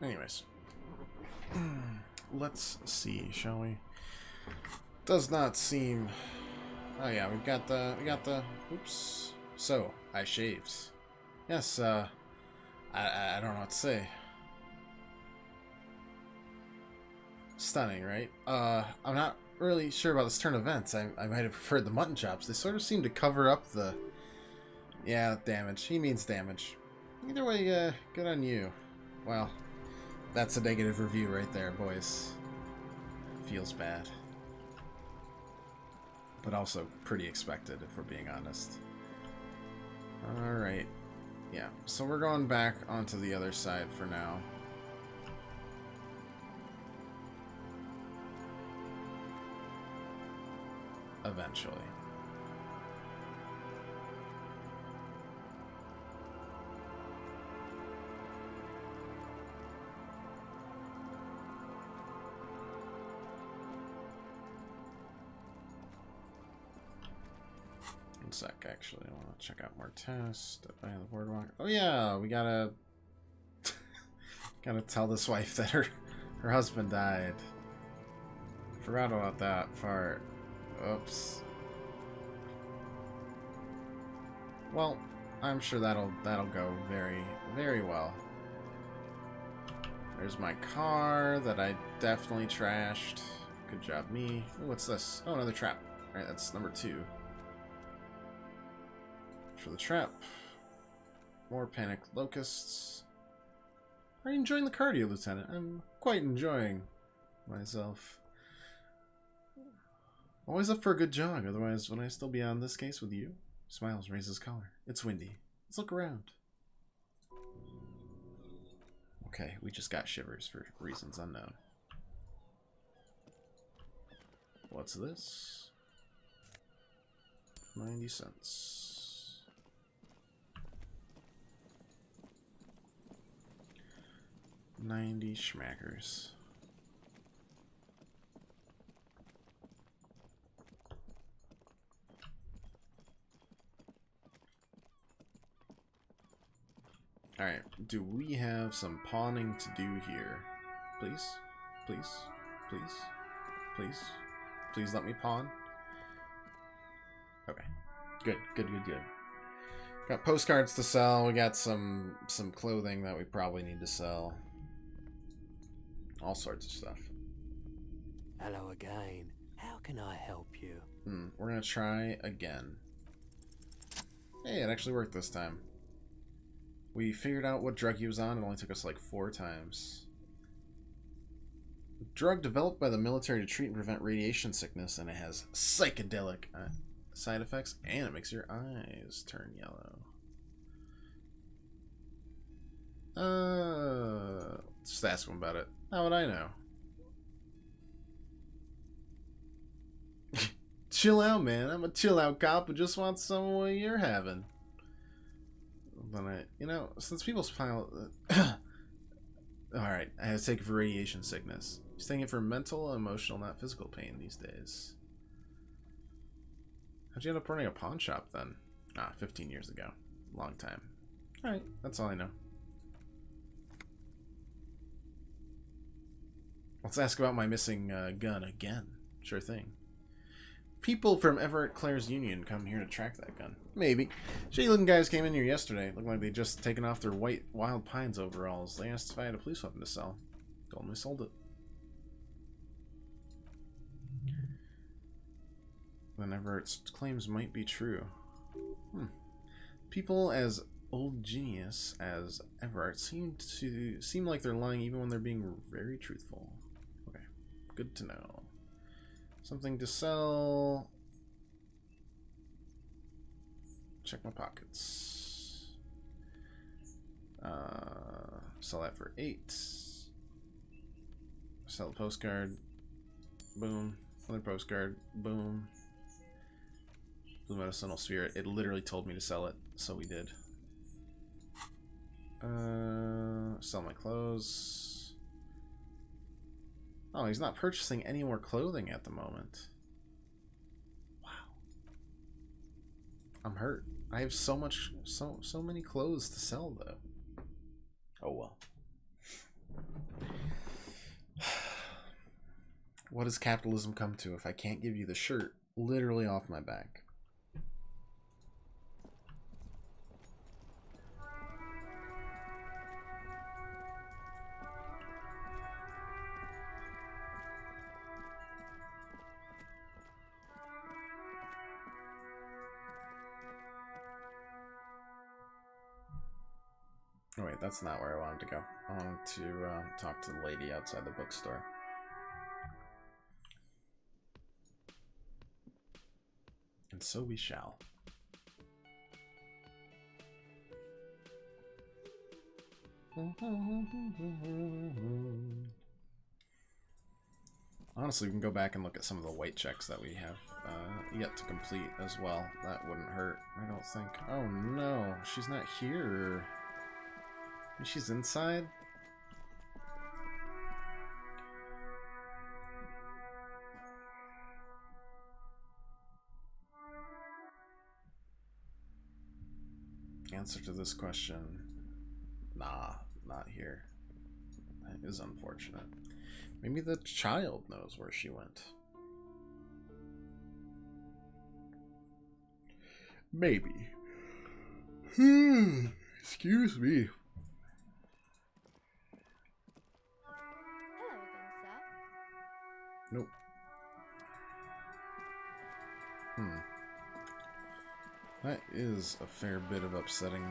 Anyways, let's see, shall we? Does not seem. Oh yeah, we got the. Oops. So I shaved. Yes. I don't know what to say. Stunning, right? I'm not really sure about this turn of events. I might have preferred the mutton chops. They sort of seem to cover up the... Yeah, damage. He means damage. Either way, good on you. Well, that's a negative review right there, boys. Feels bad. But also pretty expected, if we're being honest. Alright. Yeah, so we're going back onto the other side for now. Eventually. One sec, actually. I want to check out more tests. By the boardwalk. Oh yeah, we gotta gotta tell this wife that her husband died. Forgot about that part. Oops. Well, I'm sure that'll go very, very well. There's my car that I definitely trashed. Good job, me. Ooh, what's this? Oh, another trap. Alright, that's number 2. For the trap. More panic locusts. Are you enjoying the cardio, Lieutenant? I'm quite enjoying myself. Always up for a good jog, otherwise would I still be on this case with you? Smiles, raises collar. It's windy. Let's look around. Okay, we just got shivers for reasons unknown. What's this? 90 cents. $90 schmackers. Alright, do we have some pawning to do here? Please? Please? Please? Please? Please let me pawn? Okay. Good, good, good, good. Got postcards to sell, we got some clothing that we probably need to sell. All sorts of stuff. Hello again. How can I help you? We're gonna try again. Hey, it actually worked this time. We figured out what drug he was on. It only took us like 4 times. Drug developed by the military to treat and prevent radiation sickness, and it has psychedelic side effects, and it makes your eyes turn yellow. Just ask him about it. How would I know? Chill out, man. I'm a chill out cop who just wants some of what you're having. Then since people's pile... Alright, I had to take it for radiation sickness. He's taking it for mental and emotional, not physical pain these days. How'd you end up running a pawn shop then? 15 years ago. Long time. Alright, that's all I know. Let's ask about my missing gun again. Sure thing. People from Everett Clare's Union come here to track that gun. Maybe. Shady looking guys came in here yesterday. Looked like they'd just taken off their white Wild Pines overalls. They asked if I had a police weapon to sell. Told them I sold it. Then Everett's claims might be true. People as old genius as Everett seem like they're lying even when they're being very truthful. Okay. Good to know. Something to sell. Check my pockets. Sell that for 8. Sell the postcard. Boom. Another postcard. Boom. Blue medicinal spirit. It literally told me to sell it, so we did. Sell my clothes. Oh, he's not purchasing any more clothing at the moment. Wow. I'm hurt. I have so many clothes to sell, though. Oh, well. What does capitalism come to if I can't give you the shirt literally off my back? wait, that's not where I wanted to go. I wanted to talk to the lady outside the bookstore. And so we shall. Honestly, we can go back and look at some of the white checks that we have yet to complete as well. That wouldn't hurt, I don't think. Oh no, she's not here. She's inside? Answer to this question: nah, not here. That is unfortunate. Maybe the child knows where she went. Maybe. Excuse me. Hello again, sir. Nope. That is a fair bit of upsetting.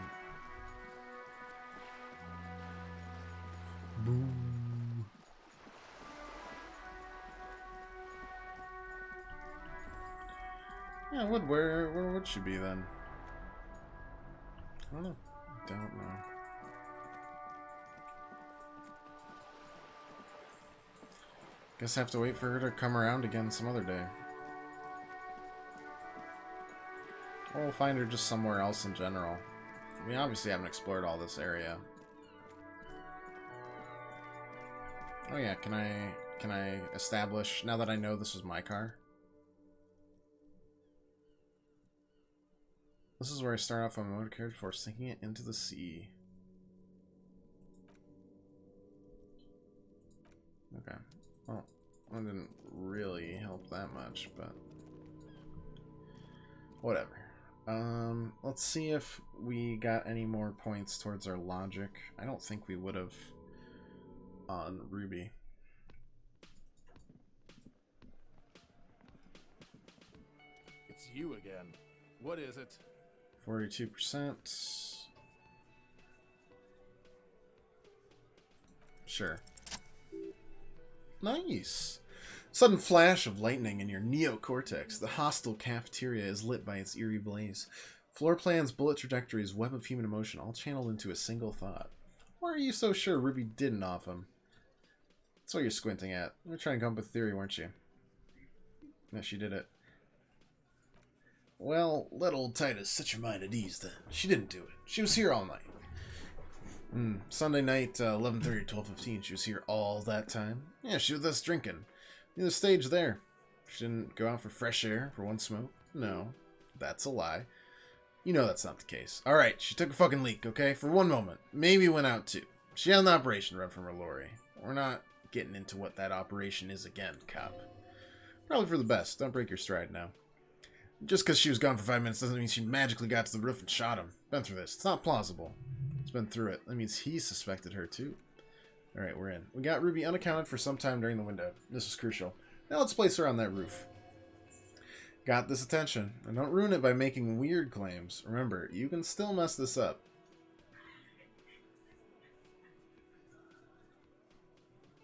Boo. Yeah, where would she be then? I don't know. Don't know. Guess I have to wait for her to come around again some other day. Or we'll find her just somewhere else in general. We obviously haven't explored all this area. Oh yeah, can I establish, now that I know this was my car? This is where I start off on my motor carriage before sinking it into the sea. Okay. Well, that didn't really help that much, but whatever. Let's see if we got any more points towards our logic. I don't think we would have on Ruby. It's you again. What is it? 42%. Sure. Nice. Sudden flash of lightning in your neocortex. The hostile cafeteria is lit by its eerie blaze. Floor plans, bullet trajectories, web of human emotion, all channeled into a single thought. Why are you so sure Ruby didn't off him? That's what you're squinting at. You were trying to come up with a theory, weren't you? No, she did it. Well, let old Titus set your mind at ease then. She didn't do it. She was here all night. Sunday night, 11:30 to 12:15. She was here all that time. Yeah, she was with us drinking. Near the stage there. She didn't go out for fresh air for one smoke. No, that's a lie. You know that's not the case. Alright, she took a fucking leak, okay? For one moment. Maybe went out too. She had an operation run from her lorry. We're not getting into what that operation is again, cop. Probably for the best. Don't break your stride now. Just because she was gone for 5 minutes doesn't mean she magically got to the roof and shot him. Been through this. It's not plausible. He's been through it. That means he suspected her too. Alright, we're in. We got Ruby unaccounted for some time during the window. This was crucial. Now let's place her on that roof. Got this attention. And don't ruin it by making weird claims. Remember, you can still mess this up.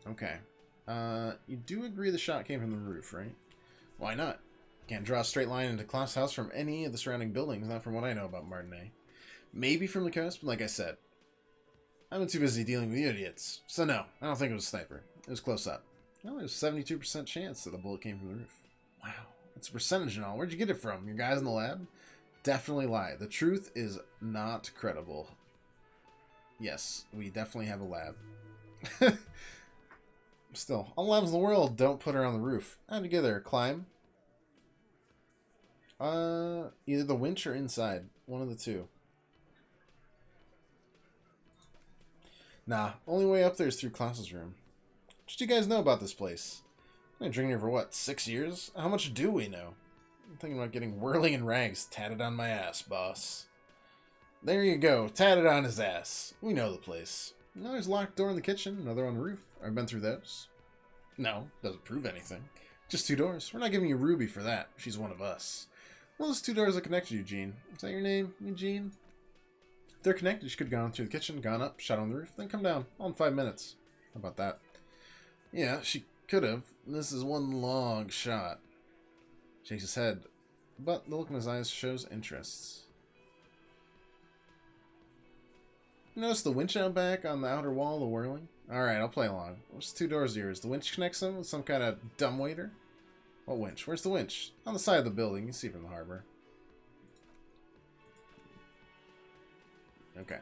Okay. You do agree the shot came from the roof, right? Why not? Can't draw a straight line into Klaus' house from any of the surrounding buildings, not from what I know about Martinet. Maybe from the coast, but like I said, I've been too busy dealing with you idiots. So no, I don't think it was a sniper. It was close up. Well, there's a 72% chance that the bullet came from the roof. Wow, that's a percentage and all. Where'd you get it from? Your guys in the lab? Definitely lie. The truth is not credible. Yes, we definitely have a lab. Still, all labs in the world don't put her on the roof. How'd you get there? Climb? Either the winch or inside. One of the two. Nah, only way up there is through Klaus's room. What do you guys know about this place? I've been drinking here for what, 6 years? How much do we know? I'm thinking about getting whirling in rags tatted on my ass, boss. There you go, tatted on his ass. We know the place. No, there's a locked door in the kitchen, another on the roof. I've been through those. No, doesn't prove anything. Just 2 doors. We're not giving you Ruby for that. She's one of us. Well, those 2 doors that connect you, Eugene. Is that your name, Eugene? If they're connected, she could have gone through the kitchen, gone up, shot on the roof, then come down. All in 5 minutes. How about that? Yeah, she could have. This is one long shot. Shakes his head, but the look in his eyes shows interest. You notice the winch out back on the outer wall, the whirling? Alright, I'll play along. What's the 2 doors of yours? The winch connects them with some kind of dumbwaiter? What winch? Where's the winch? On the side of the building. You can see from the harbor. Okay.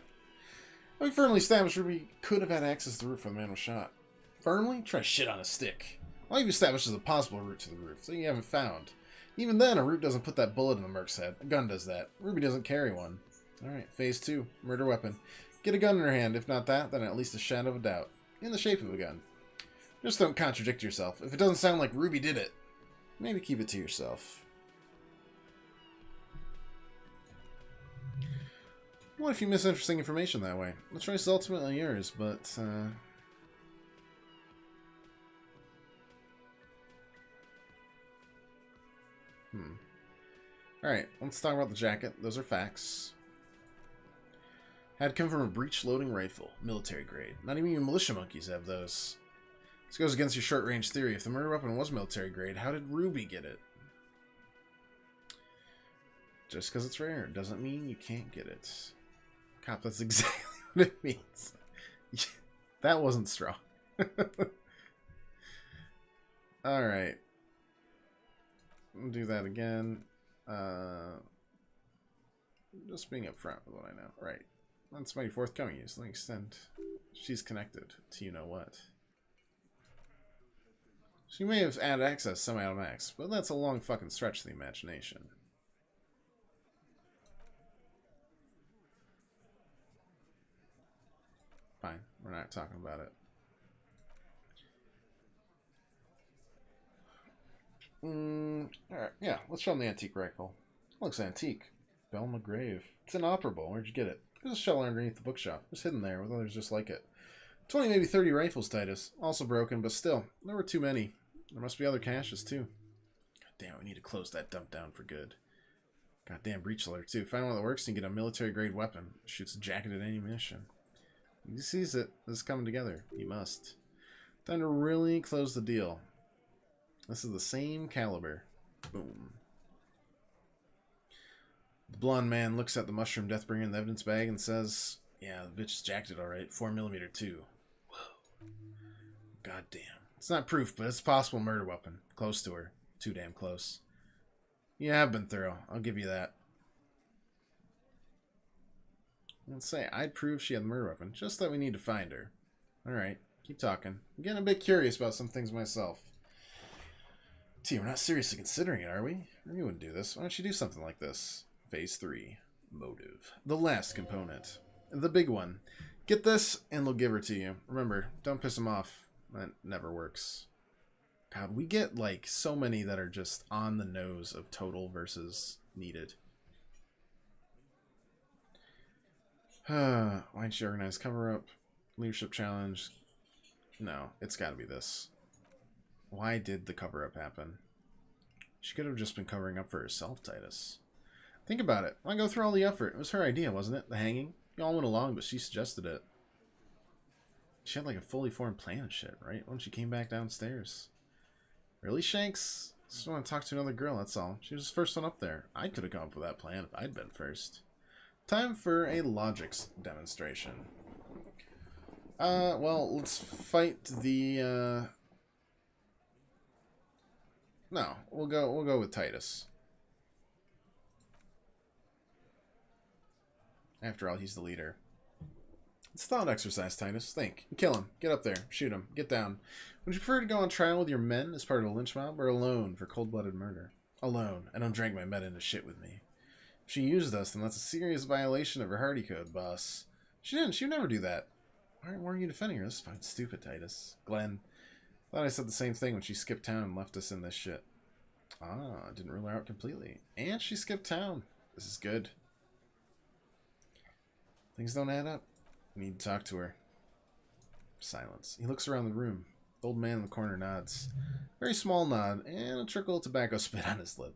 We firmly established Ruby could have had access to the roof when the man was shot. Firmly? Try shit on a stick. All you've established is a possible route to the roof that you haven't found. Even then, a root doesn't put that bullet in the merc's head. A gun does that. Ruby doesn't carry one. Alright, phase 2. Murder weapon. Get a gun in her hand. If not that, then at least a shadow of a doubt. In the shape of a gun. Just don't contradict yourself. If it doesn't sound like Ruby did it, maybe keep it to yourself. What if you miss interesting information that way? The choice is ultimately yours, but, Alright, let's talk about the jacket. Those are facts. Had come from a breech-loading rifle. Military grade. Not even your militia monkeys have those. This goes against your short-range theory. If the murder weapon was military grade, how did Ruby get it? Just because it's rare doesn't mean you can't get it. Cop, that's exactly what it means. That wasn't strong. Alright. We'll do that again. Just being upfront with what I know. Right. That's my forthcoming use. Let me extend. She's connected to you-know-what. She may have added access semi-automatics, but that's a long fucking stretch to the imagination. Fine. We're not talking about it. Alright, yeah, let's show them the antique rifle. Looks antique. Bell McGrave. It's inoperable. Where'd you get it? There's a shell underneath the bookshop. It's hidden there with others just like it. 20, maybe 30 rifles, Titus. Also broken, but still, there were too many. There must be other caches, too. God damn, we need to close that dump down for good. Goddamn breech loader, too. Find one that works and get a military-grade weapon. Shoots jacketed ammunition. He sees it. This is coming together. He must. Time to really close the deal. This is the same caliber. Boom. The blonde man looks at the mushroom Deathbringer in the evidence bag and says, yeah, the bitch is jacketed alright. 4mm too. Whoa. Goddamn. It's not proof, but it's a possible murder weapon. Close to her. Too damn close. Yeah, I've been thorough. I'll give you that. Let's say I'd prove she had the murder weapon, just that we need to find her. Alright, keep talking. I'm getting a bit curious about some things myself. T, we're not seriously considering it, are we? You wouldn't do this. Why don't you do something like this? Phase 3. Motive. The last component. The big one. Get this, and they'll give her to you. Remember, don't piss them off. That never works. God, we get, like, so many that are just on the nose of total versus needed. Why didn't you organize cover-up? Leadership challenge? No, it's gotta be this. Why did the cover-up happen? She could have just been covering up for herself, Titus. Think about it. Why go through all the effort? It was her idea, wasn't it? The hanging? You all went along, but she suggested it. She had like a fully formed plan and shit, right? When she came back downstairs. Really, Shanks? I just want to talk to another girl, that's all. She was the first one up there. I could have come up with that plan if I'd been first. Time for a logics demonstration. Well, let's fight the, No, we'll go with Titus. After all, he's the leader. It's a thought exercise, Titus. Think. Kill him. Get up there. Shoot him. Get down. Would you prefer to go on trial with your men as part of a lynch mob, or alone for cold-blooded murder? Alone. I don't drag my men into shit with me. If she used us, then that's a serious violation of her hardy code, boss. She didn't. She would never do that. Why are you defending her? This is fine. Stupid, Titus. Glenn. Thought I said the same thing when she skipped town and left us in this shit. Ah, didn't rule her out completely. And she skipped town. This is good. Things don't add up. We need to talk to her. Silence. He looks around the room. The old man in the corner nods. Very small nod, and a trickle of tobacco spit on his lip.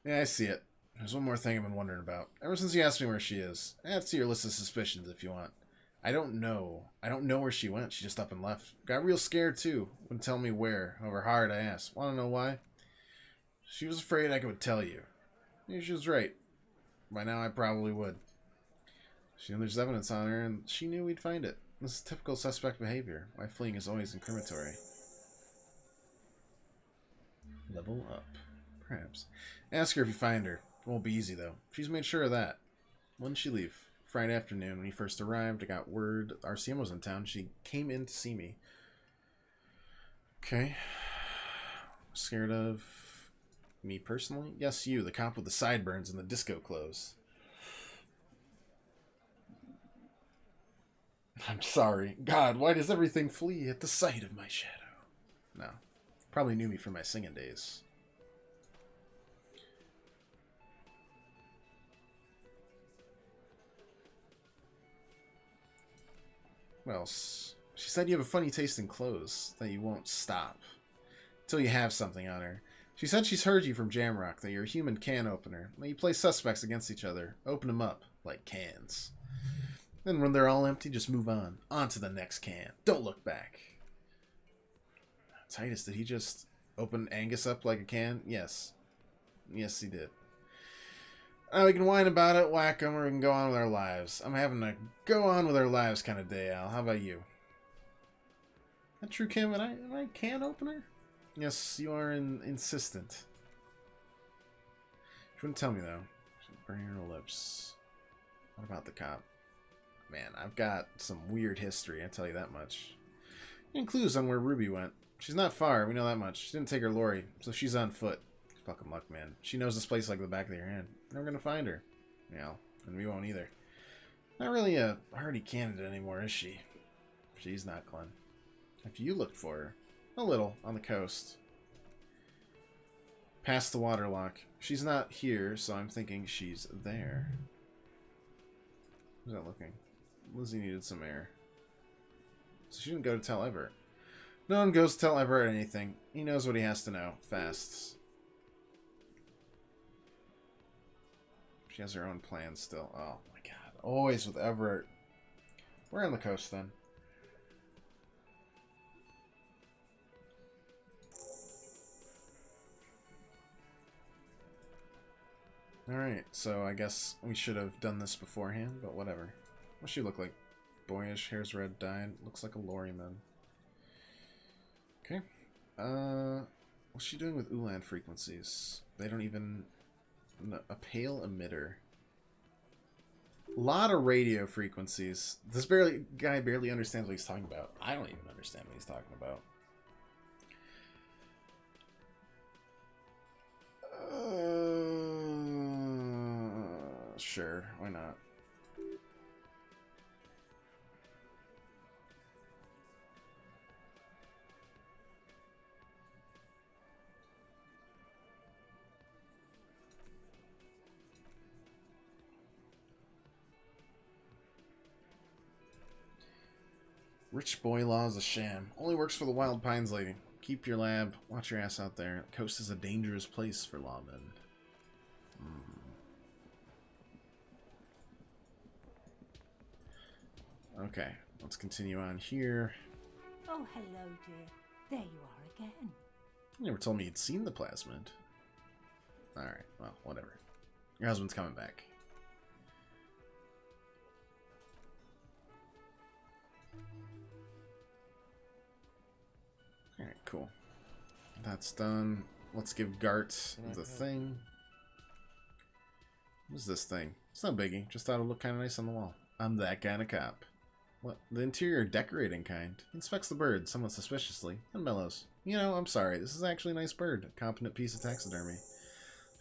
Yeah, I see it. There's one more thing I've been wondering about. Ever since you asked me where she is, add to your list of suspicions if you want. I don't know. I don't know where she went. She just up and left. Got real scared, too. Wouldn't tell me where, however hard I asked. Want to know why? She was afraid I would tell you. Maybe she was right. By now I probably would. She knew there's evidence on her, and she knew we'd find it. This is typical suspect behavior. Why fleeing is always incriminatory. Level up. Perhaps. Ask her if you find her. It won't be easy, though. She's made sure of that. When did she leave? Friday afternoon. When he first arrived, I got word RCM was in town. She came in to see me. Okay. Scared of me personally? Yes, you, the cop with the sideburns and the disco clothes. I'm sorry. God, why does everything flee at the sight of my shadow? No. Probably knew me from my singing days. What else? She said you have a funny taste in clothes, that you won't stop until you have something on her. She said she's heard you from Jamrock, that you're a human can opener, that you play suspects against each other, open them up like cans. Then when they're all empty, just move on. On to the next can. Don't look back. Titus, did he just open Angus up like a can? Yes. Yes, he did. We can whine about it, whack him, or we can go on with our lives. I'm having a go on with our lives kind of day, Al. How about you? That true, Kim? Am I a can opener? Yes, you are insistent. She wouldn't tell me, though. She's burning her lips. What about the cop? Man, I've got some weird history, I tell you that much. And clues on where Ruby went. She's not far, we know that much. She didn't take her lorry, so she's on foot. Fucking luck, man. She knows this place like the back of your hand. Never gonna find her. Yeah, and we won't either. Not really a hardy candidate anymore, is she? She's not, Glenn. Have you looked for her? A little, on the coast. Past the waterlock. She's not here, so I'm thinking she's there. Who's that looking? Lizzie needed some air. So she didn't go to tell Everett. No one goes to tell Everett anything. He knows what he has to know. Fast. She has her own plans still. Oh my god. Always with Everett. We're on the coast then. Alright, so I guess we should have done this beforehand, but whatever. What's she look like? Boyish, hair's red, dyed. Looks like a lorryman. Okay. What's she doing with Ulan frequencies? They don't even... A pale emitter. A lot of radio frequencies. This guy barely understands what he's talking about. I don't even understand what he's talking about. Sure, why not? Rich boy law is a sham. Only works for the Wild Pines lady. Keep your lab. Watch your ass out there. The coast is a dangerous place for lawmen. Okay, let's continue on here. Oh, hello, dear. There you are again. You never told me you'd seen the plasmid. Alright, well, whatever. Your husband's coming back. Alright, cool. That's done. Let's give Gart the thing. What's this thing? It's no biggie. Just thought it would look kind of nice on the wall. I'm that kind of cop. What? The interior decorating kind. Inspects the bird, somewhat suspiciously, and mellows. You know, I'm sorry. This is actually a nice bird. A competent piece of taxidermy.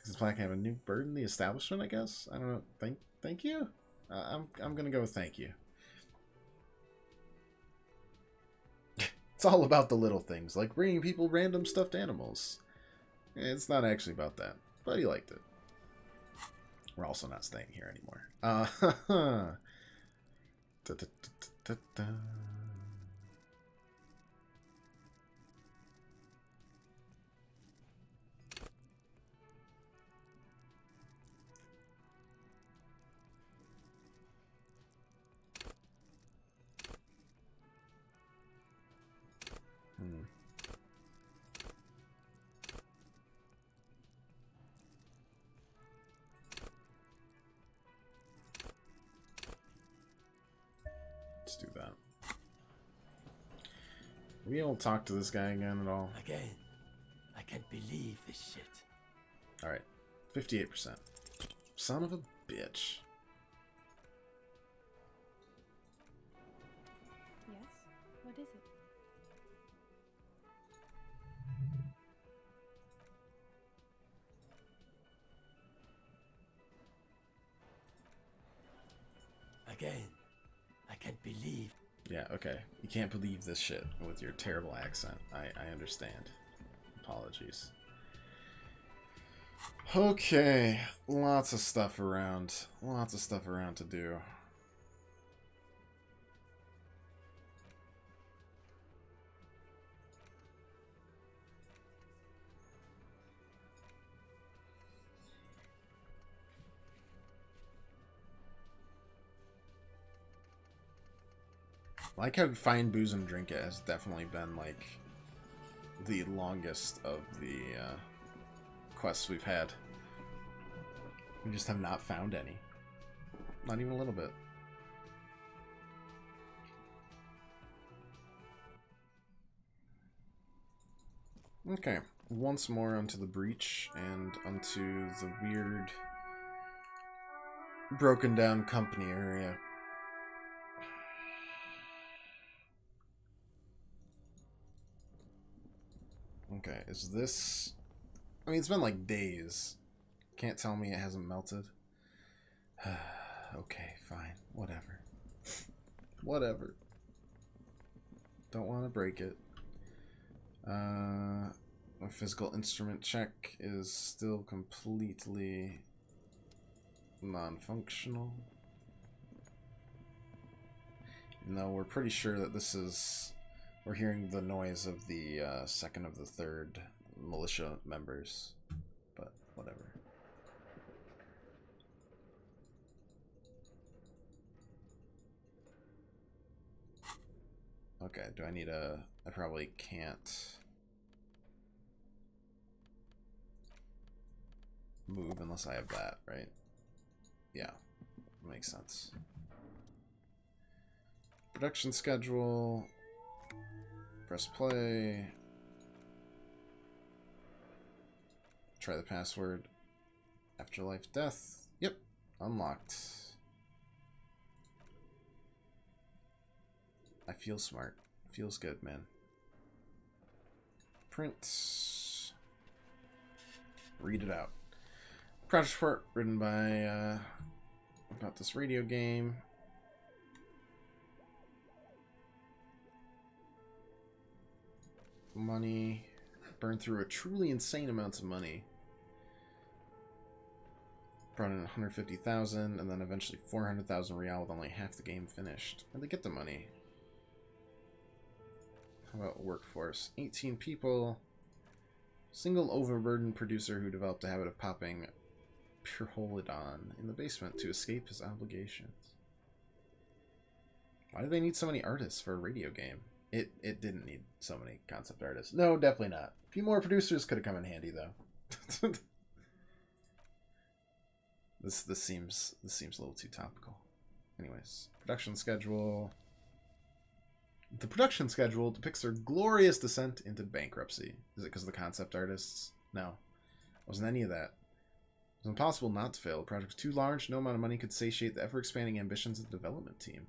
Does Black have a new bird in the establishment, I guess? I don't know. Thank you? I'm gonna go with thank you. It's all about the little things, like bringing people random stuffed animals. It's not actually about that, but he liked it. We're also not staying here anymore. We don't talk to this guy again at all. Again, I can't believe this shit. Alright. 58%. Son of a bitch. Yes? What is it? Again, I can't believe. Yeah, okay. You can't believe this shit with your terrible accent. I understand. Apologies. Okay. Lots of stuff around. Lots of stuff around to do. Like how find booze and drink it has definitely been like the longest of the quests we've had. We just have not found any. Not even a little bit. Okay, once more onto the breach and onto the weird broken down company area. Okay, is this... I mean, it's been like days. Can't tell me it hasn't melted. Okay, fine. Whatever. Whatever. Don't want to break it. My physical instrument check is still completely non-functional. No, we're pretty sure that this is... We're hearing the noise of the second of the third militia members, but whatever. Okay, do I need a... I probably can't move unless I have that, right? Yeah, makes sense. Production schedule... Press play. Try the password. Afterlife death. Yep. Unlocked. I feel smart. Feels good, man. Print. Read it out. Project report written by about this radio game. Money. Burned through a truly insane amounts of money. Brought in 150,000 and then eventually 400,000 real with only half the game finished. Where'd they get the money? How about workforce? 18 people. Single overburdened producer who developed a habit of popping Pyrrholidon in the basement to escape his obligations. Why do they need so many artists for a radio game? It didn't need so many concept artists. No, definitely not. A few more producers could have come in handy though. This seems a little too topical. Anyways, production schedule. The production schedule depicts their glorious descent into bankruptcy. Is it because of the concept artists? No. Wasn't any of that. It was impossible not to fail. The project was too large, no amount of money could satiate the ever-expanding ambitions of the development team.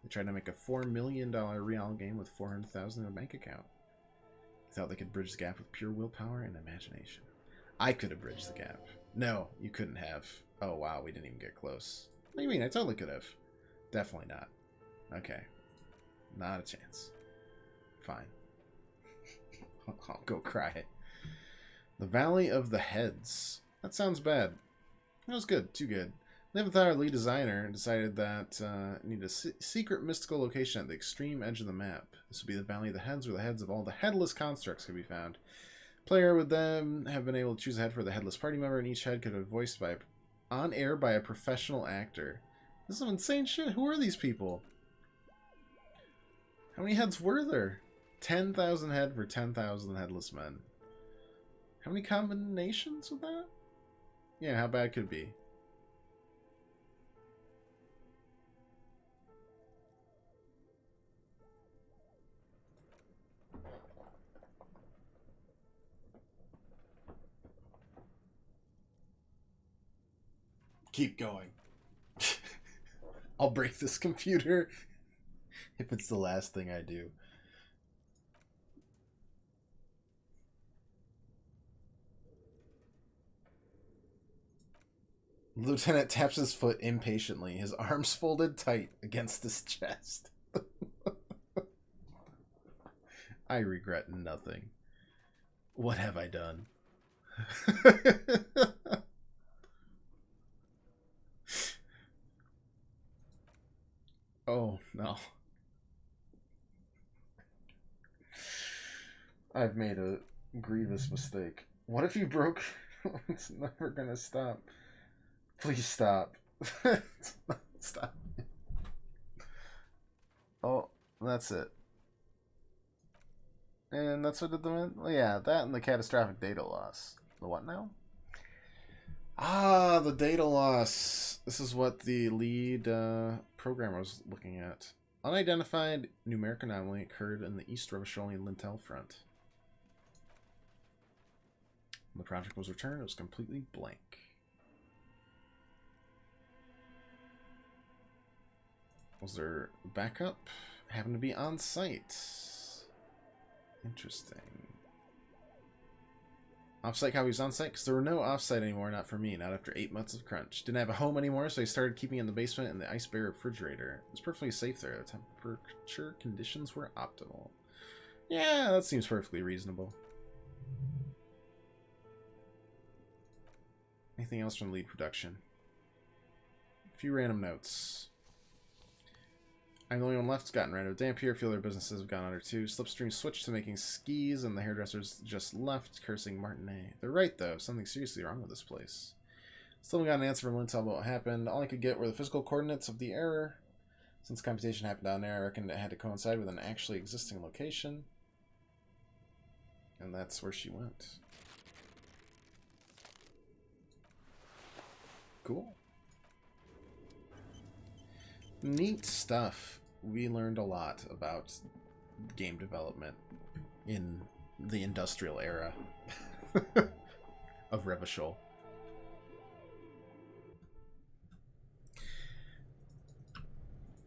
They tried to make a $4 million real game with 400,000 in a bank account. They thought they could bridge the gap with pure willpower and imagination. I could have bridged the gap. No, you couldn't have. Oh wow, we didn't even get close. What do you mean? I totally could have. Definitely not. Okay. Not a chance. Fine. I'll go cry. The Valley of the Heads. That sounds bad. That was good. Too good. Our lead designer decided that needed a secret mystical location at the extreme edge of the map. This would be the Valley of the Heads, where the heads of all the headless constructs could be found. Player would then have been able to choose a head for the headless party member, and each head could have been voiced by on air by a professional actor. This is some insane shit. Who are these people? How many heads were there? 10,000 head for 10,000 headless men. How many combinations with that? Yeah, how bad could it be? Keep going. I'll break this computer if it's the last thing I do. Lieutenant taps his foot impatiently, his arms folded tight against his chest. I regret nothing. What have I done? Oh, no. I've made a grievous mistake. What if you broke? It's never gonna stop. Please stop. Stop. Oh, that's it. And that's what did the... Well, yeah, that and the catastrophic data loss. The what now? Ah, the data loss. This is what the lead programmer was looking at. Unidentified numeric anomaly occurred in the East Revacholian Lintel front. When the project was returned, it was completely blank. Was there backup? Happened to be on site. Interesting. Offsite copies on site? Because there were no offsite anymore, not for me, not after 8 months of crunch. Didn't have a home anymore, so I started keeping it in the basement in the ice bear refrigerator. It was perfectly safe there. The temperature conditions were optimal. Yeah, that seems perfectly reasonable. Anything else from lead production? A few random notes. I'm the only one left. It's gotten rid of Dampier. A few other businesses have gone under too. Slipstream switched to making skis, and the hairdressers just left, cursing Martinet. They're right, though. Something seriously wrong with this place. Still haven't got an answer from Lintel about what happened. All I could get were the physical coordinates of the error. Since computation happened down there, I reckoned it had to coincide with an actually existing location. And that's where she went. Cool. Neat stuff. We learned a lot about game development in the industrial era of Revachol.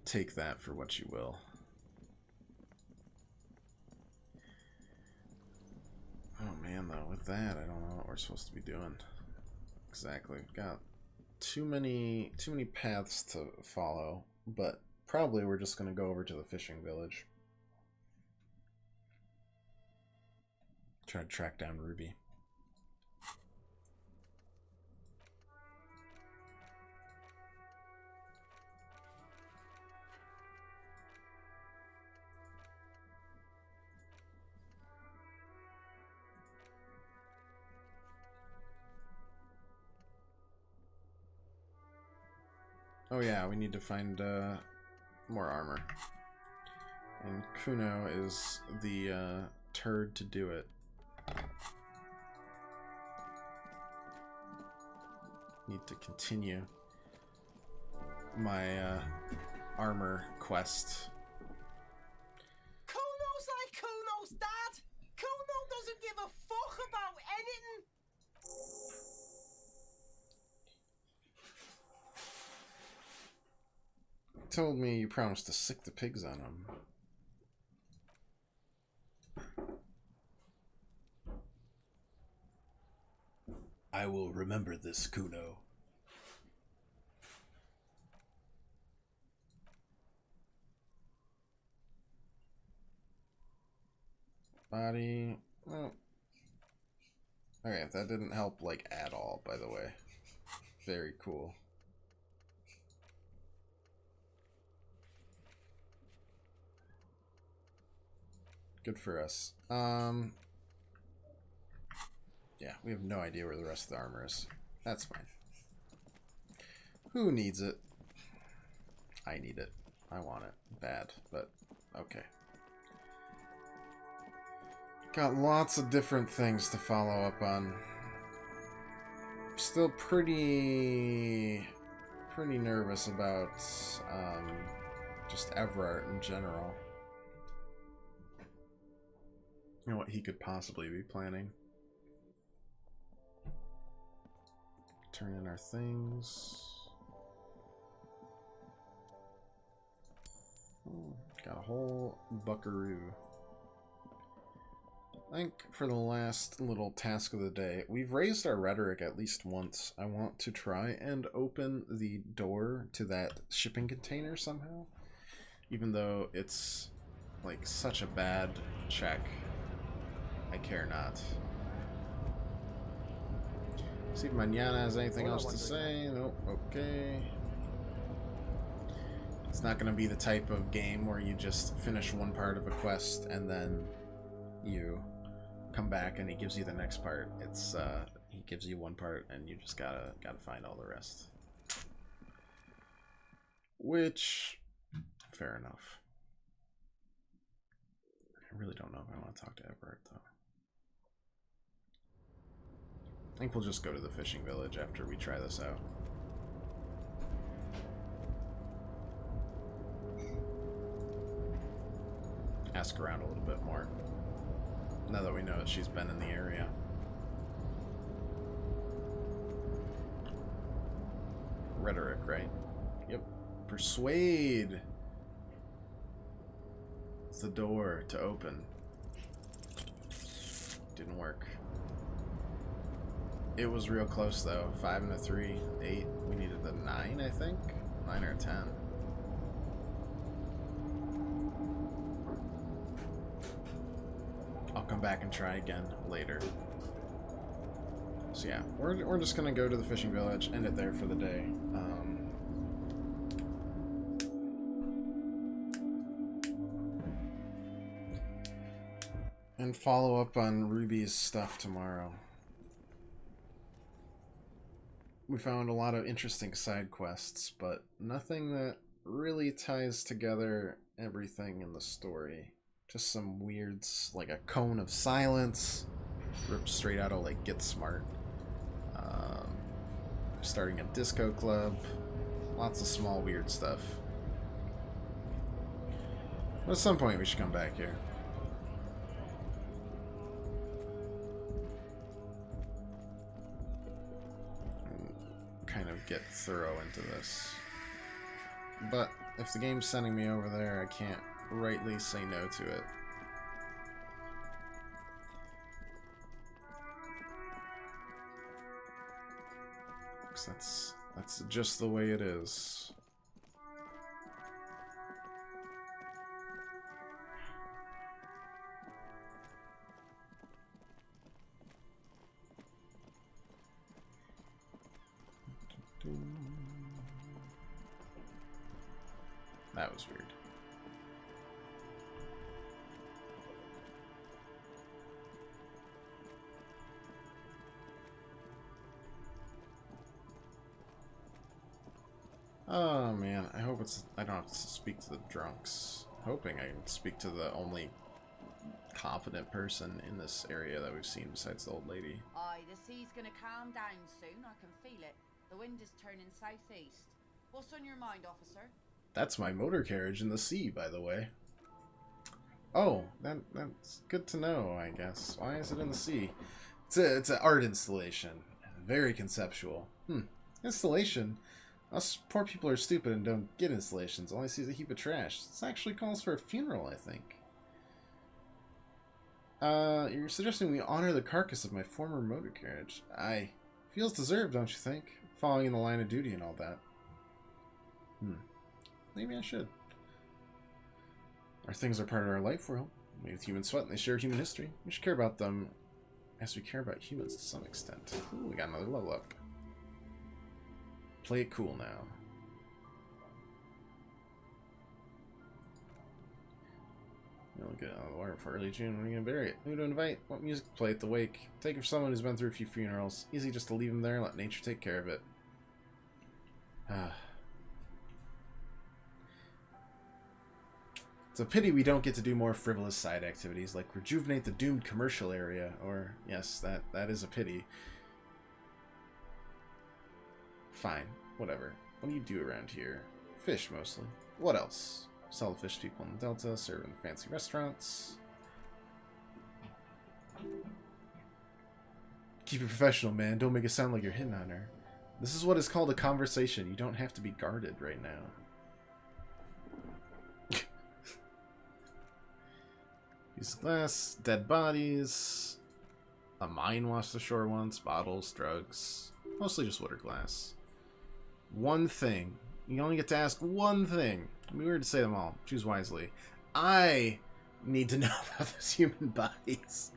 Take that for what you will. Oh man, though, with that, I don't know what we're supposed to be doing. Exactly. We've got too many paths to follow, but probably we're just going to go over to the fishing village. Try to track down Ruby. Oh yeah, we need to find more armor. And Kuno is the turd to do it. Need to continue my armor quest. Kuno's like Kuno's dad. Kuno doesn't give a fuck about anything. Told me you promised to sick the pigs on him. I will remember this, Kuno. Body. Oh. Okay, that didn't help, like, at all, by the way. Very cool. Good for us. Yeah, we have no idea where the rest of the armor is. That's fine. Who needs it? I need it. I want it. Bad, but okay. Got lots of different things to follow up on. Still pretty nervous about just Everard in general. And what he could possibly be planning. Turn in our things. Got a whole buckaroo. I think for the last little task of the day, we've raised our rhetoric at least once. I want to try and open the door to that shipping container somehow. Even though it's like such a bad check. I care not. See if Mañana has anything else to say. Nope, okay. It's not going to be the type of game where you just finish one part of a quest and then you come back and he gives you the next part. It's he gives you one part and you just gotta find all the rest. Which, fair enough. I really don't know if I want to talk to Everett though. I think we'll just go to the fishing village after we try this out. Ask around a little bit more. Now that we know that she's been in the area. Rhetoric, right? Yep. Persuade. It's the door to open. Didn't work. It was real close though. 5 and a 3, 8. We needed the 9, I think. 9 or 10. I'll come back and try again later. So yeah, we're just gonna go to the fishing village, end it there for the day. And follow up on Ruby's stuff tomorrow. We found a lot of interesting side quests, but nothing that really ties together everything in the story. Just some weirds, like a cone of silence, ripped straight out of like Get Smart. Starting a disco club, lots of small weird stuff. But at some point we should come back here. And kind of get thorough into this. But if the game's sending me over there, I can't rightly say no to it. That's just the way it is. That was weird. Oh man, I hope I don't have to speak to the drunks. Hoping I can speak to the only competent person in this area that we've seen besides the old lady. Aye, the sea's gonna calm down soon. I can feel it. The wind is turning southeast. What's on your mind, officer? That's my motor carriage in the sea, by the way. Oh, that's good to know, I guess. Why is it in the sea? It's an art installation. Very conceptual. Installation? Us poor people are stupid and don't get installations. All I see is a heap of trash. This actually calls for a funeral, I think. You're suggesting we honor the carcass of my former motor carriage. Aye. Feels deserved, don't you think? Following in the line of duty and all that. Maybe I should. Our things are part of our life world. Made with human sweat and they share human history. We should care about them as we care about humans to some extent. Ooh, we got another level up. Play it cool now. We'll get out of the water for early June. When are you gonna bury it? Who to invite? What music to play at the wake? Take it for someone who's been through a few funerals. Easy just to leave him there and let nature take care of it. It's a pity we don't get to do more frivolous side activities like rejuvenate the doomed commercial area, or yes, that is a pity. Fine, whatever. What do you do around here? Fish, mostly. What else? Sell the fish to people in the Delta, serve in fancy restaurants. Keep it professional, man. Don't make it sound like you're hitting on her. This is what is called a conversation. You don't have to be guarded right now. Use glass, dead bodies, a mine washed ashore once, bottles, drugs, mostly just wood or glass. One thing. You only get to ask one thing. It'd be weird to say them all. Choose wisely. I need to know about those human bodies.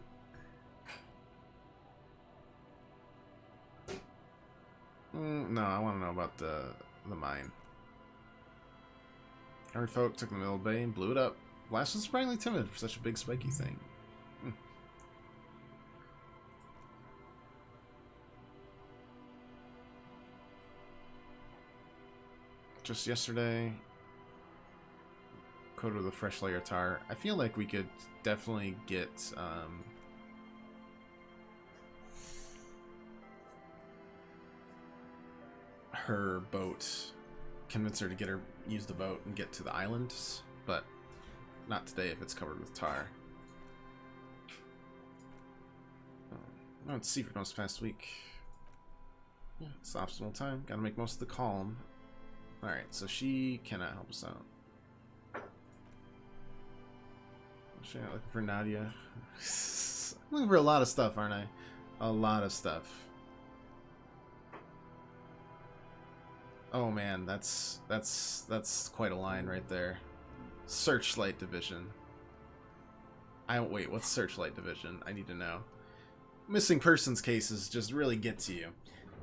No, I want to know about the mine. Our folk took the middle bay and blew it up. Blast was surprisingly timid for such a big spiky thing. Just yesterday, coated with a fresh layer of tar. I feel like we could definitely get her boat, convince her to get her use the boat and get to the islands, but not today if it's covered with tar. Let's see if it comes past week. Yeah, it's the optimal time. Gotta make most of the calm. Alright, so she cannot help us out. Actually, I'm looking for Nadia. I'm looking for a lot of stuff, aren't I? A lot of stuff. Oh man, that's quite a line right there. Searchlight Division. Wait, what's Searchlight Division? I need to know. Missing persons cases just really get to you.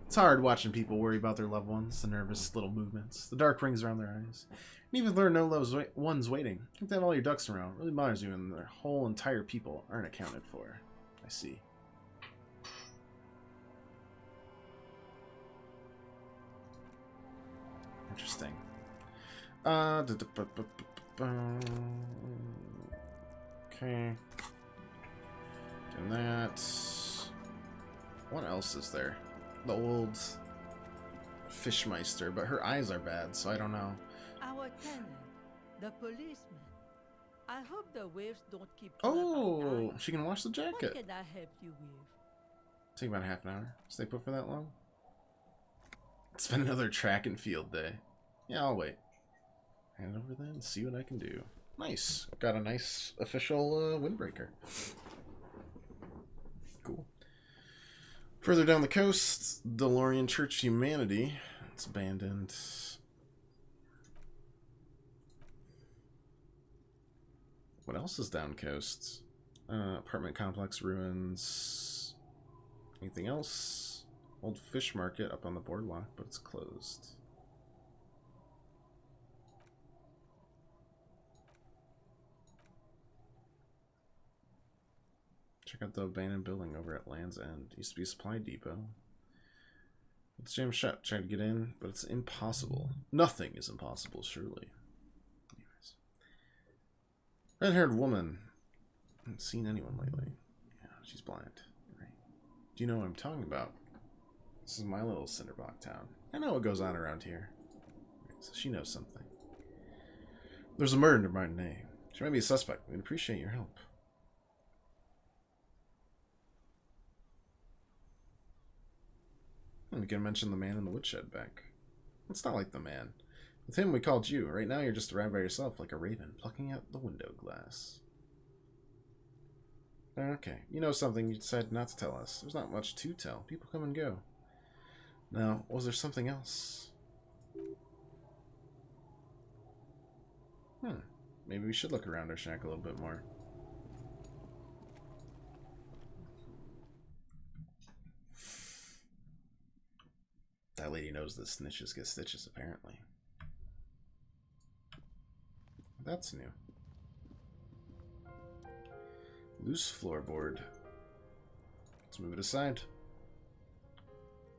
It's hard watching people worry about their loved ones, the nervous little movements, the dark rings around their eyes. And even if there are no loved ones waiting, you have to have all your ducks in a row. It really bothers you when their whole entire people aren't accounted for. I see. Interesting. Okay. Doing that. What else is there? The old Fishmeister, but her eyes are bad, so I don't know. Our tenant, the policeman. I hope the waves don't keep. Oh, she can wash the jacket. What can I help you with? Take about half an hour. Stay put for that long? It's been another track and field day. Yeah, I'll wait. Hand it over then and see what I can do. Nice. Got a nice official windbreaker. Cool. Further down the coast, DeLorean Church Humanity. It's abandoned. What else is down coast? Apartment complex ruins. Anything else? Old fish market up on the boardwalk, but it's closed. Check out the abandoned building over at Land's End. Used to be a supply depot. It's jammed shut. Tried to get in, but it's impossible. Nothing is impossible, surely. Anyways. Red-haired woman. Haven't seen anyone lately. Yeah, she's blind. Right. Do you know what I'm talking about? This is my little Cinderblock town. I know what goes on around here. Right, so she knows something. There's a murder by name. She might be a suspect. We'd appreciate your help. We can mention the man in the woodshed back. It's not like the man. With him, we called you. Right now, you're just arrived by yourself like a raven, plucking out the window glass. Okay, you know something you decided not to tell us. There's not much to tell. People come and go. Now, was there something else? Maybe we should look around our shack a little bit more. That lady knows that snitches get stitches, apparently. That's new. Loose floorboard. Let's move it aside.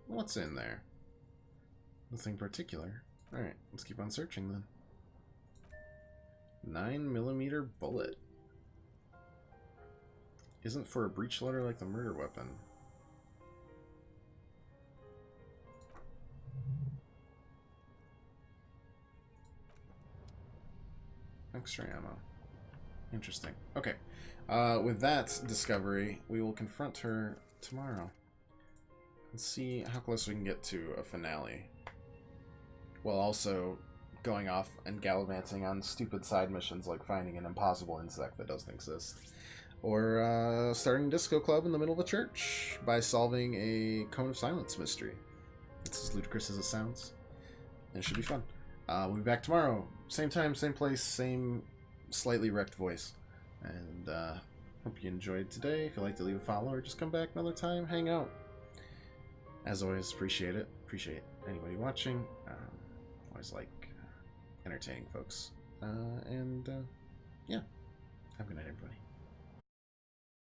What's in there? Nothing particular. Alright, let's keep on searching then. 9mm bullet. Isn't for a breech loader like the murder weapon. Extra ammo. Interesting. Okay. With that discovery, we will confront her tomorrow. And see how close we can get to a finale. While also going off and gallivanting on stupid side missions like finding an impossible insect that doesn't exist. Or starting a disco club in the middle of a church by solving a Cone of Silence mystery. It's as ludicrous as it sounds. And it should be fun. We'll be back tomorrow. Same time, same place, same slightly wrecked voice. And hope you enjoyed today. If you'd like to leave a follow or just come back another time, hang out. As always, appreciate it. Appreciate anybody watching. Always like entertaining folks. Yeah. Have a good night, everybody.